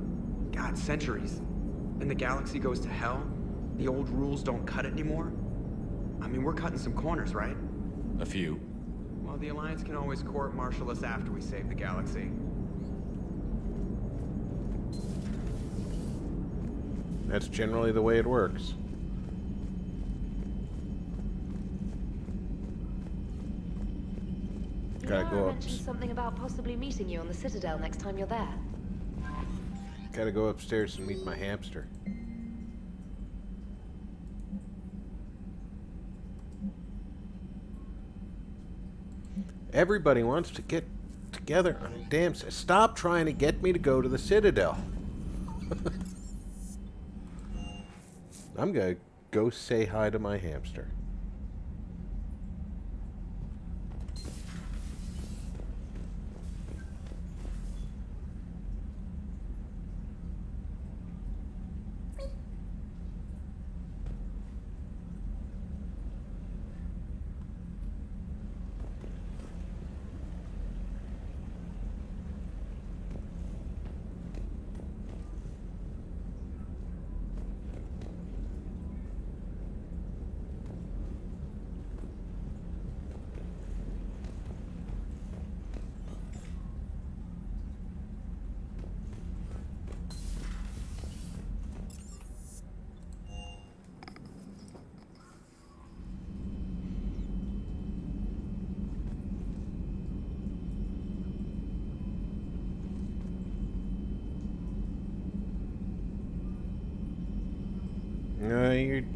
O: God, centuries. Then the galaxy goes to hell. The old rules don't cut it anymore. I mean, we're cutting some corners, right?
K: A few.
O: Well, the Alliance can always court-martial us after we save the galaxy.
A: That's generally the way it works. Gotta go up.
B: Mentioned something about possibly meeting you on the Citadel next time you're there.
A: Gotta go upstairs and meet my hamster. Everybody wants to get together on a damn... Stop trying to get me to go to the Citadel. I'm gonna go say hi to my hamster.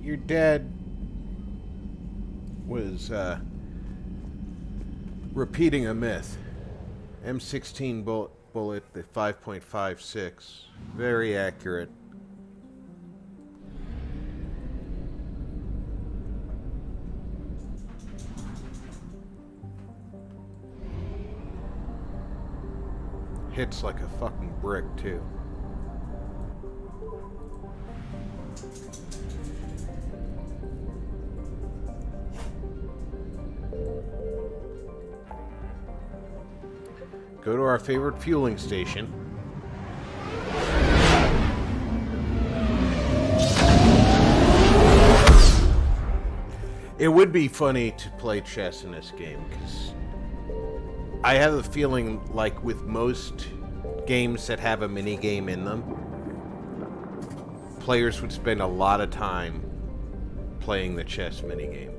A: Your dad was repeating a myth. M16 bullet, the 5.56, very accurate. Hits like a fucking brick too. Go to our favorite fueling station. It would be funny to play chess in this game, because I have a feeling, like with most games that have a mini game in them, players would spend a lot of time playing the chess minigame.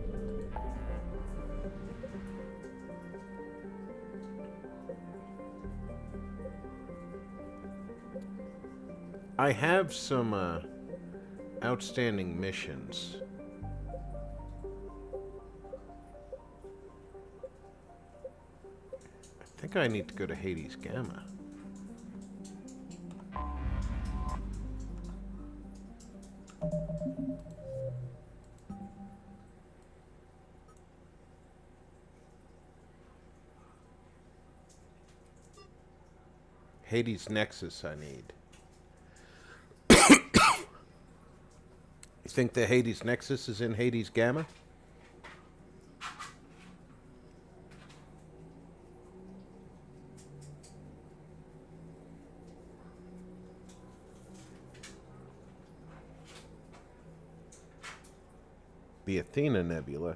A: I have some outstanding missions. I think I need to go to Hades Gamma. Hades Nexus I need. You think the Hades Nexus is in Hades Gamma? The Athena Nebula.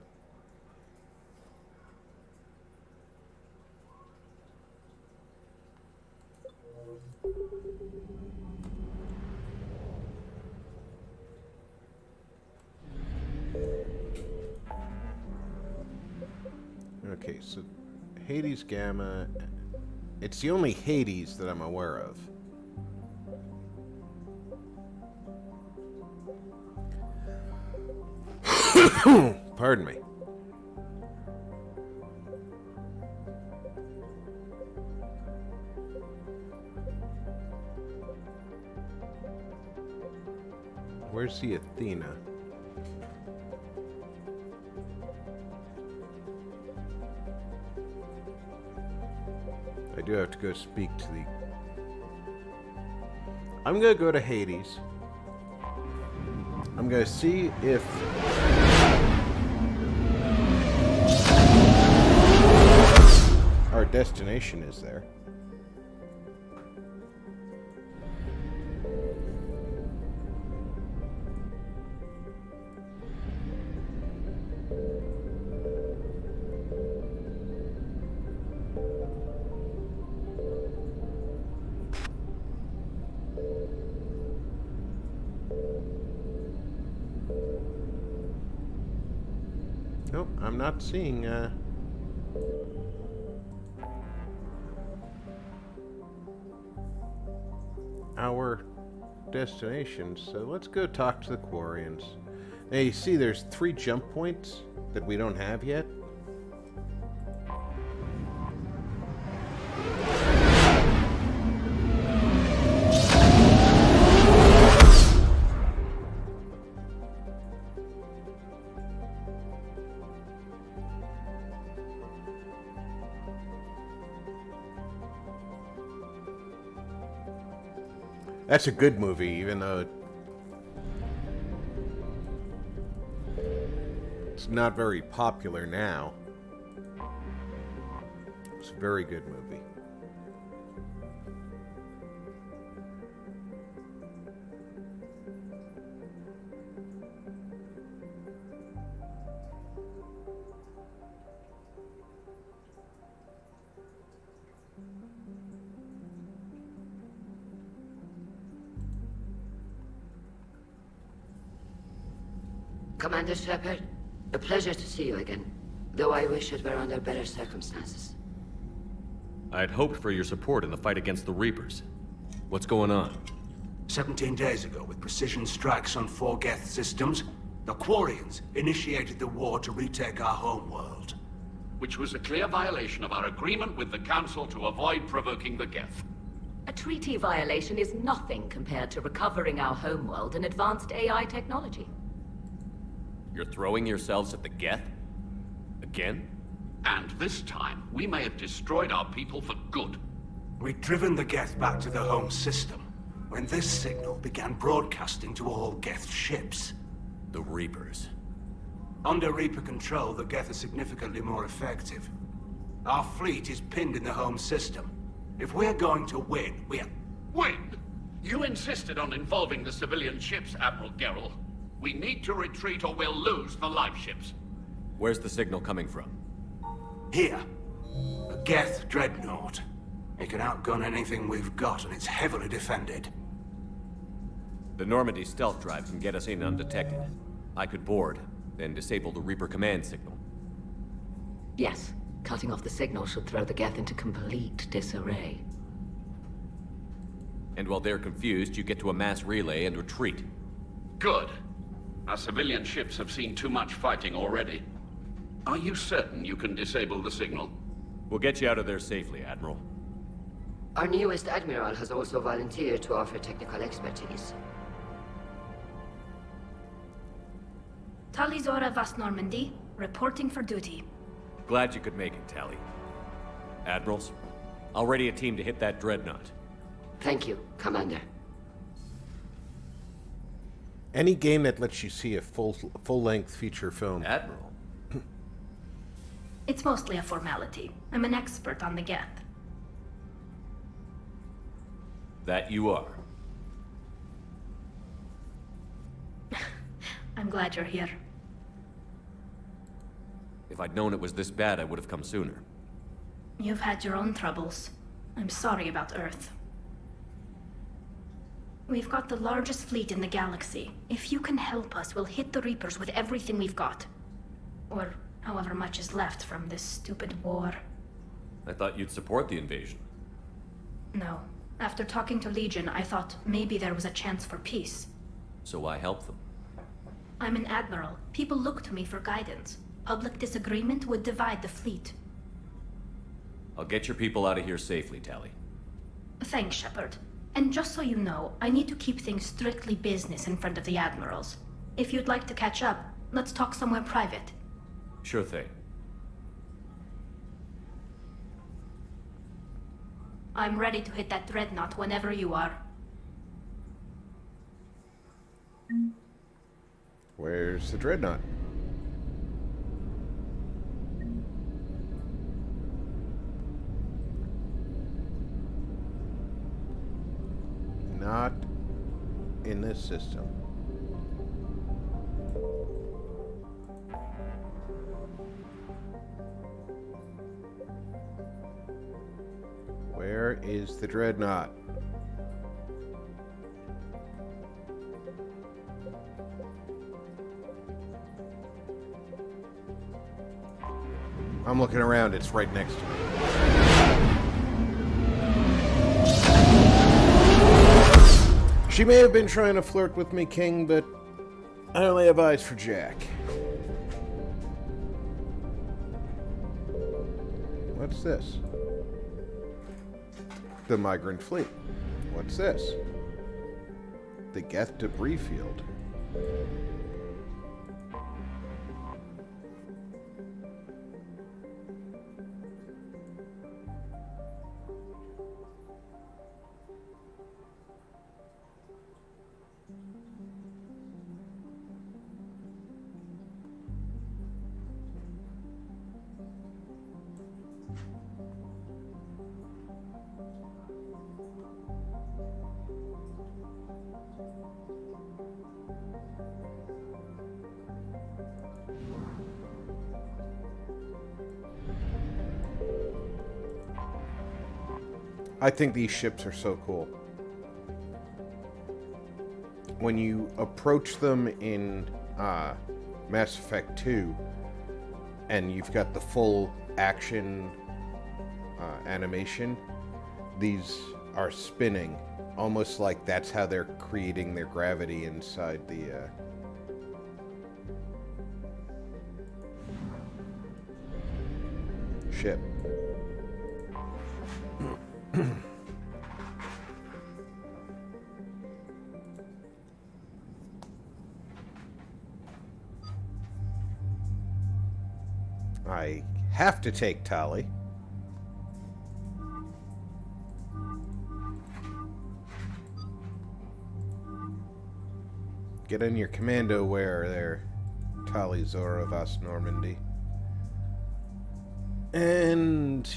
A: Okay, so Hades Gamma, it's the only Hades that I'm aware of. Pardon me. Where's the Athena? I do have to go speak to the... I'm gonna go to Hades. I'm gonna see if... our destination is there. Nope, I'm not seeing our destination, so let's go talk to the Quarians. Now you see there's 3 jump points that we don't have yet. That's a good movie, even though it's not very popular now. It's a very good movie.
I: Commander Shepard, a pleasure to see you again, though I wish it were under better circumstances.
K: I had hoped for your support in the fight against the Reapers. What's going on?
U: 17 days ago, with precision strikes on 4 Geth systems, the Quarians initiated the war to retake our homeworld.
V: Which was a clear violation of our agreement with the Council to avoid provoking the Geth.
I: A treaty violation is nothing compared to recovering our homeworld and advanced AI technology.
K: You're throwing yourselves at the Geth? Again?
V: And this time, we may have destroyed our people for good.
U: We'd driven the Geth back to the home system, when this signal began broadcasting to all Geth ships.
K: The Reapers.
U: Under Reaper control, the Geth are significantly more effective. Our fleet is pinned in the home system. If we're going to win,
V: Win? You insisted on involving the civilian ships, Admiral Gerrel. We need to retreat or we'll lose the live ships.
K: Where's the signal coming from?
U: Here. A Geth dreadnought. It can outgun anything we've got, and it's heavily defended.
K: The Normandy stealth drive can get us in undetected. I could board, then disable the Reaper command signal.
I: Yes, cutting off the signal should throw the Geth into complete disarray.
K: And while they're confused, you get to a mass relay and retreat.
V: Good. Our civilian ships have seen too much fighting already. Are you certain you can disable the signal?
K: We'll get you out of there safely, Admiral.
I: Our newest Admiral has also volunteered to offer technical expertise.
C: Talizora Vas Normandy, reporting for duty.
K: Glad you could make it, Tally. Admirals, I'll ready a team to hit that dreadnought.
I: Thank you, Commander.
A: Any game that lets you see a full-length feature film.
K: Admiral?
C: It's mostly a formality. I'm an expert on the Geth.
K: That you are.
C: I'm glad you're here.
K: If I'd known it was this bad, I would have come sooner.
C: You've had your own troubles. I'm sorry about Earth. We've got the largest fleet in the galaxy. If you can help us, we'll hit the Reapers with everything we've got. Or however much is left from this stupid war.
K: I thought you'd support the invasion.
C: No. After talking to Legion, I thought maybe there was a chance for peace.
K: So why help them?
C: I'm an admiral. People look to me for guidance. Public disagreement would divide the fleet.
K: I'll get your people out of here safely, Tally.
C: Thanks, Shepard. And just so you know, I need to keep things strictly business in front of the admirals. If you'd like to catch up, let's talk somewhere private.
K: Sure thing.
C: I'm ready to hit that dreadnought whenever you are.
A: Where's the dreadnought? Not in this system. Where is the dreadnought? I'm looking around, it's right next to me. She may have been trying to flirt with me, King, but I only have eyes for Jack. What's this? The migrant fleet. What's this? The Geth debris field. I think these ships are so cool. When you approach them in Mass Effect 2, and you've got the full action animation, these are spinning, almost like that's how they're creating their gravity inside the ship. I have to take Tali. Get in your commando wear there, Tali Zora Vas Normandy. And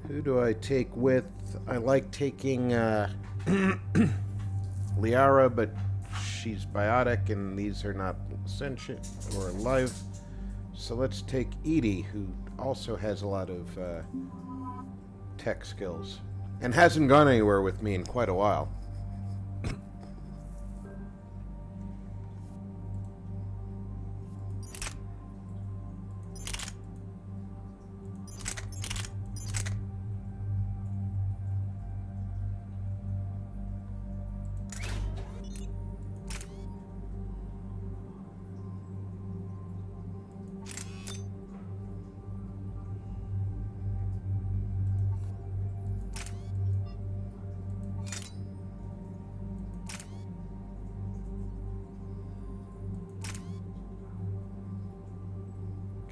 A: who do I take with? I like taking Liara, but she's biotic and these are not sentient or alive. So let's take Edie, who also has a lot of tech skills. And hasn't gone anywhere with me in quite a while.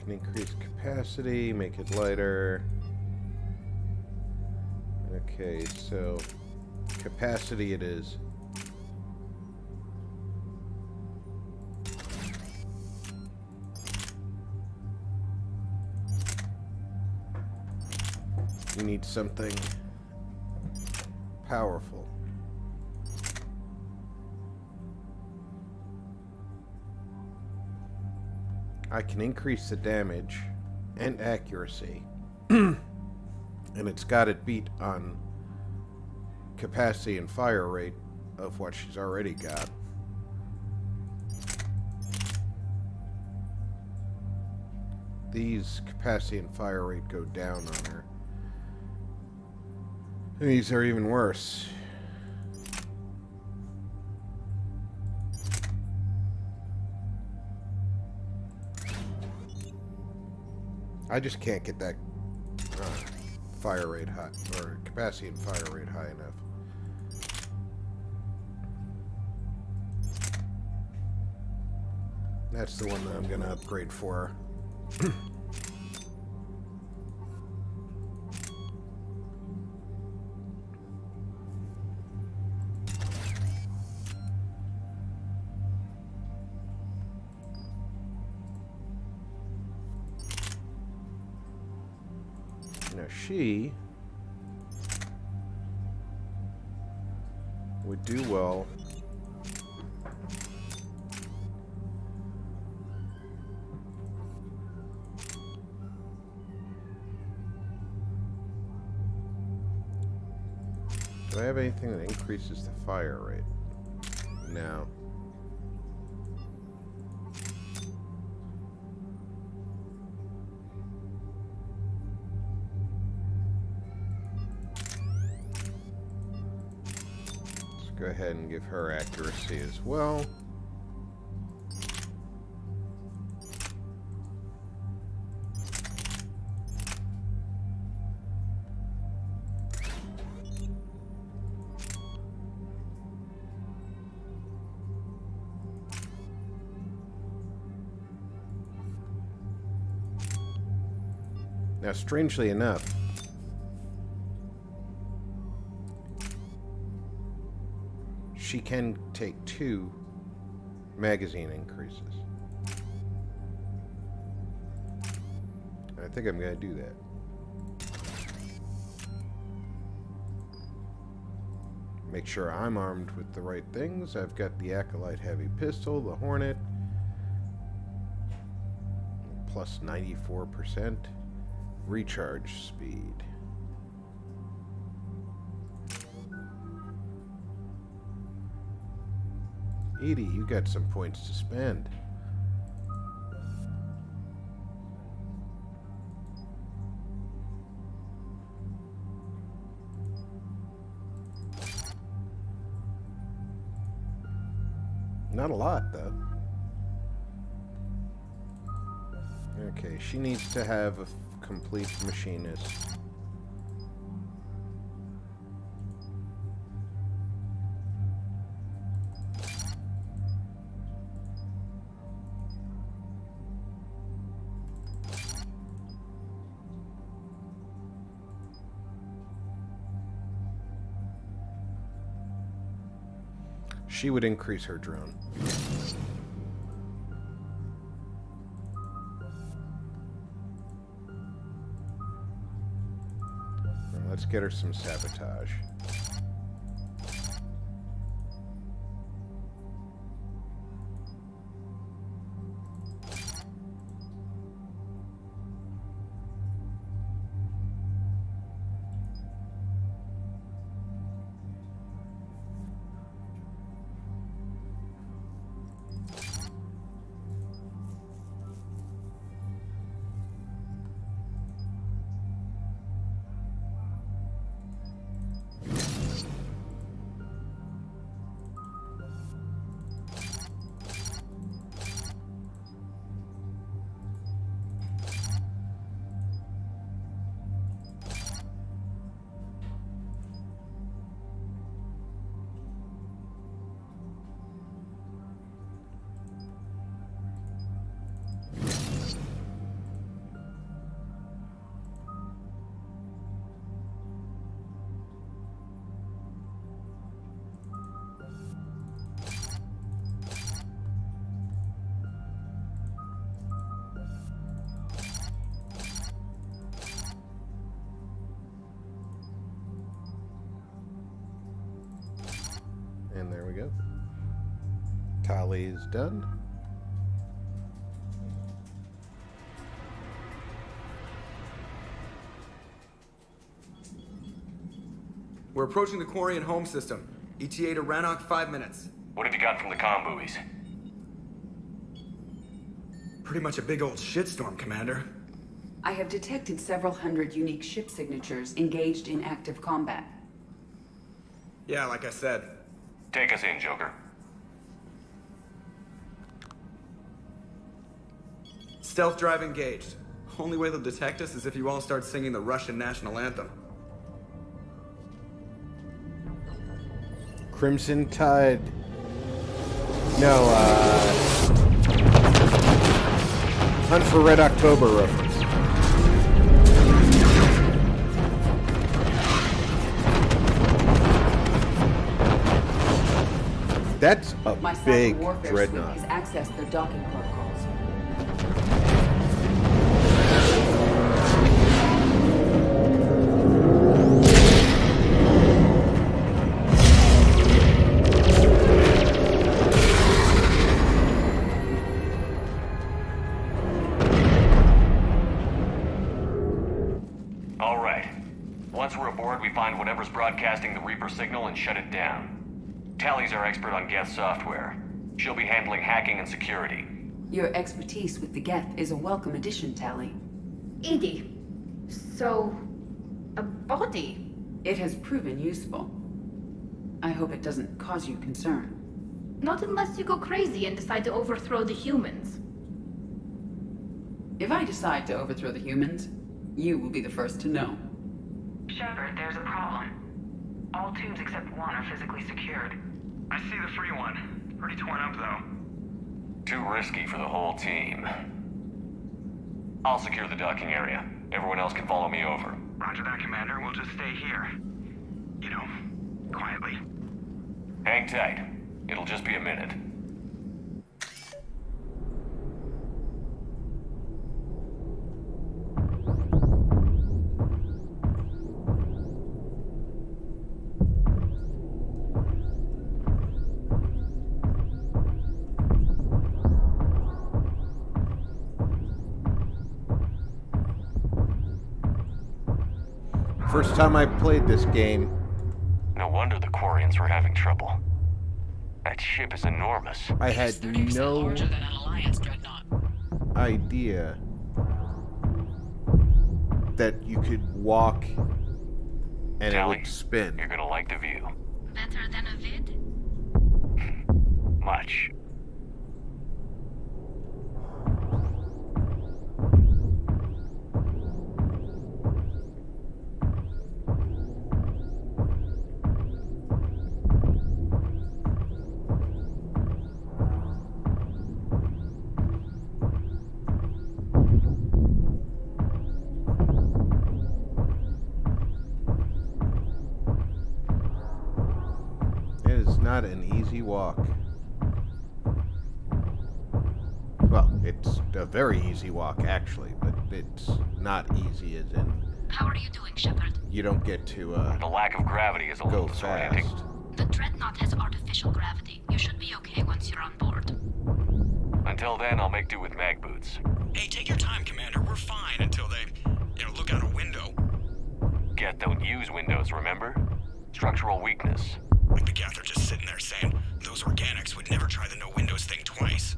A: Increase capacity, make it lighter. Okay, so capacity it is. You need something powerful. I can increase the damage and accuracy. And it's got it beat on capacity and fire rate of what she's already got. These capacity and fire rate go down on her. And these are even worse. I just can't get that fire rate high, or capacity and fire rate high enough. That's the one that I'm going to upgrade for her. Now she would do well do I have anything that increases the fire rate? No. Go ahead and give her accuracy as well. Now, strangely enough, she can take 2 magazine increases. I think I'm going to do that. Make sure I'm armed with the right things. I've got the Acolyte Heavy Pistol, the Hornet, plus 94% recharge speed. Edie, you got some points to spend. Not a lot, though. Okay, she needs to have a complete machinist. She would increase her drone. Now let's get her some sabotage. go. Tally is done.
O: We're approaching the Quarian home system. ETA to Rannoch, 5 minutes.
K: What have you got from the comm buoys?
O: Pretty much a big old shitstorm, Commander.
N: I have detected several hundred unique ship signatures engaged in active combat.
O: Yeah, like I said.
K: Take us in, Joker.
O: Stealth drive engaged. Only way they'll detect us is if you all start singing the Russian national anthem.
A: Crimson Tide. No, Hunt for Red October reference. That's a
N: My cyber
A: big
N: warfare
A: dreadnought.
N: suite has accessed their docking protocols.
K: All right. Once we're aboard, we find whatever's broadcasting the Reaper signal and shut it down. Tally's our expert on Geth software. She'll be handling hacking and security.
N: Your expertise with the Geth is a welcome addition, Tally.
C: Edie, so... a body?
N: It has proven useful. I hope it doesn't cause you concern.
C: Not unless you go crazy and decide to overthrow the humans.
N: If I decide to overthrow the humans, you will be the first to know.
T: Shepard, there's a problem. All tubes except one are physically secured.
O: I see the free one. Pretty torn up, though.
K: Too risky for the whole team. I'll secure the docking area. Everyone else can follow me over.
O: Roger that, Commander. We'll just stay here. You know, quietly.
K: Hang tight. It'll just be a minute.
A: First time I played this game.
K: No wonder the Quarians were having trouble. That ship is enormous.
A: I had no idea that you could walk and
K: Tally,
A: it would spin.
K: You're gonna like the view.
E: Better than a vid?
K: Much.
A: It is not an easy walk. Well, it's a very easy walk, actually, but it's not easy as in...
E: How are you doing, Shepard?
A: You don't get to,
K: The lack of gravity is a little
A: go
K: disorienting.
A: fast.
E: The Dreadnought has artificial gravity. You should be okay once you're on board.
K: Until then, I'll make do with mag boots.
O: Hey, take your time, Commander. We're fine until they, look out a window.
K: Geth don't use windows, remember? Structural weakness.
O: Like the Geth are just sitting there saying, those organics would never try the no windows thing twice.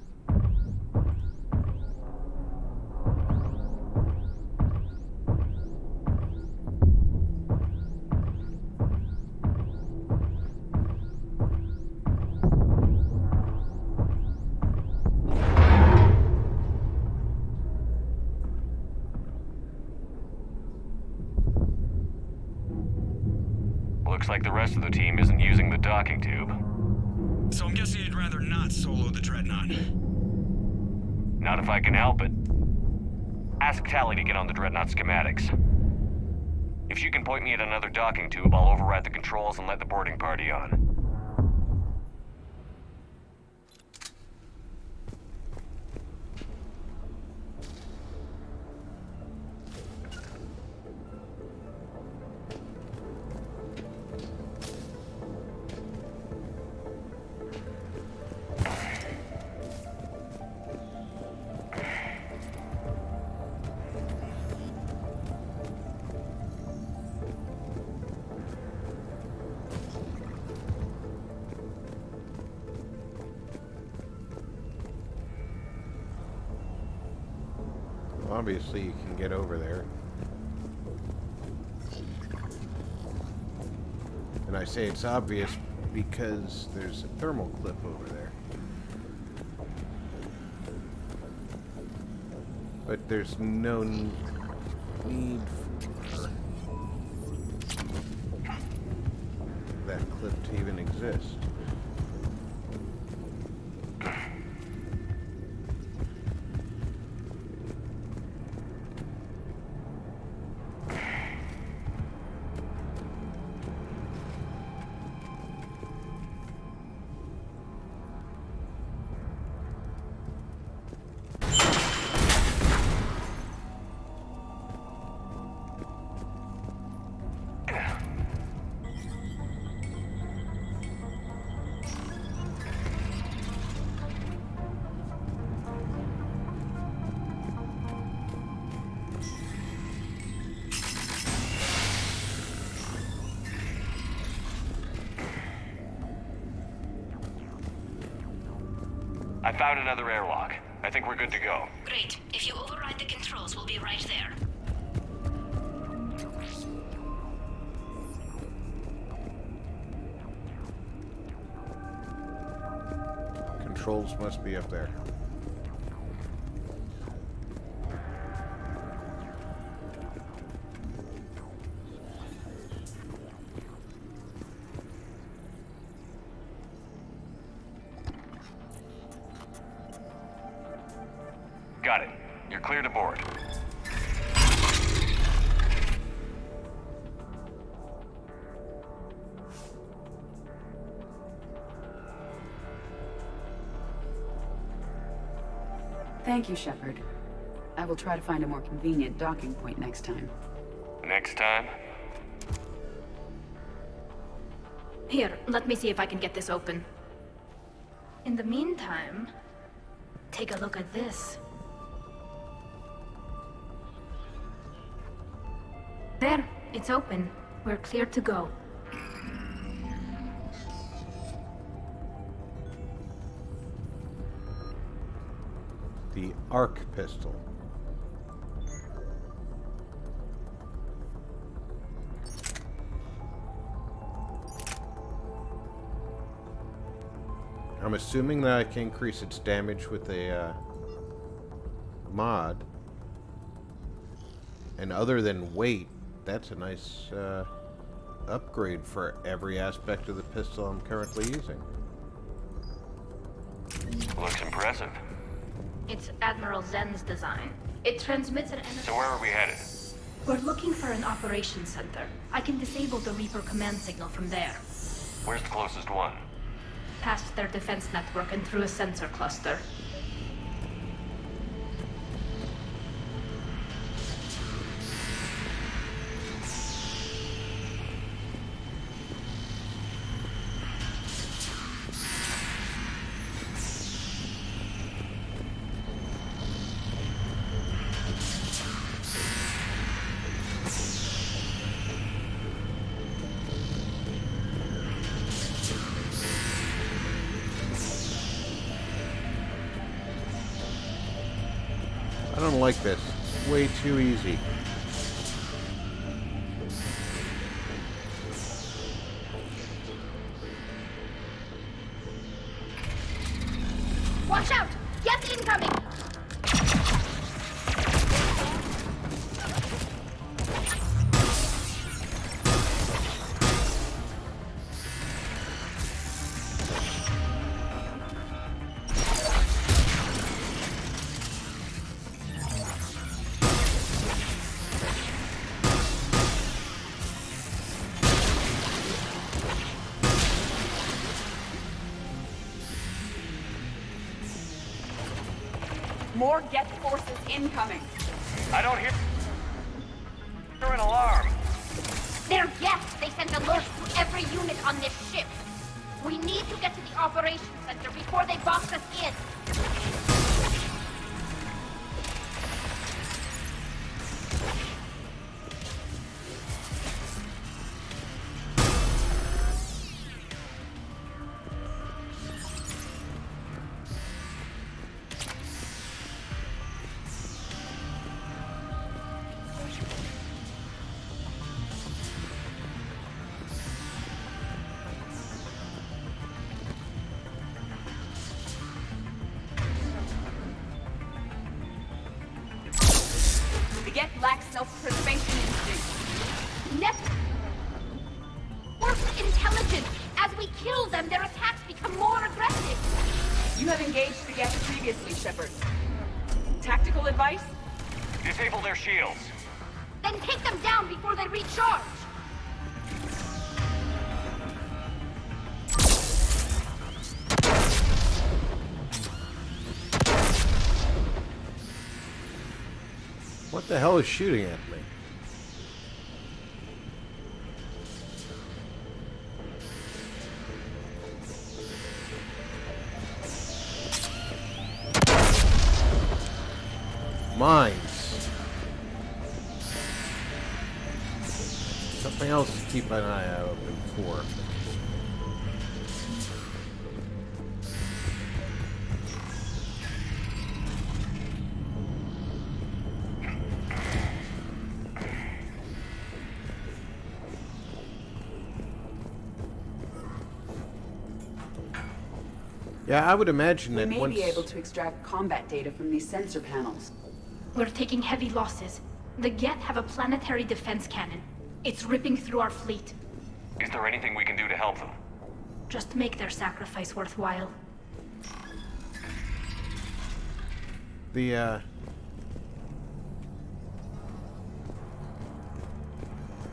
K: Looks like the rest of the team isn't using the docking tube.
O: So I'm guessing you'd rather not solo the Dreadnought.
K: Not if I can help it. Ask Tally to get on the Dreadnought schematics. If she can point me at another docking tube, I'll override the controls and let the boarding party on.
A: Obviously, you can get over there. And I say it's obvious because there's a thermal clip over there. But there's no need for that clip to even exist.
F: I found another airlock. I think we're good to go.
E: Great. If you override the controls, we'll be right there.
A: Controls must be up there.
F: Got it. You're clear to board.
N: Thank you, Shepard. I will try to find a more convenient docking point next time.
F: Next time?
C: Here, let me see if I can get this open. In the meantime, take a look at this. There, it's open. We're clear to go.
A: The arc pistol. I'm assuming that I can increase its damage with a mod. And other than weight, that's a nice upgrade for every aspect of the pistol I'm currently using.
F: Looks impressive.
C: It's Admiral Zen's design. It transmits an energy...
F: So where are we headed?
C: We're looking for an operations center. I can disable the Reaper command signal from there.
F: Where's the closest one?
C: Past their defense network and through a sensor cluster.
A: I don't like this. It's way too easy.
C: Watch out! Gas incoming!
N: More Geth forces incoming.
F: I don't hear an alarm.
R: They're Geth. They sent alerts to every unit on this ship. We need to get to the operations center before they box us in.
N: self-preservation instinct.
R: Network intelligence. As we kill them, their attacks become more aggressive.
N: You have engaged the Geth previously, Shepard. Tactical advice?
F: Disable their shields.
R: Then take them down before they recharge.
A: What the hell is shooting at me? Mines. Something else to keep an eye out open for. Yeah, I would imagine that
N: we may
A: once...
N: be able to extract combat data from these sensor panels.
C: We're taking heavy losses. The Geth have a planetary defense cannon. It's ripping through our fleet.
F: Is there anything we can do to help them?
C: Just make their sacrifice worthwhile.
A: The,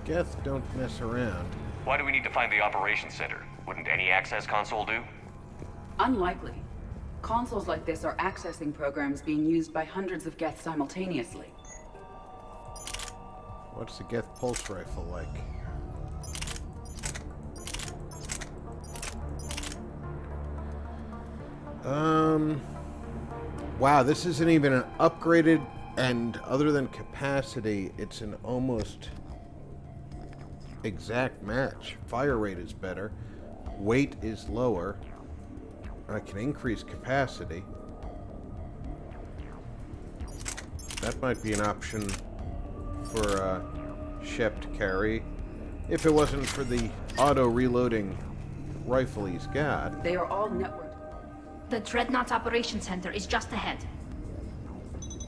A: Geth don't mess around.
F: Why do we need to find the operations center? Wouldn't any access console do?
N: Unlikely. Consoles like this are accessing programs being used by hundreds of Geth simultaneously.
A: What's the Geth pulse rifle like? Wow, this isn't even an upgraded, and other than capacity, it's an almost exact match. Fire rate is better. Weight is lower. I can increase capacity. That might be an option for Shep to carry, if it wasn't for the auto-reloading rifle he's got.
N: They are all networked.
C: The Dreadnought Operations Center is just ahead.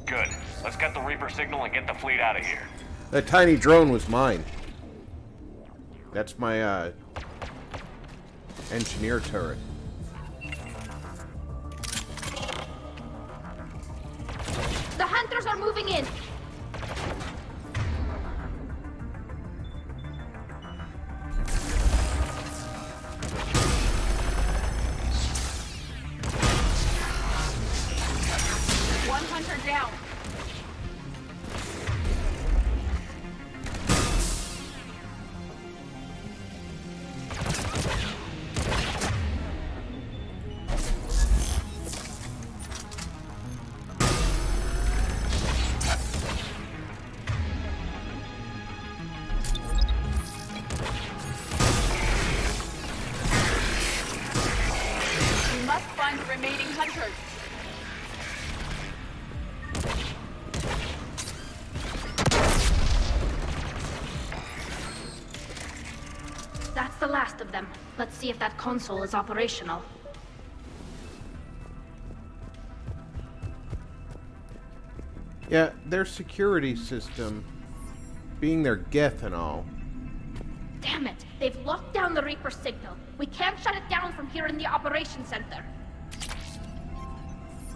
F: Good. Let's get the Reaper signal and get the fleet out of here.
A: That tiny drone was mine. That's my engineer turret.
R: The hunters are moving in.
N: One hunter down. We must find the remaining hunters.
C: That's the last of them. Let's see if that console is operational.
A: Yeah, their security system, being their Geth and all.
R: Damn it! They've locked down the Reaper signal. We can't shut it down from here in the operations center.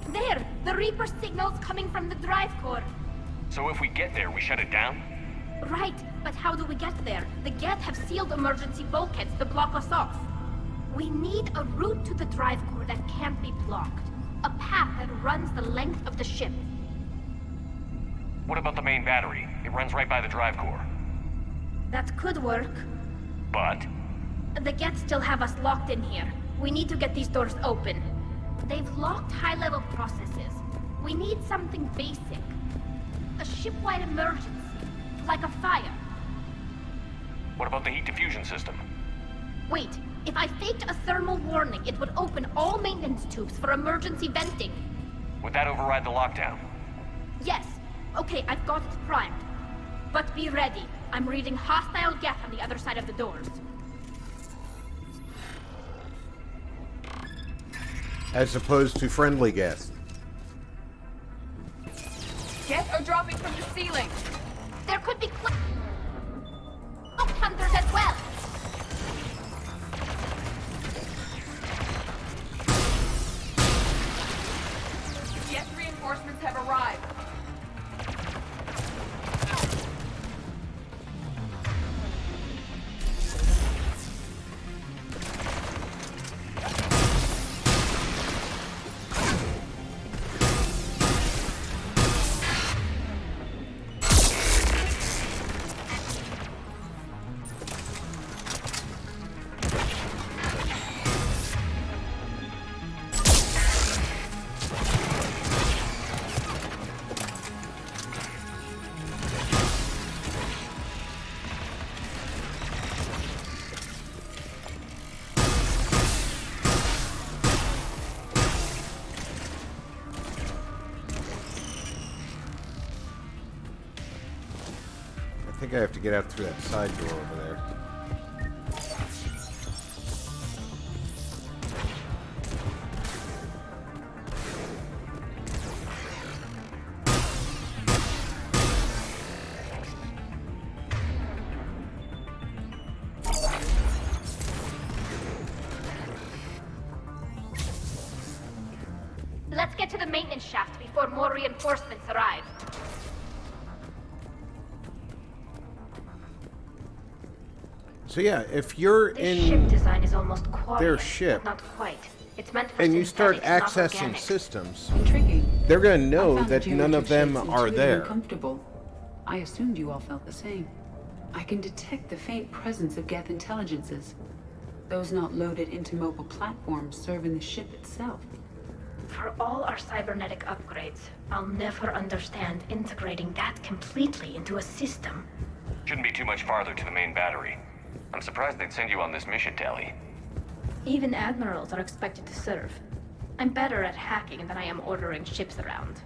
R: There! The Reaper signal's coming from the drive core.
F: So if we get there, we shut it down?
R: Right, but how do we get there? The Geth have sealed emergency bulkheads to block us off. We need a route to the drive core that can't be blocked. A path that runs the length of the ship.
F: What about the main battery? It runs right by the drive core.
R: That could work.
F: But?
R: The Geth still have us locked in here. We need to get these doors open. They've locked high-level processes. We need something basic. A ship-wide emergency. Like a fire.
F: What about the heat diffusion system?
R: Wait, if I faked a thermal warning, it would open all maintenance tubes for emergency venting.
F: Would that override the lockdown?
R: Yes. Okay, I've got it primed. But be ready. I'm reading hostile Geth on the other side of the doors.
A: As opposed to friendly Geth.
N: Geth are dropping from the ceiling.
R: They're could be hunters as well.
N: Yes, reinforcements have arrived.
A: I think I have to get out through that side door over there.
R: Let's get to the maintenance shaft before more reinforcements arrive.
A: So yeah, if you're
B: This
A: in
B: ship design is almost quiet,
A: their
B: but
A: ship
B: not quite. It's meant for
A: and you start
B: synthetics, not
A: accessing
B: organic.
A: systems,
N: Intriguing.
A: they're going to
N: I
A: know
N: found
A: that
N: the
A: none of
N: generative
A: them
N: shapes
A: are
N: intuitive
A: there.
N: and comfortable. I assumed you all felt the same. I can detect the faint presence of Geth intelligences. Those not loaded into mobile platforms serving the ship itself.
B: For all our cybernetic upgrades, I'll never understand integrating that completely into a system.
F: Shouldn't be too much farther to the main battery. I'm surprised they'd send you on this mission, Tally.
B: Even admirals are expected to serve. I'm better at hacking than I am ordering ships around.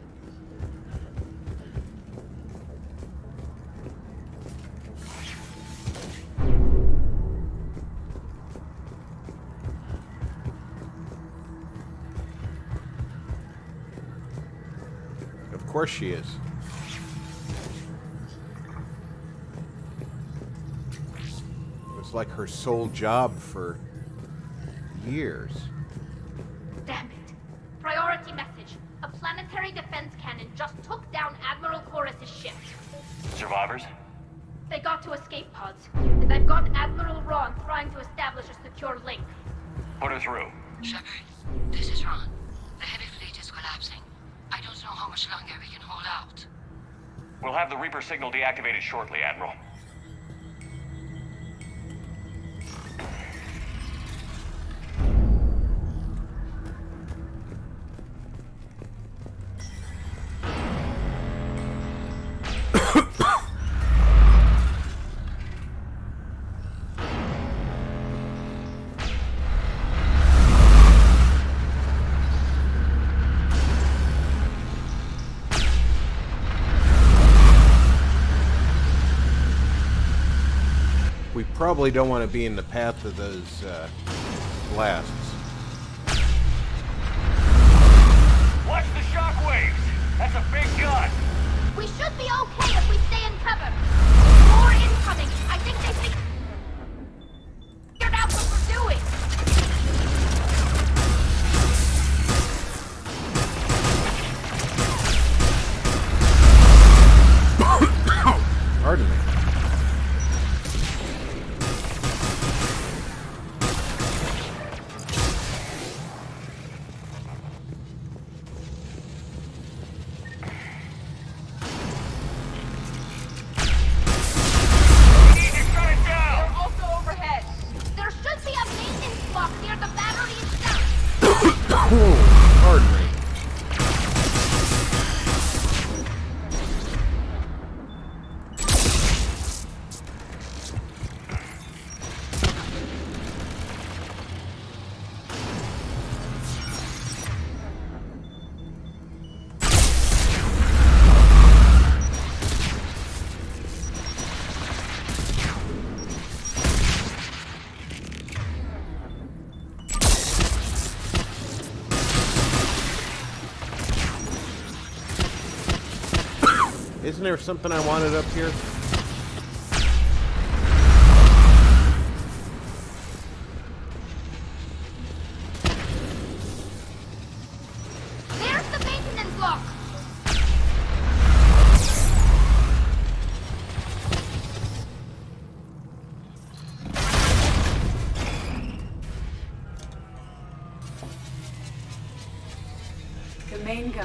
A: Of course she is. It was like her sole job for years.
R: Damn it. Priority message. A planetary defense cannon just took down Admiral Chorus's ship.
F: Survivors?
R: They got to escape pods, and I've got Admiral Ron trying to establish a secure link.
F: Put her through.
I: Shepard, this is Ron. The heavy fleet is collapsing. I don't know how much longer we can hold out.
F: We'll have the Reaper signal deactivated shortly, Admiral.
A: We probably don't want to be in the path of those blasts.
F: Watch the shockwaves! That's a big gun!
R: We should be okay if we stay in cover. More incoming. I think they figured out what we're doing.
A: Pardon me.
R: They're also overhead. There should be a maintenance block near the battery itself.
A: Pardon me. Isn't there something I wanted up here?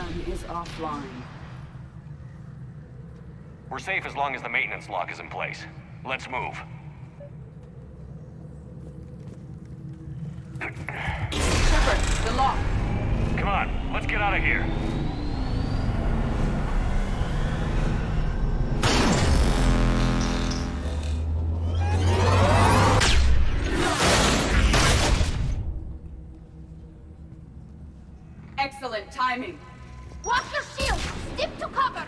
N: gun is offline.
F: We're safe as long as the maintenance lock is in place. Let's move.
N: Shepard, the lock.
F: Come on, let's get out of here.
N: Excellent timing.
R: Watch your shield! Step to cover!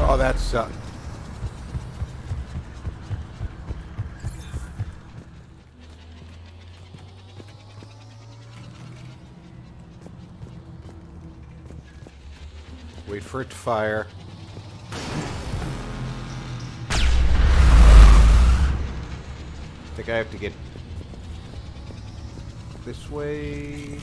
A: Oh, that sucked. Wait for it to fire. I think I have to get this way.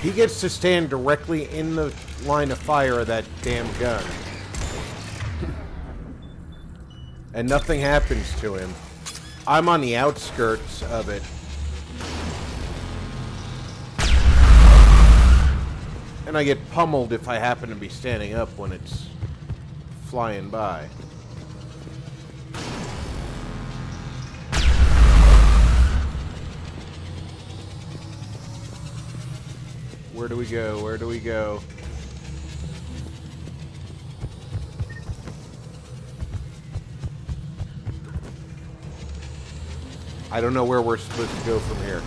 A: He gets to stand directly in the line of fire of that damn gun. And nothing happens to him. I'm on the outskirts of it. And I get pummeled if I happen to be standing up when it's flying by. Where do we go? Where do we go? I don't know where we're supposed to go from here.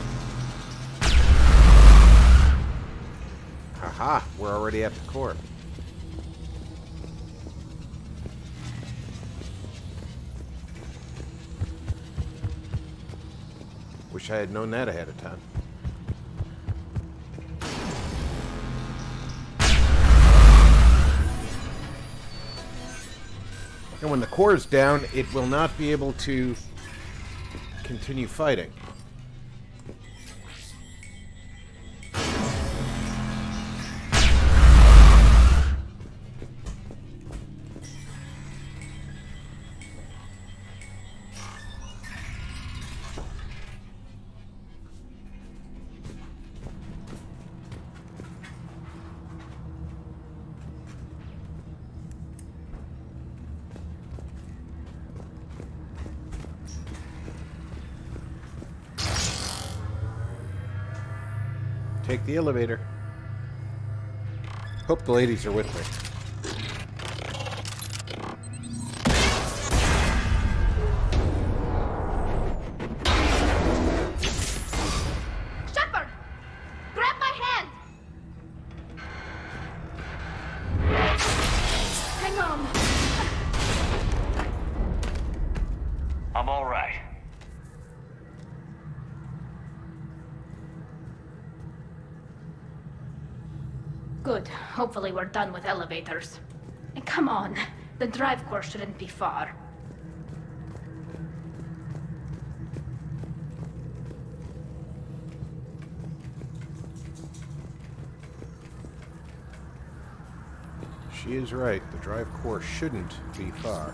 A: Haha, we're already at the core. Wish I had known that ahead of time. And when the core is down, it will not be able to continue fighting. take the elevator. Hope the ladies are with me.
R: Shepard! Grab my hand! Hang on.
F: I'm all right.
R: Good. Hopefully we're done with elevators. And come on, the drive course shouldn't be far.
A: She is right. The drive course shouldn't be far.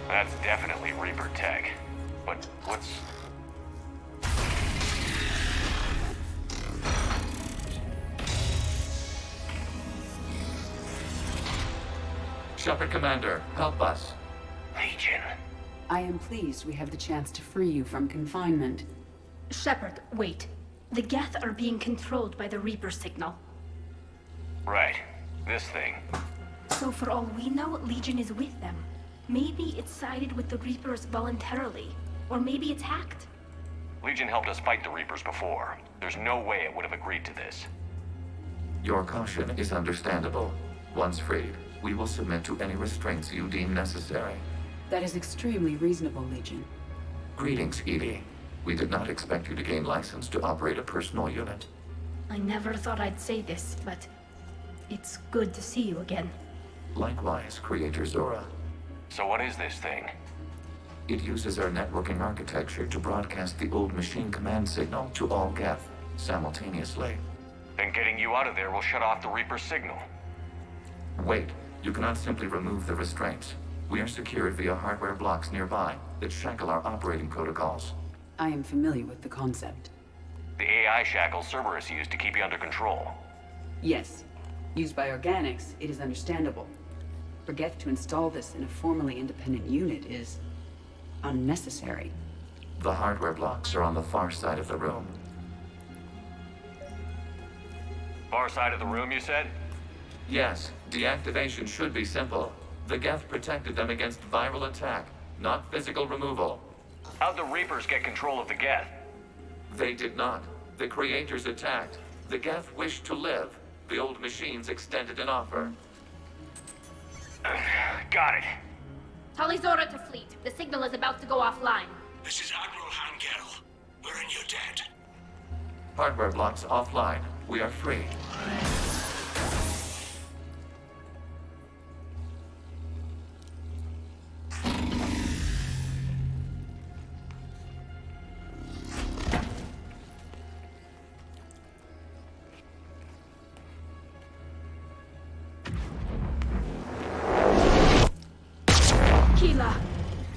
F: That's definitely Reaper tech. But what's...
D: Shepard Commander, help us.
F: Legion.
N: I am pleased we have the chance to free you from confinement.
R: Shepard, wait. The Geth are being controlled by the Reaper signal.
F: Right. This thing.
R: So for all we know, Legion is with them. Maybe it sided with the Reapers voluntarily. Or maybe it's hacked.
F: Legion helped us fight the Reapers before. There's no way it would have agreed to this.
D: Your caution is understandable. Once freed, we will submit to any restraints you deem necessary.
N: That is extremely reasonable, Legion.
D: Greetings, Edie. We did not expect you to gain license to operate a personal unit.
R: I never thought I'd say this, but it's good to see you again.
D: Likewise, Creator Zora.
F: So what is this thing?
D: It uses our networking architecture to broadcast the old machine command signal to all Geth simultaneously.
F: Then getting you out of there will shut off the Reaper signal.
D: Wait, you cannot simply remove the restraints. We are secured via hardware blocks nearby that shackle our operating protocols.
N: I am familiar with the concept.
F: The AI shackles Cerberus used to keep you under control.
N: Yes. Used by organics, it is understandable. For Geth to install this in a formally independent unit is unnecessary.
D: The hardware blocks are on the far side of the room.
F: Far side of the room, you said?
D: Yes, deactivation should be simple. The Geth protected them against viral attack, not physical removal.
F: How'd the Reapers get control of the Geth?
D: They did not. The Creators attacked. The Geth wished to live. The old machines extended an offer.
F: Got it.
R: Tali Zora to fleet. The signal is about to go offline.
U: This is Admiral Hangel. We're in your debt.
D: Hardware blocks offline. We are free.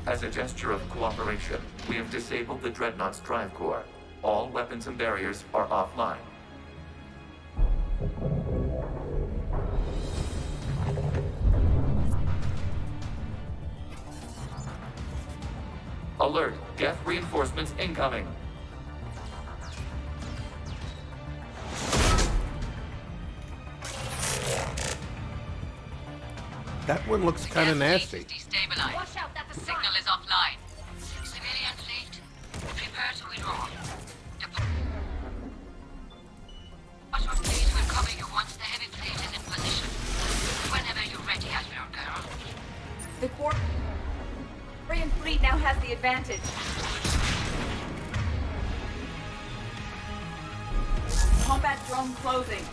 D: As a gesture of cooperation, we have disabled the Dreadnought's drive core. All weapons and barriers are offline. Alert! Geth reinforcements incoming!
A: That one looks kind of nasty.
H: Watch out, that the signal is offline. Civilian fleet, prepare to withdraw. What fleet will cover you once the heavy fleet is in position? Whenever you're ready, Admiral Girl.
S: The Quarian fleet now has the advantage. Combat drone closing.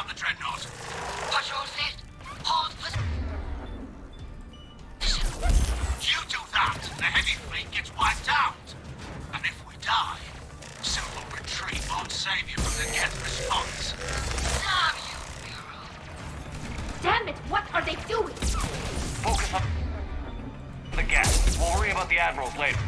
U: out the dreadnought.
H: Patrol set. Hold position.
U: You do that, the heavy fleet gets wiped out. And if we die, simple retreat won't save you from the Geth response.
H: Damn you,
R: Damn it, what are they doing?
F: Focus on the gas. We'll worry about the admirals later.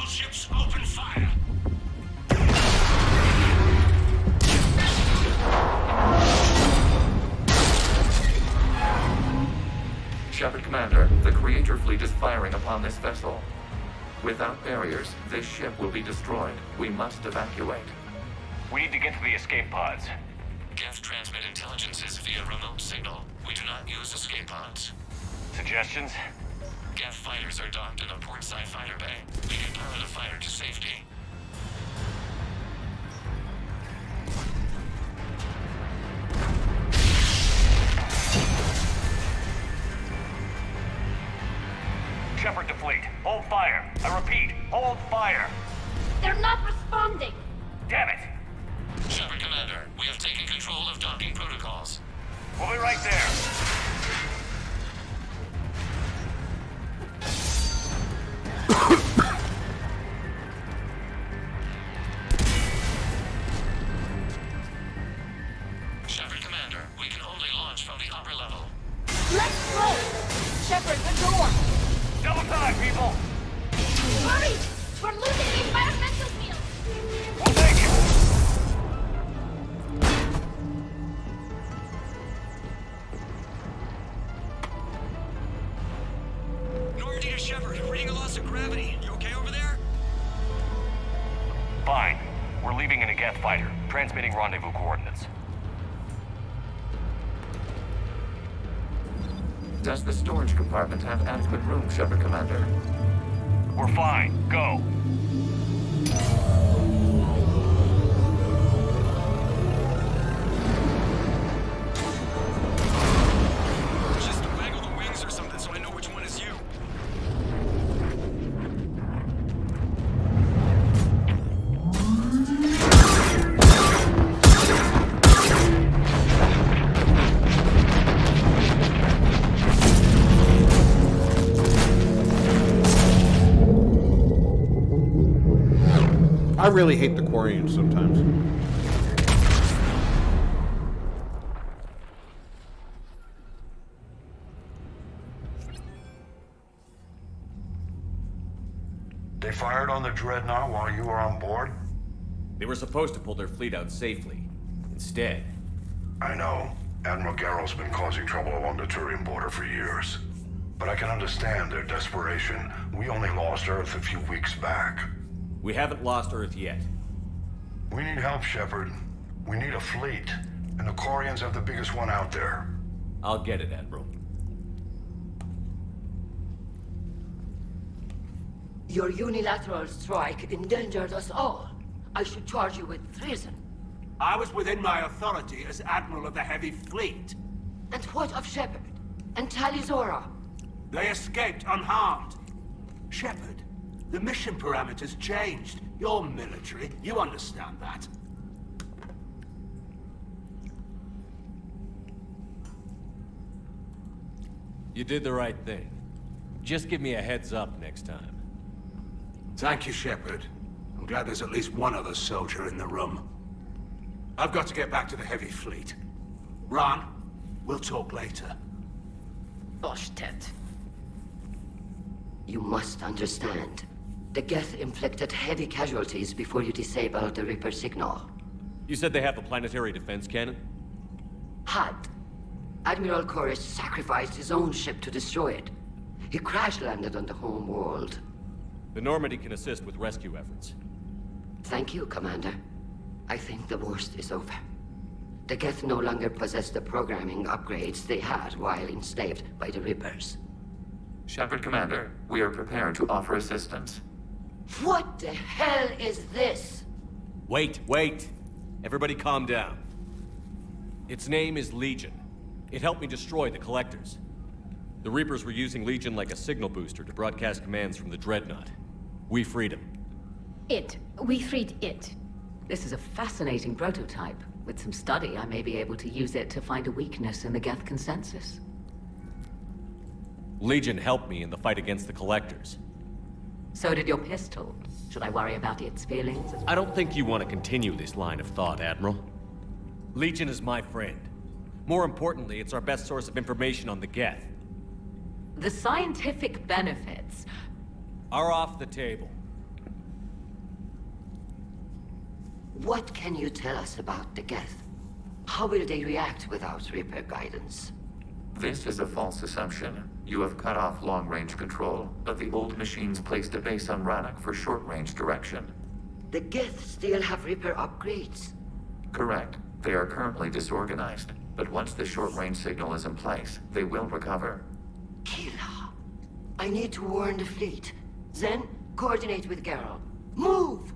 U: Ships, open fire!
D: Shepard, Commander, the Creator fleet is firing upon this vessel. Without barriers, this ship will be destroyed. We must evacuate.
F: We need to get to the escape pods.
D: Geth transmit intelligences via remote signal. We do not use escape pods.
F: Suggestions?
D: Geth fighters are docked in a portside fighter bay. We can power the fighter to safety.
F: Shepard to fleet. Hold fire. I repeat, hold fire.
R: They're not responding.
F: Damn it.
D: Shepard, Commander, we have taken control of docking protocols.
F: We'll be right there.
D: Shepard, Commander, we can only launch from the upper level.
R: Let's go! Shepard, the door!
F: Double time, people!
R: Hurry! We're losing the environmental field!
F: We'll take it!
L: Normandy to Shepard, reading a loss of gravity. You okay over there?
F: Fine. We're leaving in a Geth fighter, transmitting rendezvous coordinates.
D: Does the storage compartment have adequate room, Shepard, Commander?
F: We're fine. Go.
L: Just waggle the wings or something so I know which one is you.
A: I really hate the Quarians sometimes.
P: They fired on the Dreadnought while you were on board?
K: They were supposed to pull their fleet out safely. Instead...
P: I know. Admiral Garrow's been causing trouble along the Turian border for years. But I can understand their desperation. We only lost Earth a few weeks back.
K: We haven't lost Earth yet.
P: We need help, Shepard. We need a fleet, and the Quarians have the biggest one out there.
K: I'll get it, Admiral.
I: Your unilateral strike endangered us all. I should charge you with treason.
U: I was within my authority as Admiral of the Heavy Fleet.
I: And what of Shepard? And Talizora?
U: They escaped unharmed. Shepard, the mission parameters changed. You're military, you understand that.
K: You did the right thing. Just give me a heads up next time.
U: Thank you, Shepard. I'm glad there's at least one other soldier in the room. I've got to get back to the Heavy Fleet. Ron, we'll talk later.
R: Oshtet.
I: You must understand. The Geth inflicted heavy casualties before you disabled the Reaper signal.
K: You said they have a planetary defense cannon?
I: Had. Admiral Koresh sacrificed his own ship to destroy it. He crash-landed on the home world.
K: The Normandy can assist with rescue efforts.
I: Thank you, Commander. I think the worst is over. The Geth no longer possess the programming upgrades they had while enslaved by the Reapers.
D: Shepard, Commander, we are prepared to offer assistance.
I: What the hell is this?
K: Wait. Everybody calm down. Its name is Legion. It helped me destroy the Collectors. The Reapers were using Legion like a signal booster to broadcast commands from the Dreadnought. We freed him.
R: We freed it.
J: This is a fascinating prototype. With some study, I may be able to use it to find a weakness in the Geth consensus.
K: Legion helped me in the fight against the Collectors.
J: So did your pistol. Should I worry about its feelings?
K: I don't think you want to continue this line of thought, Admiral. Legion is my friend. More importantly, it's our best source of information on the Geth.
J: The scientific benefits
K: are off the table.
I: What can you tell us about the Geth? How will they react without Reaper guidance?
D: This is a false assumption. You have cut off long-range control, but the old machines placed a base on Rannoch for short-range direction.
I: The Geth still have Reaper upgrades?
D: Correct. They are currently disorganized, but once the short-range signal is in place, they will recover.
I: Kila, I need to warn the fleet. Then, coordinate with Geralt. Move!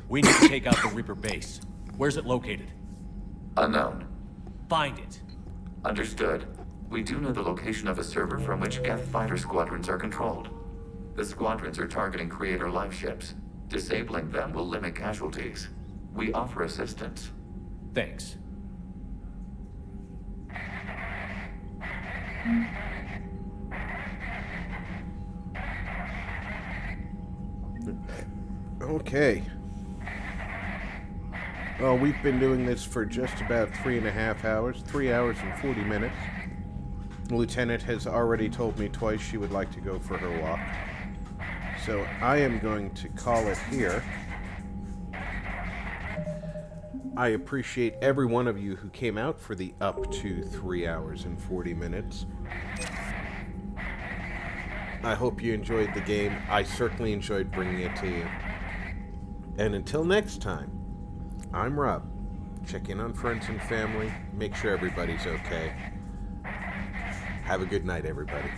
K: We need to take out the Reaper base. Where's it located?
D: Unknown.
K: Find it.
D: Understood. We do know the location of a server from which Geth fighter squadrons are controlled. The squadrons are targeting Creator life ships. Disabling them will limit casualties. We offer assistance.
K: Thanks.
A: Okay. Well, we've been doing this for just about 3.5 hours. 3 hours and 40 minutes. The Lieutenant has already told me twice she would like to go for her walk. So I am going to call it here. I appreciate every one of you who came out for the up to 3 hours and 40 minutes. I hope you enjoyed the game. I certainly enjoyed bringing it to you. And until next time, I'm Rob. Check in on friends and family. Make sure everybody's okay. Have a good night, everybody.